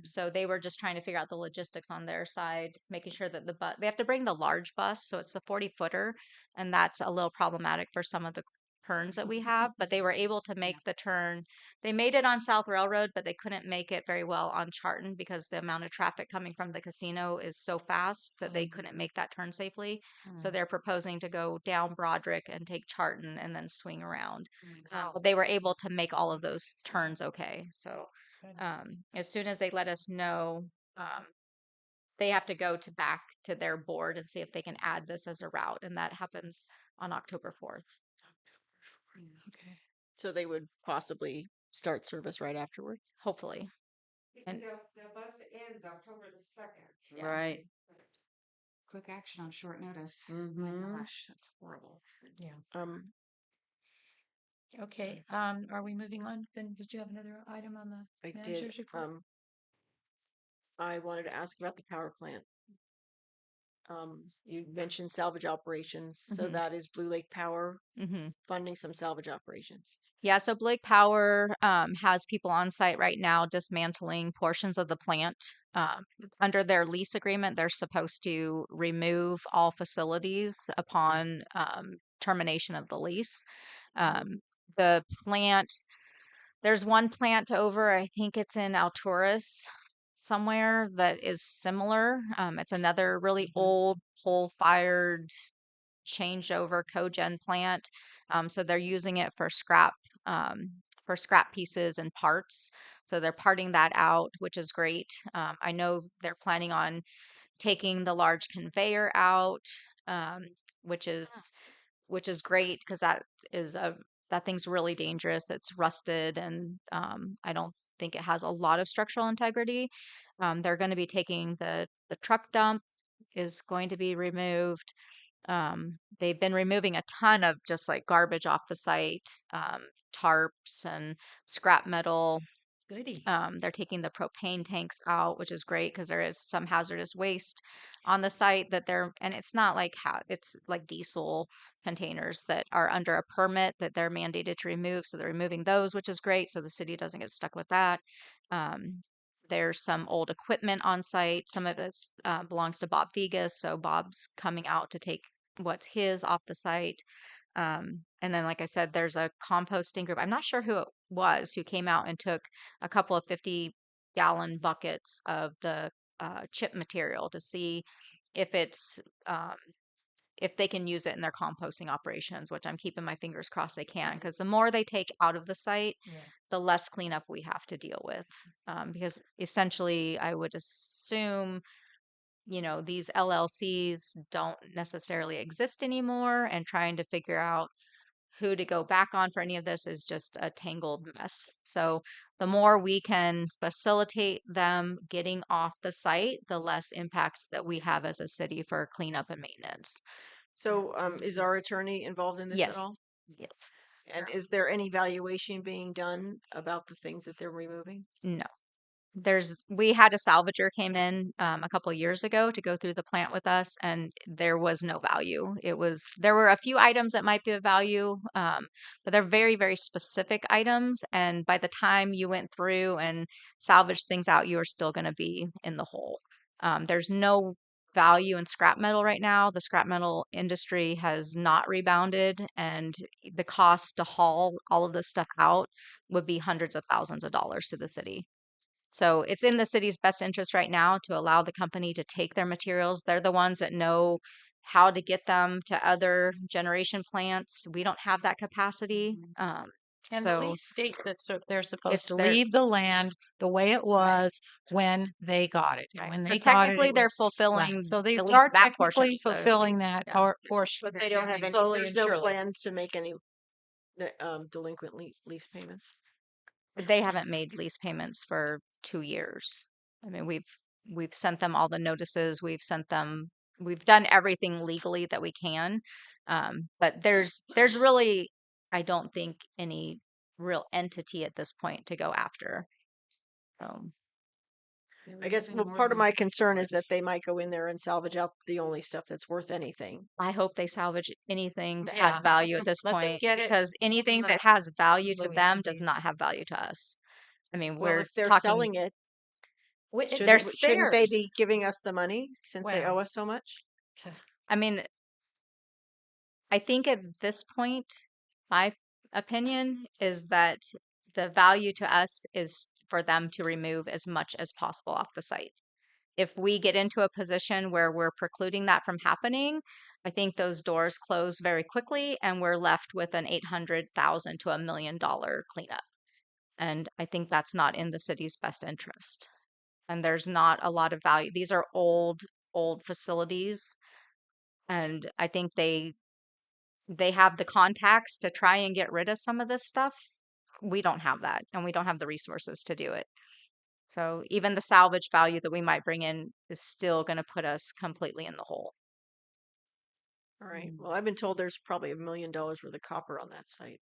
So they were just trying to figure out the logistics on their side, making sure that they have to bring the large bus. So it's the 40-footer, and that's a little problematic for some of the turns that we have, but they were able to make the turn. They made it on South Railroad, but they couldn't make it very well on Charton because the amount of traffic coming from the casino is so fast that they couldn't make that turn safely. So they're proposing to go down Broderick and take Charton and then swing around. But they were able to make all of those turns okay. So as soon as they let us know, they have to go to back to their board and see if they can add this as a route, and that happens on October 4th. Okay. So they would possibly start service right afterwards? Hopefully. And the bus ends October the 2nd. Right. Quick action on short notice. My Mm-hmm. gosh, that's horrible. Yeah. Okay, are we moving on? Then did you have another item on the I did. manager's report? I wanted to ask about the power plant. You mentioned salvage operations, so Mhm. that is Blue Lake Power Mhm. funding some salvage operations. Yeah, so Blake Power has people on site right now dismantling portions of the plant. Under their lease agreement, they're supposed to remove all facilities upon termination of the lease. The plant, there's one plant over, I think it's in Alturas somewhere that is similar. It's another really old coal-fired changeover cogen plant. So they're using it for scrap pieces and parts. So they're parting that out, which is great. I know they're planning on taking the large conveyor out, um, which is great because that thing's really dangerous. It's rusted, and I don't think it has a lot of structural integrity. They're going to be taking the truck dump is going to be removed. They've been removing a ton of just like garbage off the site, tarps and scrap metal. Goody. They're taking the propane tanks out, which is great because there is some hazardous waste on the site and it's not like it's like diesel containers that are under a permit that they're mandated to remove. So they're removing those, which is great. So the city doesn't get stuck with that. There's some old equipment on site. Some of it belongs to Bob Vegas. So Bob's coming out to take what's his off the site. And then, like I said, there's a composting group. I'm not sure who it was who came out and took a couple of 50-gallon buckets of the chip material to see if if they can use it in their composting operations, which I'm keeping my fingers crossed they can, because the more they take out of the site, the less cleanup we have to deal with. Because essentially, I would assume these LLCs don't necessarily exist anymore, and trying to figure out who to go back on for any of this is just a tangled mess. So the more we can facilitate them getting off the site, the less impact that we have as a city for cleanup and maintenance. So, is our attorney involved in this at Yes. all? Yes. And is there any valuation being done about the things that they're removing? No. We had a salvager came in a couple years ago to go through the plant with us, and there was no value. There were a few items that might be of value, but they're very, very specific items. And by the time you went through and salvaged things out, you are still going to be in the hole. There's no value in scrap metal right now. The scrap metal industry has not rebounded, and the cost to haul all of this stuff out would be hundreds of thousands of dollars to the city. So it's in the city's best interest right now to allow the company to take their materials. They're the ones that know how to get them to other generation plants. We don't have that capacity. And the So lease states that they're supposed it's to their, leave the land the way it was when they got it. And right. when So they got it, technically it they're was flat. fulfilling So they at are least that portion technically of the fulfilling lease. that Yeah. portion. But they don't have any, Slowly there's and no surely. plan to make any delinquent lease payments. They haven't made lease payments for 2 years. I mean, we've sent them all the notices. We've done everything legally that we can. But there's really, I don't think, any real entity at this point to go after. I guess, well, part of my concern is that they might go in there and salvage out the only stuff that's worth anything. I hope they salvage anything that Yeah. has value at this Let them point, get it. because anything that has value to them does not have value to us. I mean, Well, we're if they're talking, selling it, they're shouldn't they be spares. giving us the money since they Well. owe us so much? I mean, I think at this point, My opinion is that the value to us is for them to remove as much as possible off the site. If we get into a position where we're precluding that from happening, I think those doors close very quickly and we're left with an $800,000 to $1 million cleanup. And I think that's not in the city's best interest. And there's not a lot of value. These are old facilities. And I think they have the contacts to try and get rid of some of this stuff. We don't have that, and we don't have the resources to do it. So even the salvage value that we might bring in is still going to put us completely in the hole. All right. Well, I've been told there's probably $1 million worth of copper on that site.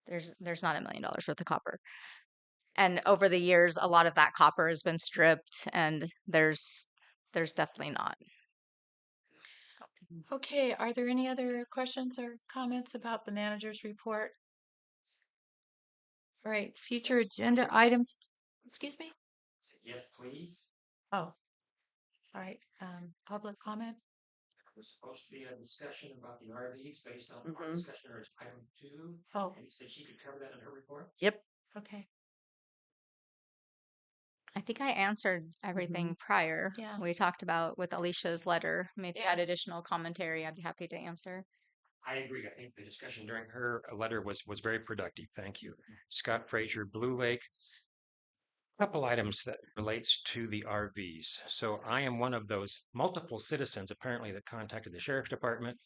There's not $1 million worth of copper. And over the years, a lot of that copper has been stripped, and there's definitely not. Okay, are there any other questions or comments about the manager's report? All right, future agenda items. Excuse me? Yes, please. Oh, all right. Public comment? We're supposed to be a discussion about the RVs based on our discussion or item 2. Oh. And you said she could cover that in her report? Yep. Okay. I think I answered everything prior. Yeah. We talked about with Alicia's letter. Maybe add additional commentary. I'd be happy to answer. I agree. I think the discussion during her letter was very productive. Thank you. Scott Frazier, Blue Lake. Couple items that relates to the RVs. So I am one of those multiple citizens apparently that contacted the sheriff's department,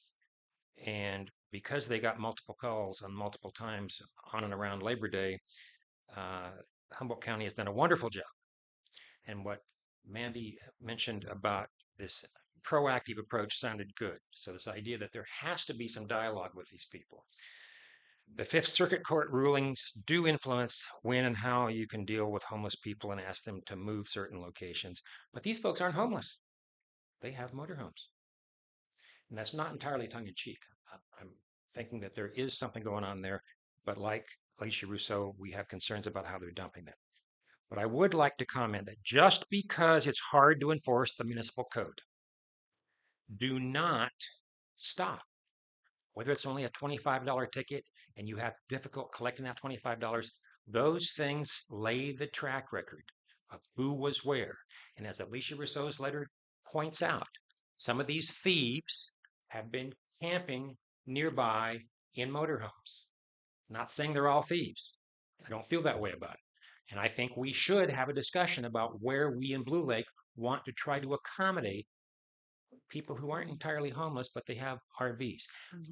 and because they got multiple calls on multiple times on and around Labor Day, Humboldt County has done a wonderful job. And what Mandy mentioned about this proactive approach sounded good. So this idea that there has to be some dialogue with these people. The Fifth Circuit Court rulings do influence when and how you can deal with homeless people and ask them to move certain locations. But these folks aren't homeless. They have motorhomes. And that's not entirely tongue-in-cheek. I'm thinking that there is something going on there. But like Alicia Rousseau, we have concerns about how they're dumping them. But I would like to comment that just because it's hard to enforce the municipal code, do not stop. Whether it's only a $25 ticket and you have difficult collecting that $25, those things lay the track record of who was where. And as Alicia Rousseau's letter points out, some of these thieves have been camping nearby in motorhomes. Not saying they're all thieves. I don't feel that way about it. And I think we should have a discussion about where we in Blue Lake want to try to accommodate people who aren't entirely homeless, but they have RVs.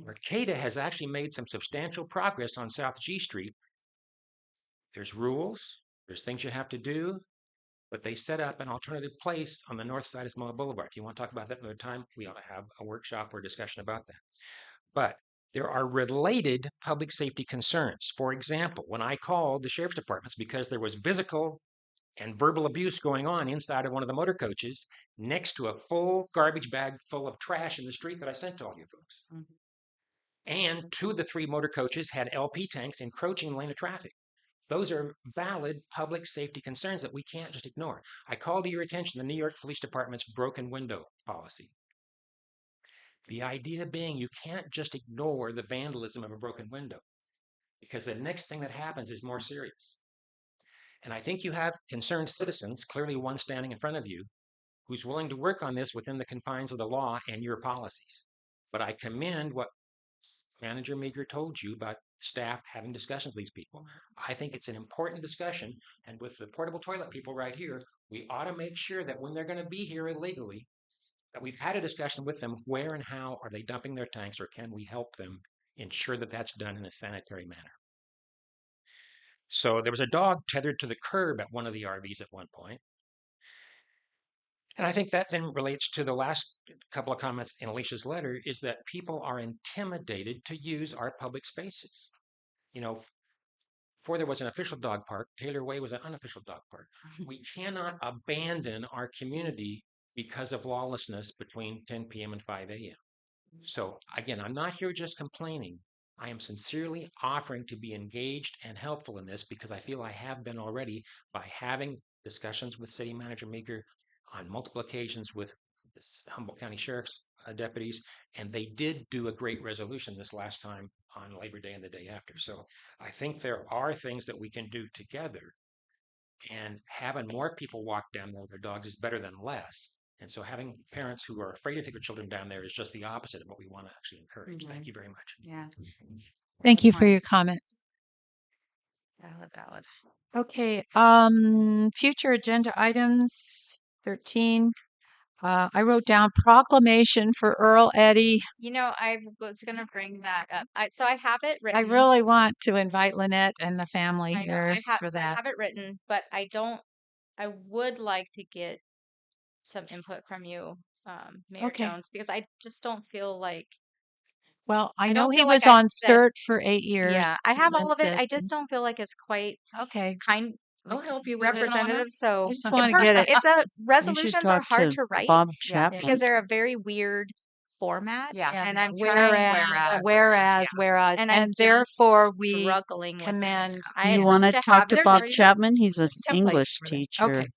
Mercator has actually made some substantial progress on South G Street. There's rules, there's things you have to do, but they set up an alternative place on the north side of Samoa Boulevard. If you want to talk about that another time, we ought to have a workshop or discussion about that. But there are related public safety concerns. For example, when I called the sheriff's departments because there was physical and verbal abuse going on inside of one of the motor coaches next to a full garbage bag full of trash in the street that I sent to all you folks. And 2 of the 3 motor coaches had LP tanks encroaching the lane of traffic. Those are valid public safety concerns that we can't just ignore. I call to your attention the New York Police Department's broken window policy. The idea being you can't just ignore the vandalism of a broken window, because the next thing that happens is more serious. And I think you have concerned citizens, clearly one standing in front of you, who's willing to work on this within the confines of the law and your policies. But I commend what Manager Meager told you about staff having discussions with these people. I think it's an important discussion. And with the portable toilet people right here, we ought to make sure that when they're going to be here illegally, that we've had a discussion with them. Where and how are they dumping their tanks, or can we help them ensure that that's done in a sanitary manner? So there was a dog tethered to the curb at one of the RVs at one point. And I think that then relates to the last couple of comments in Alicia's letter, is that people are intimidated to use our public spaces. You know, before there was an official dog park, Taylor Way was an unofficial dog park. We cannot abandon our community because of lawlessness between 10 p.m. and 5 a.m. So again, I'm not here just complaining. I am sincerely offering to be engaged and helpful in this, because I feel I have been already by having discussions with City Manager Meager on multiple occasions with the Humboldt County Sheriff's deputies, and they did do a great resolution this last time on Labor Day and the day after. So I think there are things that we can do together, and having more people walk down there with their dogs is better than less. And so having parents who are afraid to take their children down there is just the opposite of what we want to actually encourage. Thank you very much. Yeah. Thank you for your comment. Valid. Okay, future agenda items 13. I wrote down proclamation for Earl Eddy. You know, I was gonna bring that up. So I have it I written. really want to invite Lynette and the family I know here for so I that. have it written, but I would like to get some input from you, Mayor Okay. Jones, because I just don't feel like Well, I I know don't he feel like was I've on said, CERT for 8 years, yeah, I have Lynn all of it. said, I just don't feel like it's quite okay. I'll help you with it, Anna. representative. So I just want to get it. it's a You should resolutions are talk hard to to write Bob Yeah. because Chapman. they're a very weird format, Yeah. Yeah, and I'm trying, whereas, and I'm and just therefore we struggling with it. commend. I You hope want to to talk have to it Bob for you. Chapman? He's an Template English for that. teacher. Okay.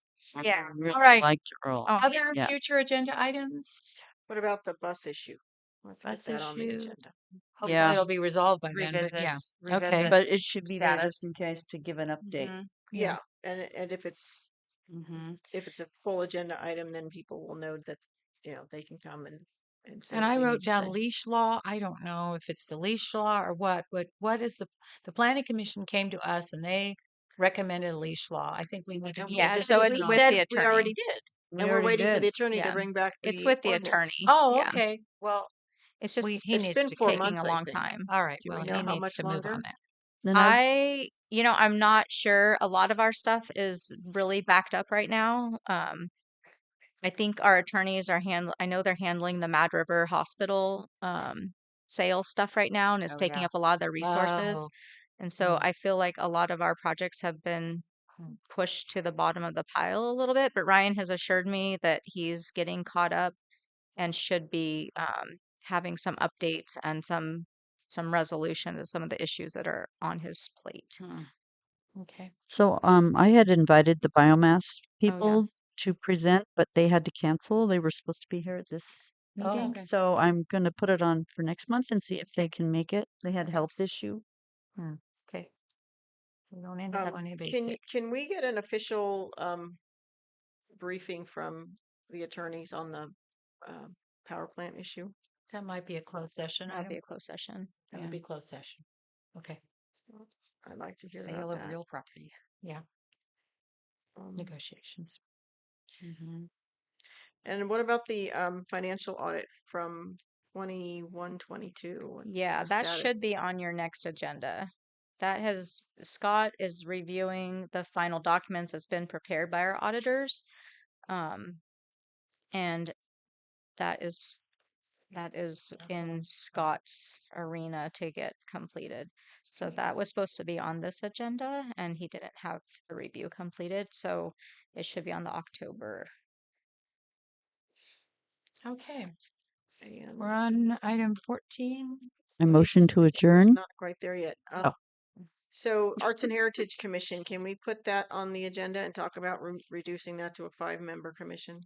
Yeah. I really All right. liked Earl. Oh, Other Yeah. future agenda items? What about the bus issue? Let's Bus get that on the issue. agenda. Hopefully Yeah. it'll be resolved by then, but Revisit. yeah. Okay. Revisit But it should be there just status. in case to give an update. Mhm. Yeah, and if it's Mm-hmm. a full agenda item, then people will know that, they can come and say And what I they wrote need to down say. leash law. I don't know if it's the leash law or what is the planning commission came to us and they recommended a leash law. I think we need to. Yeah, visit so it it's and We all. with said the we attorney. already did, We and we're already waiting for did. the attorney to Yeah. bring back It's the with the ordinance. attorney. Oh, Yeah. okay. Well, It's just he It's needs been to 4 take. months, taking a I long think. time. All right. Do Well, we he know how needs much to move longer? on that. Then I I'm not sure. A lot of our stuff is really backed up right now. I think our attorneys are I know they're handling the Mad River Hospital sale stuff right now, and it's Oh, taking yeah. up a lot of their resources. Oh, And so mm, I feel like a lot of our projects have been mm. pushed to the bottom of the pile a little bit, but Ryan has assured me that he's getting caught up and should be having some updates and some resolution to some of the issues that are on his plate. Hmm. Okay. So I had invited the biomass Oh yeah. people to present, but they had to cancel. They were supposed to be here at this Oh, meeting. okay. So I'm going to put it on for next month and see if they can make it. They had a health issue. Hmm. Okay. We don't end up on anybody's Can state. can we get an official briefing from the attorneys on the power plant issue? That might be a closed session. That'll be a closed session. That Yeah. would be closed session. Okay. So I'd like to hear Sale about of that. real property. Yeah. Um, Negotiations. Mm-hmm. and what about the financial audit from 21-22? What's Yeah, the that should status? be on your next agenda. Scott is reviewing the final documents that's been prepared by our auditors. And that is in Scott's arena to get completed. So that was supposed to be on this agenda and he didn't have the review completed, so it should be on the October. Okay. And We're on item 14. I motion to adjourn. not quite there yet. Oh. So Arts and Heritage Commission, can we put that on the agenda and talk about reducing that to a 5-member commission?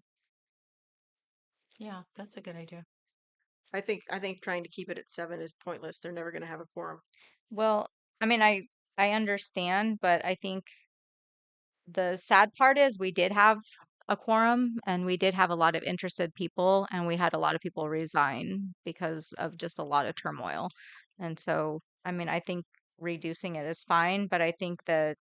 Yeah, that's a good idea. I think trying to keep it at 7 is pointless. They're never going to have a quorum. Well, I mean, I understand, but I think the sad part is we did have a quorum and we did have a lot of interested people and we had a lot of people resign because of just a lot of turmoil. And so, I mean, I think reducing it is fine, but I think the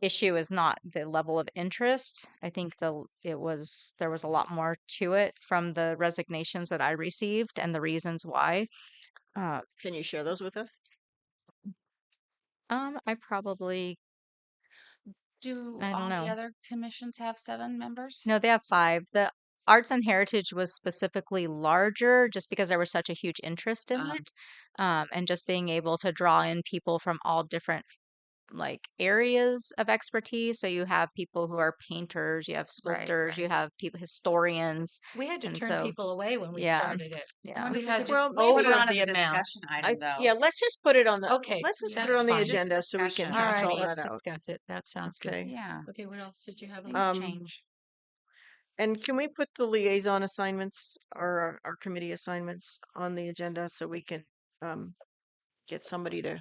issue is not the level of interest. I think there was a lot more to it from the resignations that I received and the reasons why. Can you share those with us? I probably Do I don't all know. the other commissions have 7 members? No, they have 5. The Arts and Heritage was specifically larger just because there was such a huge interest in it. And just being able to draw in people from all different like areas of expertise. So you have people who are painters, you have Right, sculptors, you have people historians. We had to And turn so people away when we yeah, started it. I yeah. wonder We if we had could just Well, put maybe it on as the a amount. discussion item, though. Yeah, let's just put it on the Okay, let's just put that's it on the fine. Just agenda so we can discussion. All hash right, all let's that out. discuss it. That sounds good. Okay. Yeah, Okay, what else did you have? things Um, change. And can we put the liaison assignments or our committee assignments on the agenda so we can um, get somebody to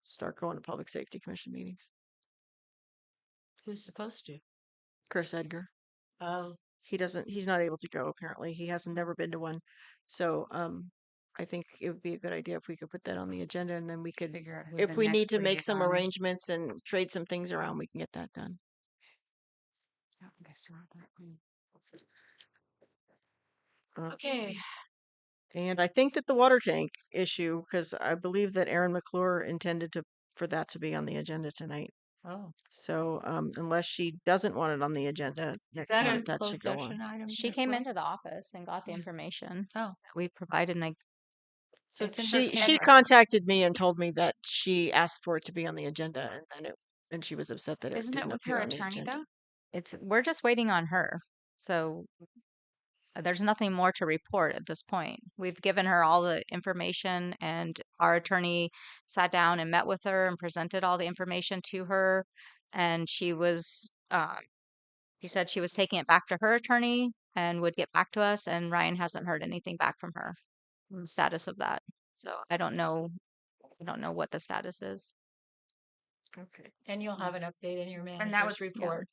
start going to Public Safety Commission meetings? Who's supposed to? Chris Edgar. Oh, He's not able to go apparently. He hasn't never been to one. So I think it would be a good idea if we could put that on the agenda and then we could, Figure out who if the we need next to make some liaison is. arrangements and trade some things around, we can get that done. I don't think I saw that one. Okay. And I think that the water tank issue, because I believe that Aaron McClure intended for that to be on the agenda tonight. oh. So unless she doesn't want it on the agenda, Is that a that closed should go on. session item? She as came well? into the office and got the information Oh, that we provided, and I so it's in her She camera. contacted me and told me that she asked for it to be on the agenda and she was upset that it Isn't it didn't with appear her on the attorney agenda. though? we're just waiting on her. So there's nothing more to report at this point. We've given her all the information, and our attorney sat down and met with her and presented all the information to her. And she said she was taking it back to her attorney and would get back to us. And Ryan hasn't heard anything back from her on the status of that. So I don't know what the status is. Okay. And you'll have an update in your And that manager's was report.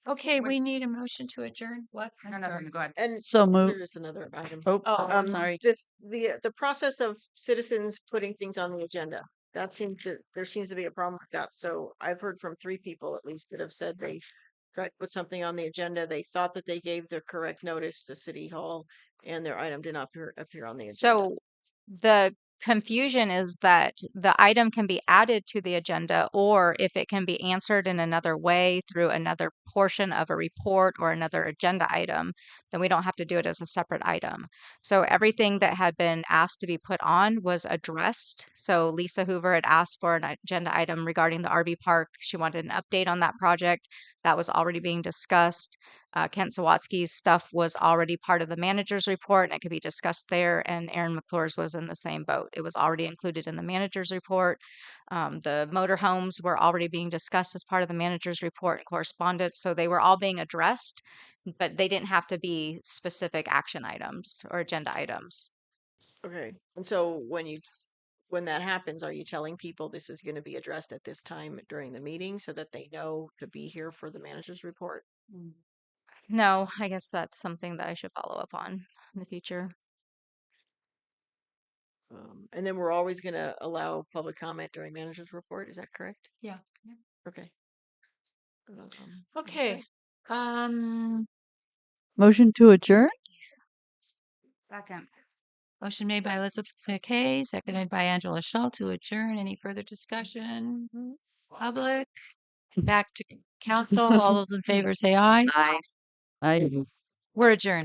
Okay, we need a motion to adjourn. What? No, no, go ahead. And So moved. there's another item. Oh, sorry. The process of citizens putting things on the agenda. There seems to be a problem with that. So I've heard from 3 people at least that have said they tried to put something on the agenda. They thought that they gave the correct notice to City Hall and their item did not appear on the agenda. So the confusion is that the item can be added to the agenda, or if it can be answered in another way through another portion of a report or another agenda item, then we don't have to do it as a separate item. So everything that had been asked to be put on was addressed. So Lisa Hoover had asked for an agenda item regarding the RV park. She wanted an update on that project. That was already being discussed. Kent Sawatsky's stuff was already part of the manager's report and it could be discussed there. And Aaron McClure's was in the same boat. It was already included in the manager's report. The motorhomes were already being discussed as part of the manager's report and correspondence. So they were all being addressed, but they didn't have to be specific action items or agenda items. Okay. And so when that happens, are you telling people this is going to be addressed at this time during the meeting so that they know to be here for the manager's report? No, I guess that's something that I should follow up on in the future. And then we're always going to allow public comment during manager's report. Is that correct? Yeah. Okay. Okay. Motion to adjourn? Second. Motion made by Elizabeth McKay, seconded by Angela Shaw to adjourn. Any further discussion? Public? Back to council. All those in favor say aye. Aye. We're adjourned.